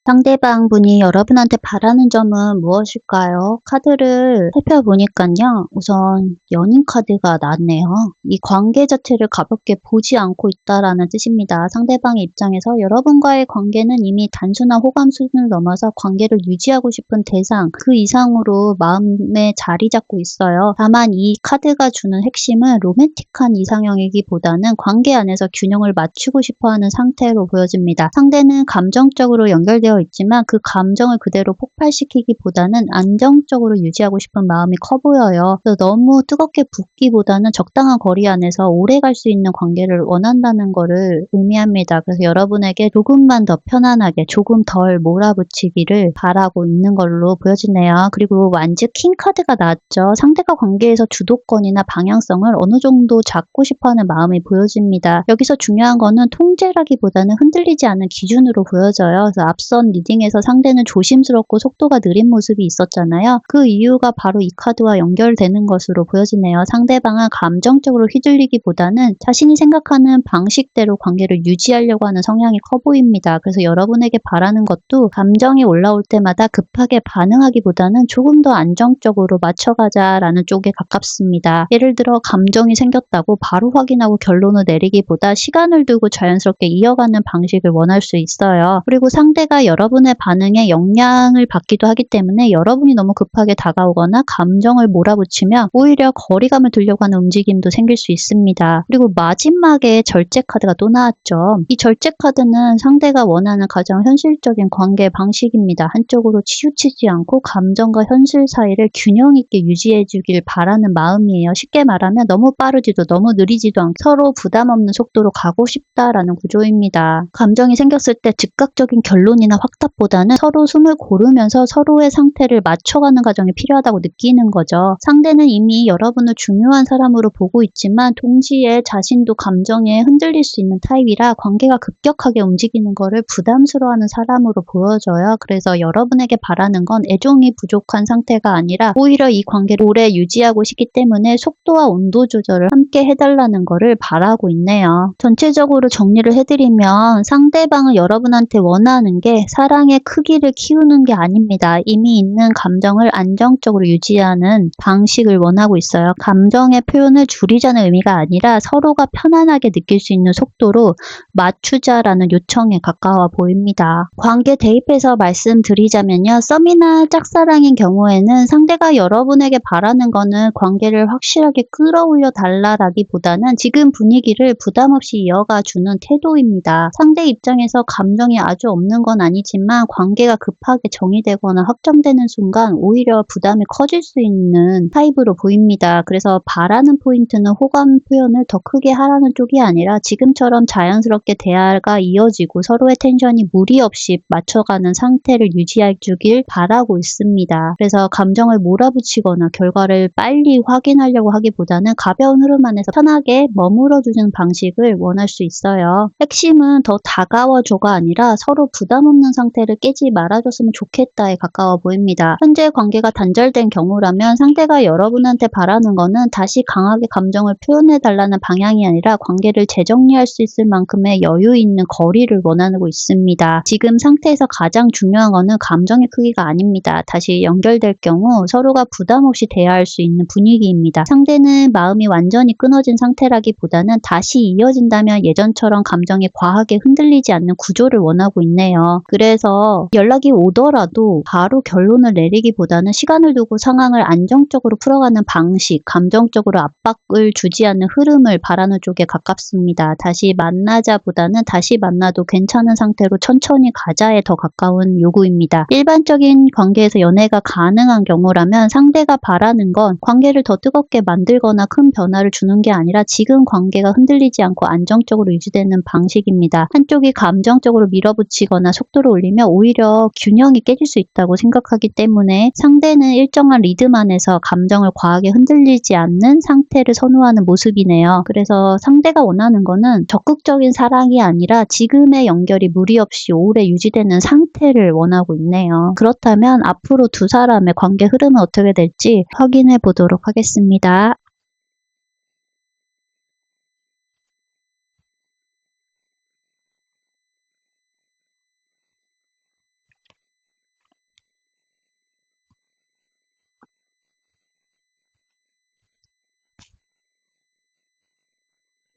A: 상대방 분이 여러분한테 바라는 점은 무엇일까요? 카드를 살펴보니까요. 우선 연인 카드가 나왔네요. 이 관계 자체를 가볍게 보지 않고 있다라는 뜻입니다. 상대방의 입장에서 여러분과의 관계는 이미 단순한 호감 수준을 넘어서 관계를 유지하고 싶은 대상, 그 이상으로 마음에 자리 잡고 있어요. 다만 이 카드가 주는 핵심은 로맨틱한 이상형이기보다는 관계 안에서 균형을 맞추고 싶어하는 상태로 보여집니다. 상대는 감정적으로 연결되어 있지만 그 감정을 그대로 폭발시키기보다는 안정적으로 유지하고 싶은 마음이 커 보여요. 그래서 너무 뜨겁게 붓기보다는 적당한 거리 안에서 오래 갈 수 있는 관계를 원한다는 것을 의미합니다. 그래서 여러분에게 조금만 더 편안하게 조금 덜 몰아붙이기를 바라고 있는 걸로 보여지네요. 그리고 완즈 킹 카드가 나왔죠. 상대가 관계에서 주도권이나 방향성을 어느 정도 잡고 싶어하는 마음이 보여집니다. 여기서 중요한 거는 통제라기보다는 흔들리지 않는 기준으로 보여져요. 그래서 앞선 리딩에서 상대는 조심스럽고 속도가 느린 모습이 있었잖아요. 그 이유가 바로 이 카드와 연결되는 것으로 보여지네요. 상대방은 감정적으로 휘둘리기보다는 자신이 생각하는 방식대로 관계를 유지하려고 하는 성향이 커 보입니다. 그래서 여러분에게 바라는 것도 감정이 올라올 때마다 급하게 반응하기보다는 조금 더 안정적으로 맞춰가자라는 쪽에 가깝습니다. 예를 들어 감정이 생겼다고 바로 확인하고 결론을 내리기보다 시간을 두고 자연스럽게 이어가는 방식을 원할 수 있어요. 그리고 상대가 여러분의 반응에 영향을 받기도 하기 때문에 여러분이 너무 급하게 다가오거나 감정을 몰아붙이면 오히려 거리감을 두려고 하는 움직임도 생길 수 있습니다. 그리고 마지막에 절제 카드가 또 나왔죠. 이 절제 카드는 상대가 원하는 가장 현실적인 관계 방식입니다. 한쪽으로 치우치지 않고 감정과 현실 사이를 균형 있게 유지해 주길 바라는 마음이에요. 쉽게 말하면 너무 빠르지도 너무 느리지도 않고 서로 부담 없는 속도로 가고 싶다라는 구조입니다. 감정이 생겼을 때 즉각적인 결론이나 확답보다는 서로 숨을 고르면서 서로의 상태를 맞춰가는 과정이 필요하다고 느끼는 거죠. 상대는 이미 여러분을 중요한 사람으로 보고 있지만 동시에 자신도 감정에 흔들릴 수 있는 타입이라 관계가 급격하게 움직이는 거를 부담스러워하는 사람으로 보여져요. 그래서 여러분에게 바라는 건 애정이 부족한 상태가 아니라 오히려 이 관계를 오래 유지하고 싶기 때문에 속도와 온도 조절을 함께 해달라는 거를 바라고 있네요. 전체적으로 정리를 해드리면 상대방은 여러분한테 원하는 게 사랑의 크기를 키우는 게 아닙니다. 이미 있는 감정을 안정적으로 유지하는 방식을 원하고 있어요. 감정의 표현을 줄이자는 의미가 아니라 서로가 편안하게 느낄 수 있는 속도로 맞추자라는 요청에 가까워 보입니다. 관계 대입해서 말씀드리자면요. 썸이나 짝사랑인 경우에는 상대가 여러분에게 바라는 거는 관계를 확실하게 끌어올려 달라라기보다는 지금 분위기를 부담 없이 이어가 주는 태도입니다. 상대 입장에서 감정이 아주 없는 건 아니지만 관계가 급하게 정의되거나 확정되는 순간 오히려 부담이 커질 수 있는 타입으로 보입니다. 그래서 바라는 포인트는 호감 표현을 더 크게 하라는 쪽이 아니라 지금처럼 자연스럽게 대화가 이어지고 서로의 텐션이 무리 없이 맞춰가는 상태를 유지해 주길 바라고 있습니다. 그래서 감정을 몰아붙이거나 결과를 빨리 확인하려고 하기보다는 가벼운 흐름 안에서 편하게 머물러주는 방식을 원할 수 있어요. 핵심은 더 다가와줘가 아니라 서로 부담 없는 상태를 깨지 말아줬으면 좋겠다에 가까워 보입니다. 현재 관계가 단절된 경우라면 상대가 여러분한테 바라는 거는 다시 강하게 감정을 표현해달라는 방향이 아니라 관계를 재정리할 수 있을 만큼의 여유 있는 거리를 원하고 있습니다. 지금 상태에서 가장 중요한 거는 감정의 크기가 아닙니다. 다시 연결될 경우 서로가 부담 없이 대화할 수 있는 분위기입니다. 상대는 마음이 완전히 끊어진 상태라기보다는 다시 이어진다면 예전처럼 감정이 과하게 흔들리지 않는 구조를 원하고 있네요. 그래서 연락이 오더라도 바로 결론을 내리기보다는 시간을 두고 상황을 안정적으로 풀어가는 방식, 감정적으로 압박을 주지 않는 흐름을 바라는 쪽에 가깝습니다. 다시 만나자보다는 다시 만나도 괜찮은 상태로 천천히 가자에 더 가까운 요구입니다. 일반적인 관계에서 연애가 가능한 경우라면 상대가 바라는 건 관계를 더 뜨겁게 만들거나 큰 변화를 주는 게 아니라 지금 관계가 흔들리지 않고 안정적으로 유지되는 방식입니다. 한쪽이 감정적으로 밀어붙이거나 속도를 올리면 오히려 균형이 깨질 수 있다고 생각하기 때문에 상대는 일정한 리듬 안에서 감정을 과하게 흔들리지 않는 상태를 선호하는 모습이네요. 그래서 상대가 원하는 거는 적극적인 사랑이 아니라 지금의 연결이 무리 없이 오래 유지되는 상태를 원하고 있네요. 그렇다면 앞으로 두 사람의 관계 흐름은 어떻게 될지 확인해 보도록 하겠습니다.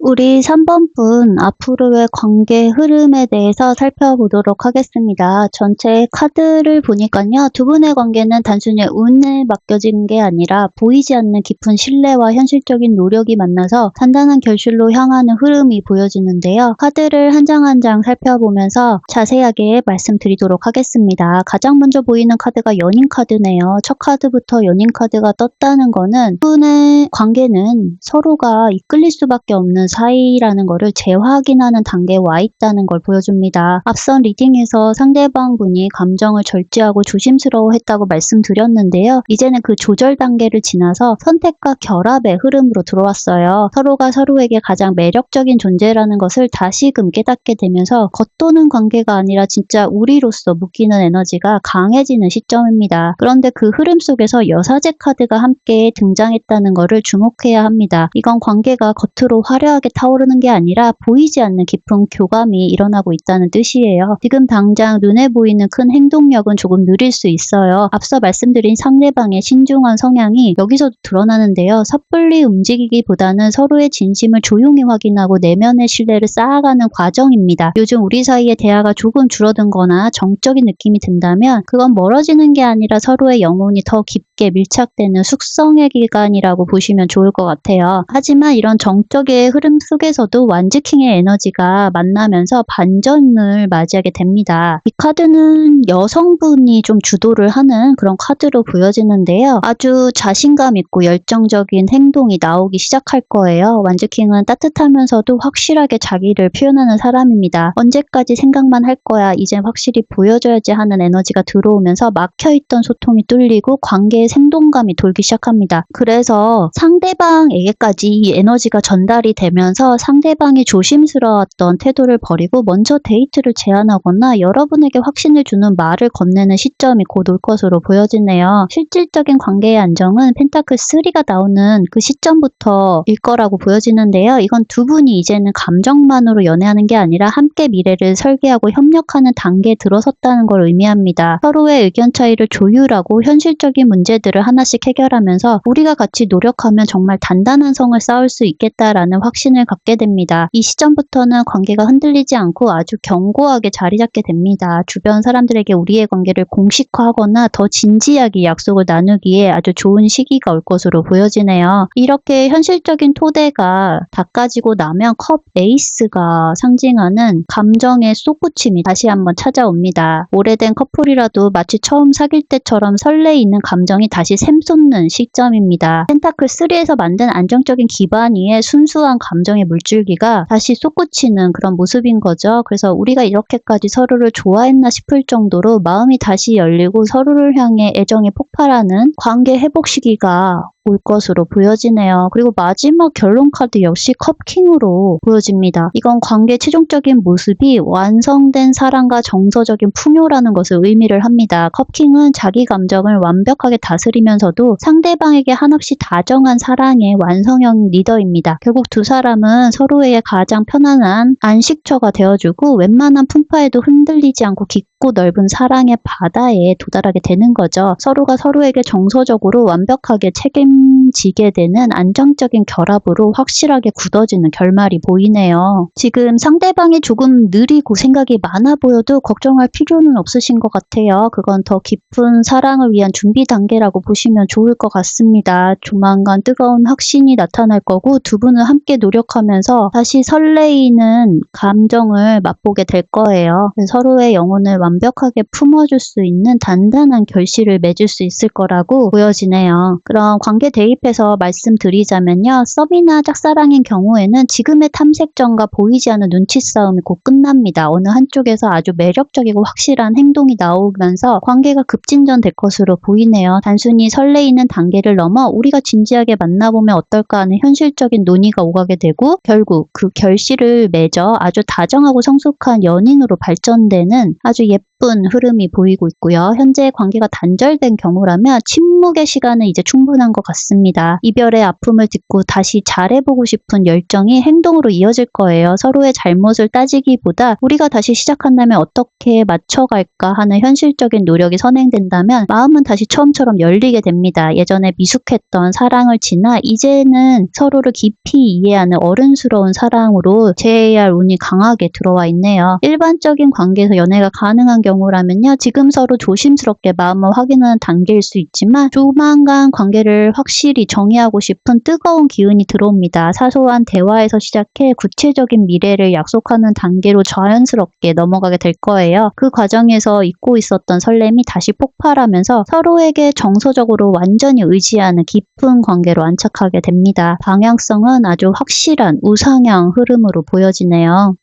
A: 우리 3번 분 앞으로의 관계 흐름에 대해서 살펴보도록 하겠습니다. 전체 카드를 보니까요. 두 분의 관계는 단순히 운에 맡겨진 게 아니라 보이지 않는 깊은 신뢰와 현실적인 노력이 만나서 단단한 결실로 향하는 흐름이 보여지는데요. 카드를 한 장 한 장 살펴보면서 자세하게 말씀드리도록 하겠습니다. 가장 먼저 보이는 카드가 연인 카드네요. 첫 카드부터 연인 카드가 떴다는 거는 두 분의 관계는 서로가 이끌릴 수밖에 없는 사이라는 거를 재확인하는 단계에 와 있다는 걸 보여줍니다. 앞선 리딩에서 상대방 분이 감정을 절제하고 조심스러워 했다고 말씀드렸는데요. 이제는 그 조절 단계를 지나서 선택과 결합의 흐름으로 들어왔어요. 서로가 서로에게 가장 매력적인 존재라는 것을 다시금 깨닫게 되면서 겉도는 관계가 아니라 진짜 우리로서 묶이는 에너지가 강해지는 시점입니다. 그런데 그 흐름 속에서 여사제 카드가 함께 등장했다는 것을 주목해야 합니다. 이건 관계가 겉으로 화려하게 화려하게 타오르는 게 아니라 보이지 않는 깊은 교감이 일어나고 있다는 뜻이에요. 지금 당장 눈에 보이는 큰 행동력은 조금 느릴 수 있어요. 앞서 말씀드린 상대방의 신중한 성향이 여기서도 드러나는데요. 섣불리 움직이기보다는 서로의 진심을 조용히 확인하고 내면의 신뢰를 쌓아가는 과정입니다. 요즘 우리 사이의 대화가 조금 줄어든 거나 정적인 느낌이 든다면 그건 멀어지는 게 아니라 서로의 영혼이 더 깊게 밀착되는 숙성의 기간이라고 보시면 좋을 것 같아요. 하지만 이런 정적의 흐름 속에서도 완즈킹의 에너지가 만나면서 반전을 맞이하게 됩니다. 이 카드는 여성분이 좀 주도를 하는 그런 카드로 보여지는데요. 아주 자신감 있고 열정적인 행동이 나오기 시작할 거예요. 완즈킹은 따뜻하면서도 확실하게 자기를 표현하는 사람입니다. 언제까지 생각만 할 거야, 이젠 확실히 보여줘야지 하는 에너지가 들어오면서 막혀있던 소통이 뚫리고 관계의 생동감이 돌기 시작합니다. 그래서 상대방에게까지 이 에너지가 전달이 되면서 상대방이 조심스러웠던 태도를 버리고 먼저 데이트를 제안하거나 여러분에게 확신을 주는 말을 건네는 시점이 곧 올 것으로 보여지네요. 실질적인 관계의 안정은 펜타클 3가 나오는 그 시점부터일 거라고 보여지는데요. 이건 두 분이 이제는 감정만으로 연애하는 게 아니라 함께 미래를 설계하고 협력하는 단계에 들어섰다는 걸 의미합니다. 서로의 의견 차이를 조율하고 현실적인 문제들을 하나씩 해결하면서 우리가 같이 노력하면 정말 단단한 성을 쌓을 수 있겠다라는 확신을 갖게 됩니다. 이 시점부터는 관계가 흔들리지 않고 아주 견고하게 자리 잡게 됩니다. 주변 사람들에게 우리의 관계를 공식화하거나 더 진지하게 약속을 나누기에 아주 좋은 시기가 올 것으로 보여지네요. 이렇게 현실적인 토대가 닦아지고 나면 컵 에이스가 상징하는 감정의 솟구침이 다시 한번 찾아옵니다. 오래된 커플이라도 마치 처음 사귈 때처럼 설레이는 감정이 다시 샘솟는 시점입니다. 펜타클 3에서 만든 안정적인 기반 위에 순수한 감정의 물줄기가 다시 솟구치는 그런 모습인 거죠. 그래서 우리가 이렇게까지 서로를 좋아했나 싶을 정도로 마음이 다시 열리고 서로를 향해 애정이 폭발하는 관계 회복 시기가 올 것으로 보여지네요. 그리고 마지막 결론 카드 역시 컵킹으로 보여집니다. 이건 관계의 최종적인 모습이 완성된 사랑과 정서적인 풍요라는 것을 의미를 합니다. 컵킹은 자기 감정을 완벽하게 다스리면서도 상대방에게 한없이 다정한 사랑의 완성형 리더입니다. 결국 두 사람은 서로에게 가장 편안한 안식처가 되어주고 웬만한 풍파에도 흔들리지 않고 깊고 넓은 사랑의 바다에 도달하게 되는 거죠. 서로가 서로에게 정서적으로 완벽하게 책임지게 되는 안정적인 결합으로 확실하게 굳어지는 결말이 보이네요. 지금 상대방이 조금 느리고 생각이 많아 보여도 걱정할 필요는 없으신 것 같아요. 그건 더 깊은 사랑을 위한 준비 단계라고 보시면 좋을 것 같습니다. 조만간 뜨거운 확신이 나타날 거고 두 분은 함께 노력하면서 다시 설레이는 감정을 맛보게 될 거예요. 서로의 영혼을 완벽하게 품어줄 수 있는 단단한 결실을 맺을 수 있을 거라고 보여지네요. 그럼 관계 대입해서 말씀드리자면요. 썸이나 짝사랑인 경우에는 지금의 탐색전과 보이지 않는 눈치 싸움이 곧 끝납니다. 어느 한쪽에서 아주 매력적이고 확실한 행동이 나오면서 관계가 급진전될 것으로 보이네요. 단순히 설레이는 단계를 넘어 우리가 진지하게 만나보면 어떨까 하는 현실적인 논의가 오가게 되고 결국 그 결실을 맺어 아주 다정하고 성숙한 연인으로 발전되는 아주 예쁜 흐름이 보이고 있고요. 현재 관계가 단절된 경우라면 침묵의 시간은 이제 충분한 것 같습니다. 이별의 아픔을 딛고 다시 잘해보고 싶은 열정이 행동으로 이어질 거예요. 서로의 잘못을 따지기보다 우리가 다시 시작한다면 어떻게 맞춰갈까 하는 현실적인 노력이 선행된다면 마음은 다시 처음처럼 열리게 됩니다. 예전에 미숙했던 사랑을 지나 이제는 서로를 깊이 이해하는 어른스러운 사랑으로 재해야 할 운이 강하게 들어와 있네요. 일반적인 관계에서 연애가 가능한 경우라면요. 지금 서로 조심스럽게 마음을 확인하는 단계일 수 있지만 조만간 관계를 확실히 정의하고 싶은 뜨거운 기운이 들어옵니다. 사소한 대화에서 시작해 구체적인 미래를 약속하는 단계로 자연스럽게 넘어가게 될 거예요. 그 과정에서 잊고 있었던 설렘이 다시 폭발하면서 서로에게 정서적으로 완전히 의지하는 깊은 관계로 안착하게 됩니다. 방향성은 아주 확실한 우상향 흐름으로 보여지네요.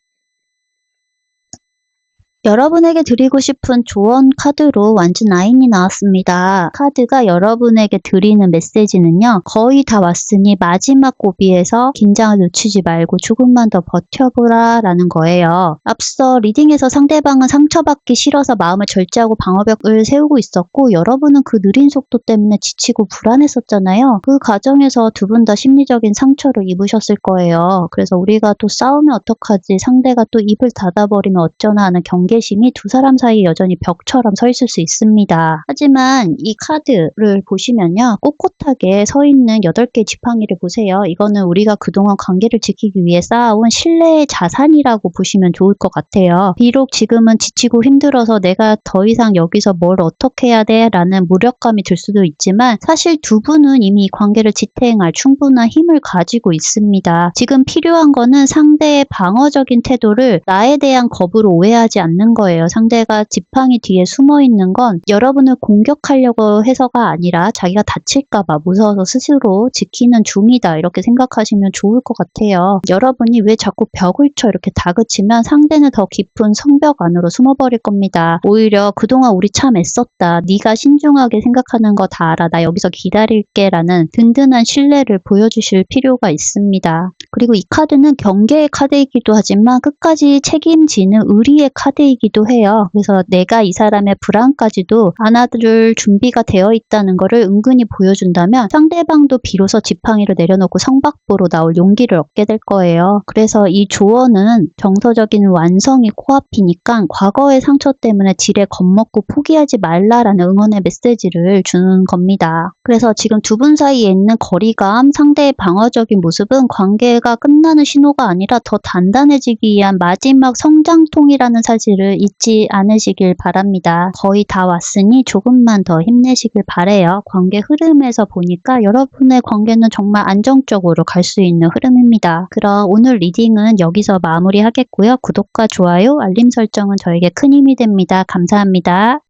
A: 여러분에게 드리고 싶은 조언 카드로 완전 9이 나왔습니다. 카드가 여러분에게 드리는 메시지는요. 거의 다 왔으니 마지막 고비에서 긴장을 늦추지 말고 조금만 더 버텨보라 라는 거예요. 앞서 리딩에서 상대방은 상처받기 싫어서 마음을 절제하고 방어벽을 세우고 있었고 여러분은 그 느린 속도 때문에 지치고 불안했었잖아요. 그 과정에서 두 분 다 심리적인 상처를 입으셨을 거예요. 그래서 우리가 또 싸우면 어떡하지, 상대가 또 입을 닫아버리면 어쩌나 하는 경계심이 두 사람 사이에 여전히 벽처럼 서 있을 수 있습니다. 하지만 이 카드를 보시면요. 꼿꼿하게 서 있는 8개의 지팡이를 보세요. 이거는 우리가 그동안 관계를 지키기 위해 쌓아온 신뢰의 자산이라고 보시면 좋을 것 같아요. 비록 지금은 지치고 힘들어서 내가 더 이상 여기서 뭘 어떻게 해야 돼? 라는 무력감이 들 수도 있지만 사실 두 분은 이미 이 관계를 지탱할 충분한 힘을 가지고 있습니다. 지금 필요한 거는 상대의 방어적인 태도를 나에 대한 겁으로 오해하지 않는 거예요. 상대가 지팡이 뒤에 숨어 있는 건 여러분을 공격하려고 해서가 아니라 자기가 다칠까봐 무서워서 스스로 지키는 중이다. 이렇게 생각하시면 좋을 것 같아요. 여러분이 왜 자꾸 벽을 쳐 이렇게 다그치면 상대는 더 깊은 성벽 안으로 숨어버릴 겁니다. 오히려 그동안 우리 참 애썼다. 네가 신중하게 생각하는 거 다 알아. 나 여기서 기다릴게 라는 든든한 신뢰를 보여주실 필요가 있습니다. 그리고 이 카드는 경계의 카드이기도 하지만 끝까지 책임지는 의리의 카드이기도 해요. 그래서 내가 이 사람의 불안까지도 안아줄 준비가 되어 있다는 것을 은근히 보여준다면 상대방도 비로소 지팡이를 내려놓고 성박보로 나올 용기를 얻게 될 거예요. 그래서 이 조언은 정서적인 완성이 코앞이니까 과거의 상처 때문에 지레 겁먹고 포기하지 말라라는 응원의 메시지를 주는 겁니다. 그래서 지금 두 분 사이에 있는 거리감, 상대의 방어적인 모습은 관계가 끝나는 신호가 아니라 더 단단해지기 위한 마지막 성장통이라는 사실을 잊지 않으시길 바랍니다. 거의 다 왔으니 조금만 더 힘내시길 바래요. 관계 흐름에서 보니까 여러분의 관계는 정말 안정적으로 갈 수 있는 흐름입니다. 그럼 오늘 리딩은 여기서 마무리하겠고요. 구독과 좋아요, 알림 설정은 저에게 큰 힘이 됩니다. 감사합니다.